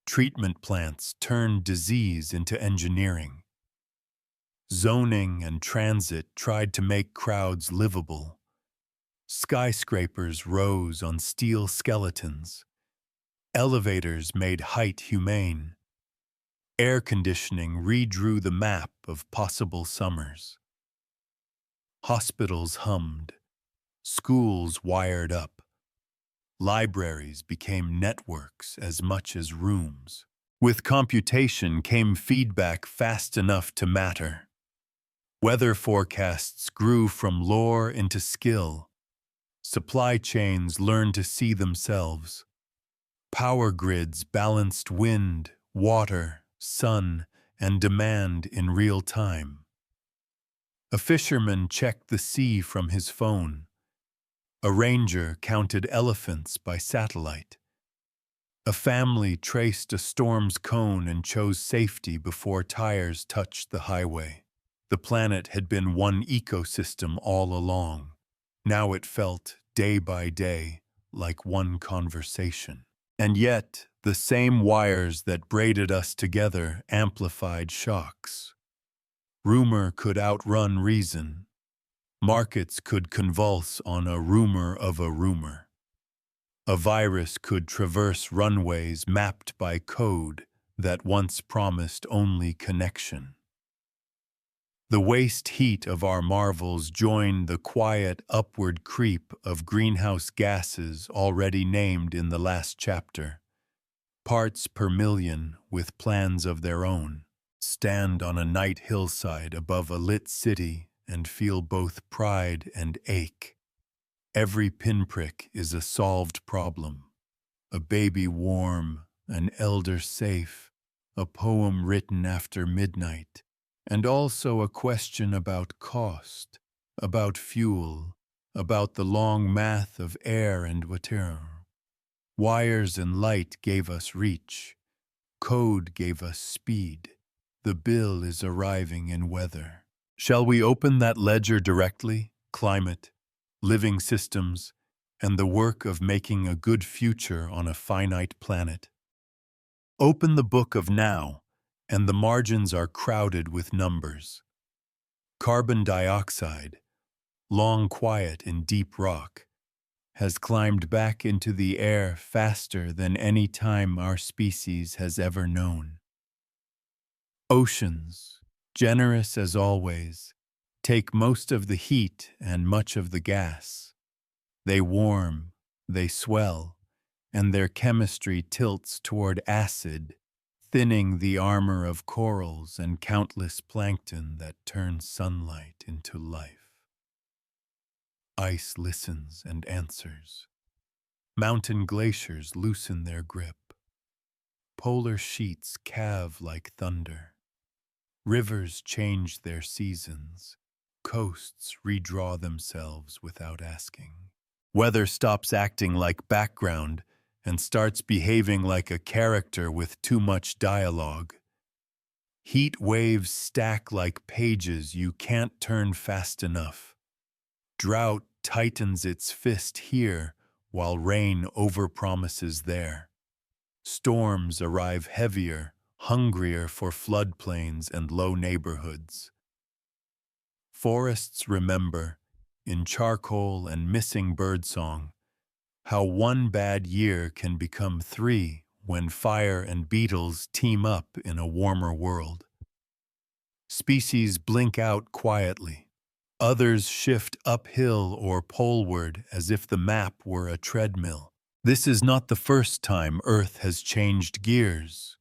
Treatment plants turned disease into engineering. Zoning and transit tried to make crowds livable. Skyscrapers rose on steel skeletons. Elevators made height humane. Air conditioning redrew the map of possible summers. Hospitals hummed. Schools wired up. Libraries became networks as much as rooms. With computation came feedback fast enough to matter. Weather forecasts grew from lore into skill. Supply chains learned to see themselves. Power grids balanced wind, water, sun, and demand in real time. A fisherman checked the sea from his phone. A ranger counted elephants by satellite. A family traced a storm's cone and chose safety before tires touched the highway. The planet had been one ecosystem all along. Now it felt, day by day, like one conversation. And yet, the same wires that braided us together amplified shocks. Rumor could outrun reason. Markets could convulse on a rumor of a rumor. A virus could traverse runways mapped by code that once promised only connection. The waste heat of our marvels joined the quiet upward creep of greenhouse gases already named in the last chapter. Parts per million with plans of their own. Stand on a night hillside above a lit city and feel both pride and ache. Every pinprick is a solved problem. A baby warm, an elder safe, a poem written after midnight, and also a question about cost, about fuel, about the long math of air and water. Wires and light gave us reach. Code gave us speed. The bill is arriving in weather. Shall we open that ledger directly? Climate, living systems, and the work of making a good future on a finite planet. Open the book of now, and the margins are crowded with numbers. Carbon dioxide, long quiet in deep rock, has climbed back into the air faster than any time our species has ever known. Oceans, generous as always, take most of the heat and much of the gas. They warm, they swell, and their chemistry tilts toward acid, thinning the armor of corals and countless plankton that turn sunlight into life. Ice listens and answers. Mountain glaciers loosen their grip. Polar sheets calve like thunder. Rivers change their seasons. Coasts redraw themselves without asking. Weather stops acting like background and starts behaving like a character with too much dialogue. Heat waves stack like pages you can't turn fast enough. Drought tightens its fist here while rain overpromises there. Storms arrive heavier, hungrier for floodplains and low neighborhoods. Forests remember, in charcoal and missing birdsong, How one bad year can become 3 when fire and beetles team up in a warmer world. Species blink out quietly. Others shift uphill or poleward as if the map were a treadmill. This is not the first time Earth has changed gears,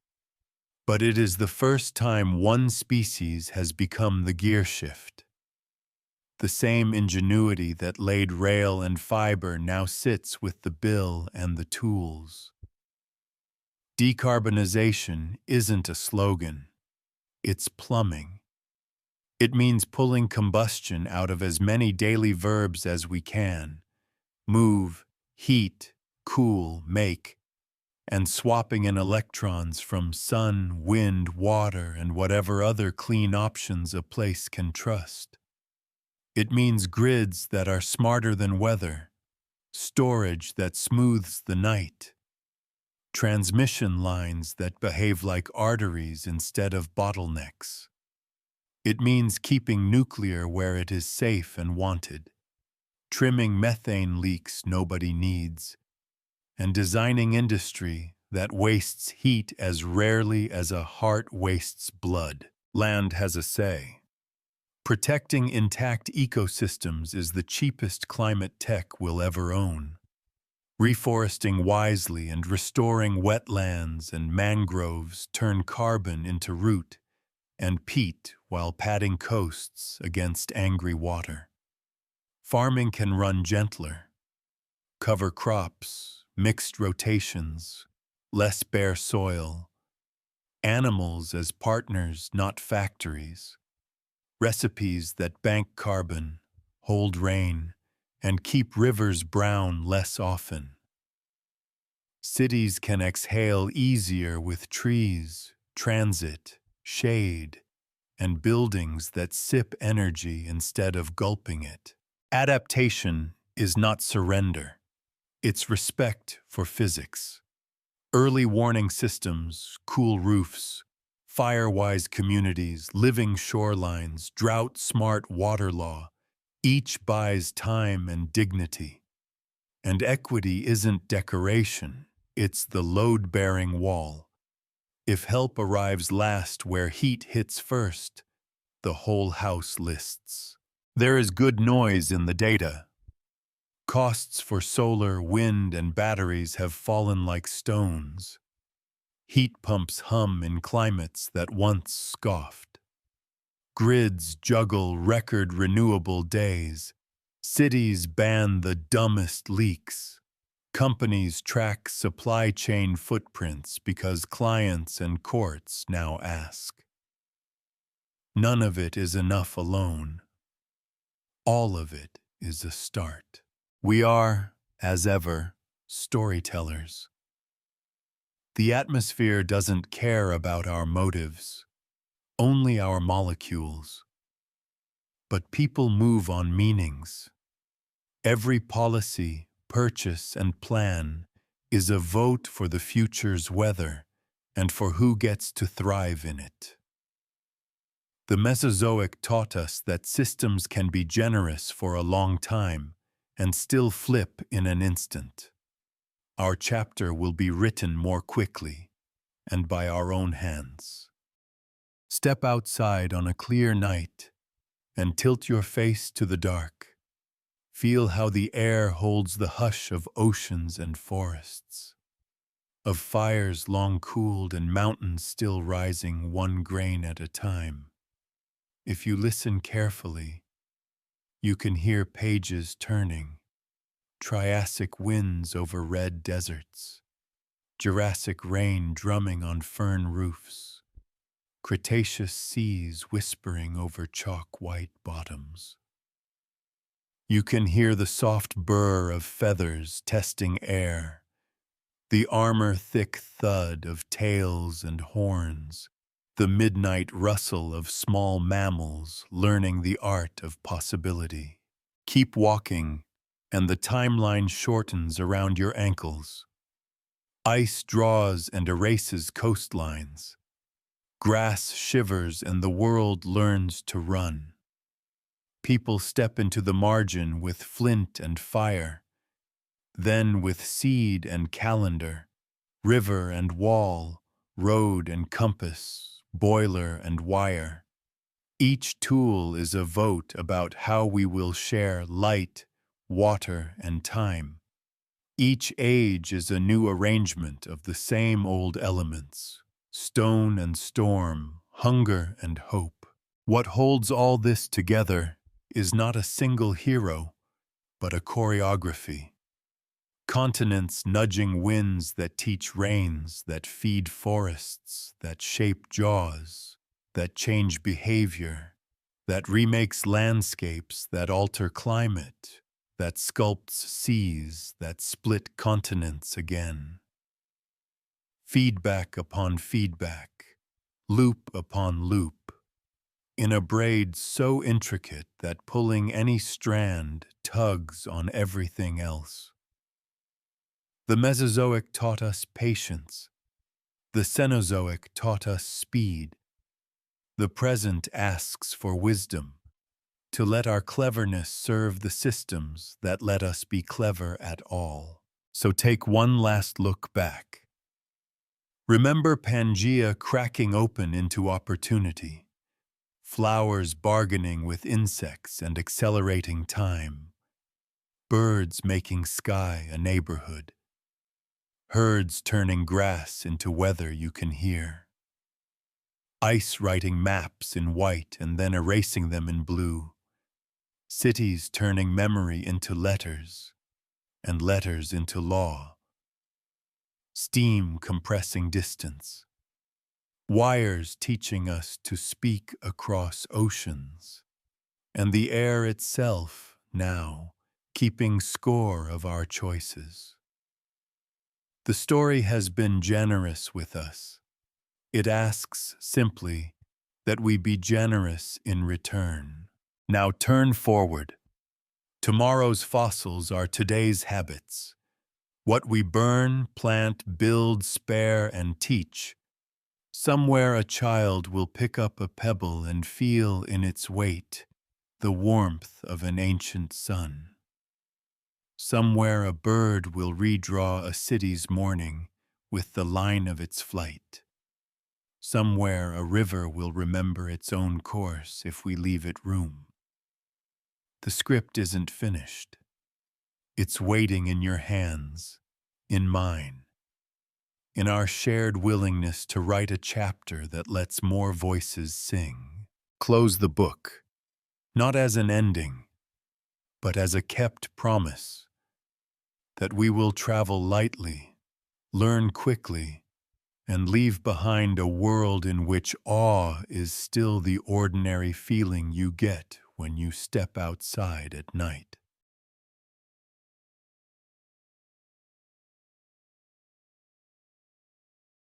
but it is the first time one species has become the gear shift. The same ingenuity that laid rail and fiber now sits with the bill and the tools. Decarbonization isn't a slogan, it's plumbing. It means pulling combustion out of as many daily verbs as we can: move, heat, cool, make, and swapping in electrons from sun, wind, water, and whatever other clean options a place can trust. It means grids that are smarter than weather, storage that smooths the night, transmission lines that behave like arteries instead of bottlenecks. It means keeping nuclear where it is safe and wanted, trimming methane leaks nobody needs, and designing industry that wastes heat as rarely as a heart wastes blood. Land has a say. Protecting intact ecosystems is the cheapest climate tech we'll ever own. Reforesting wisely and restoring wetlands and mangroves turn carbon into root and peat while padding coasts against angry water. Farming can run gentler, cover crops, mixed rotations, less bare soil, animals as partners, not factories, recipes that bank carbon, hold rain, and keep rivers brown less often. Cities can exhale easier with trees, transit, shade, and buildings that sip energy instead of gulping it. Adaptation is not surrender. It's respect for physics. Early warning systems, cool roofs, fire-wise communities, living shorelines, drought-smart water law, each buys time and dignity. And equity isn't decoration, it's the load-bearing wall. If help arrives last where heat hits first, the whole house lists. There is good noise in the data. Costs for solar, wind, and batteries have fallen like stones. Heat pumps hum in climates that once scoffed. Grids juggle record renewable days. Cities ban the dumbest leaks. Companies track supply chain footprints because clients and courts now ask. None of it is enough alone. All of it is a start. We are, as ever, storytellers. The atmosphere doesn't care about our motives, only our molecules. But people move on meanings. Every policy, purchase, and plan is a vote for the future's weather and for who gets to thrive in it. The Mesozoic taught us that systems can be generous for a long time and still flip in an instant. Our chapter will be written more quickly and by our own hands. Step outside on a clear night and tilt your face to the dark. Feel how the air holds the hush of oceans and forests, of fires long cooled and mountains still rising one grain at a time. If you listen carefully, you can hear pages turning, Triassic winds over red deserts, Jurassic rain drumming on fern roofs, Cretaceous seas whispering over chalk-white bottoms. You can hear the soft burr of feathers testing air, the armor-thick thud of tails and horns, the midnight rustle of small mammals learning the art of possibility. Keep walking, and the timeline shortens around your ankles. Ice draws and erases coastlines. Grass shivers and the world learns to run. People step into the margin with flint and fire. Then with seed and calendar, river and wall, road and compass, boiler and wire, each tool is a vote about how we will share light, water, and time. Each age is a new arrangement of the same old elements, stone and storm, hunger and hope. What holds all this together is not a single hero, but a choreography. Continents nudging winds that teach rains, that feed forests, that shape jaws, that change behavior, that remakes landscapes, that alter climate, that sculpts seas, that split continents again. Feedback upon feedback, loop upon loop, in a braid so intricate that pulling any strand tugs on everything else. The Mesozoic taught us patience. The Cenozoic taught us speed. The present asks for wisdom, to let our cleverness serve the systems that let us be clever at all. So take one last look back. Remember Pangaea cracking open into opportunity, flowers bargaining with insects and accelerating time, birds making sky a neighborhood, herds turning grass into weather you can hear, ice writing maps in white and then erasing them in blue, cities turning memory into letters, and letters into law, steam compressing distance, wires teaching us to speak across oceans, and the air itself now keeping score of our choices. The story has been generous with us. It asks simply that we be generous in return. Now turn forward. Tomorrow's fossils are today's habits. What we burn, plant, build, spare, and teach. Somewhere a child will pick up a pebble and feel in its weight the warmth of an ancient sun. Somewhere a bird will redraw a city's morning with the line of its flight. Somewhere a river will remember its own course if we leave it room. The script isn't finished. It's waiting in your hands, in mine, in our shared willingness to write a chapter that lets more voices sing. Close the book, not as an ending, but as a kept promise that we will travel lightly, learn quickly, and leave behind a world in which awe is still the ordinary feeling you get when you step outside at night.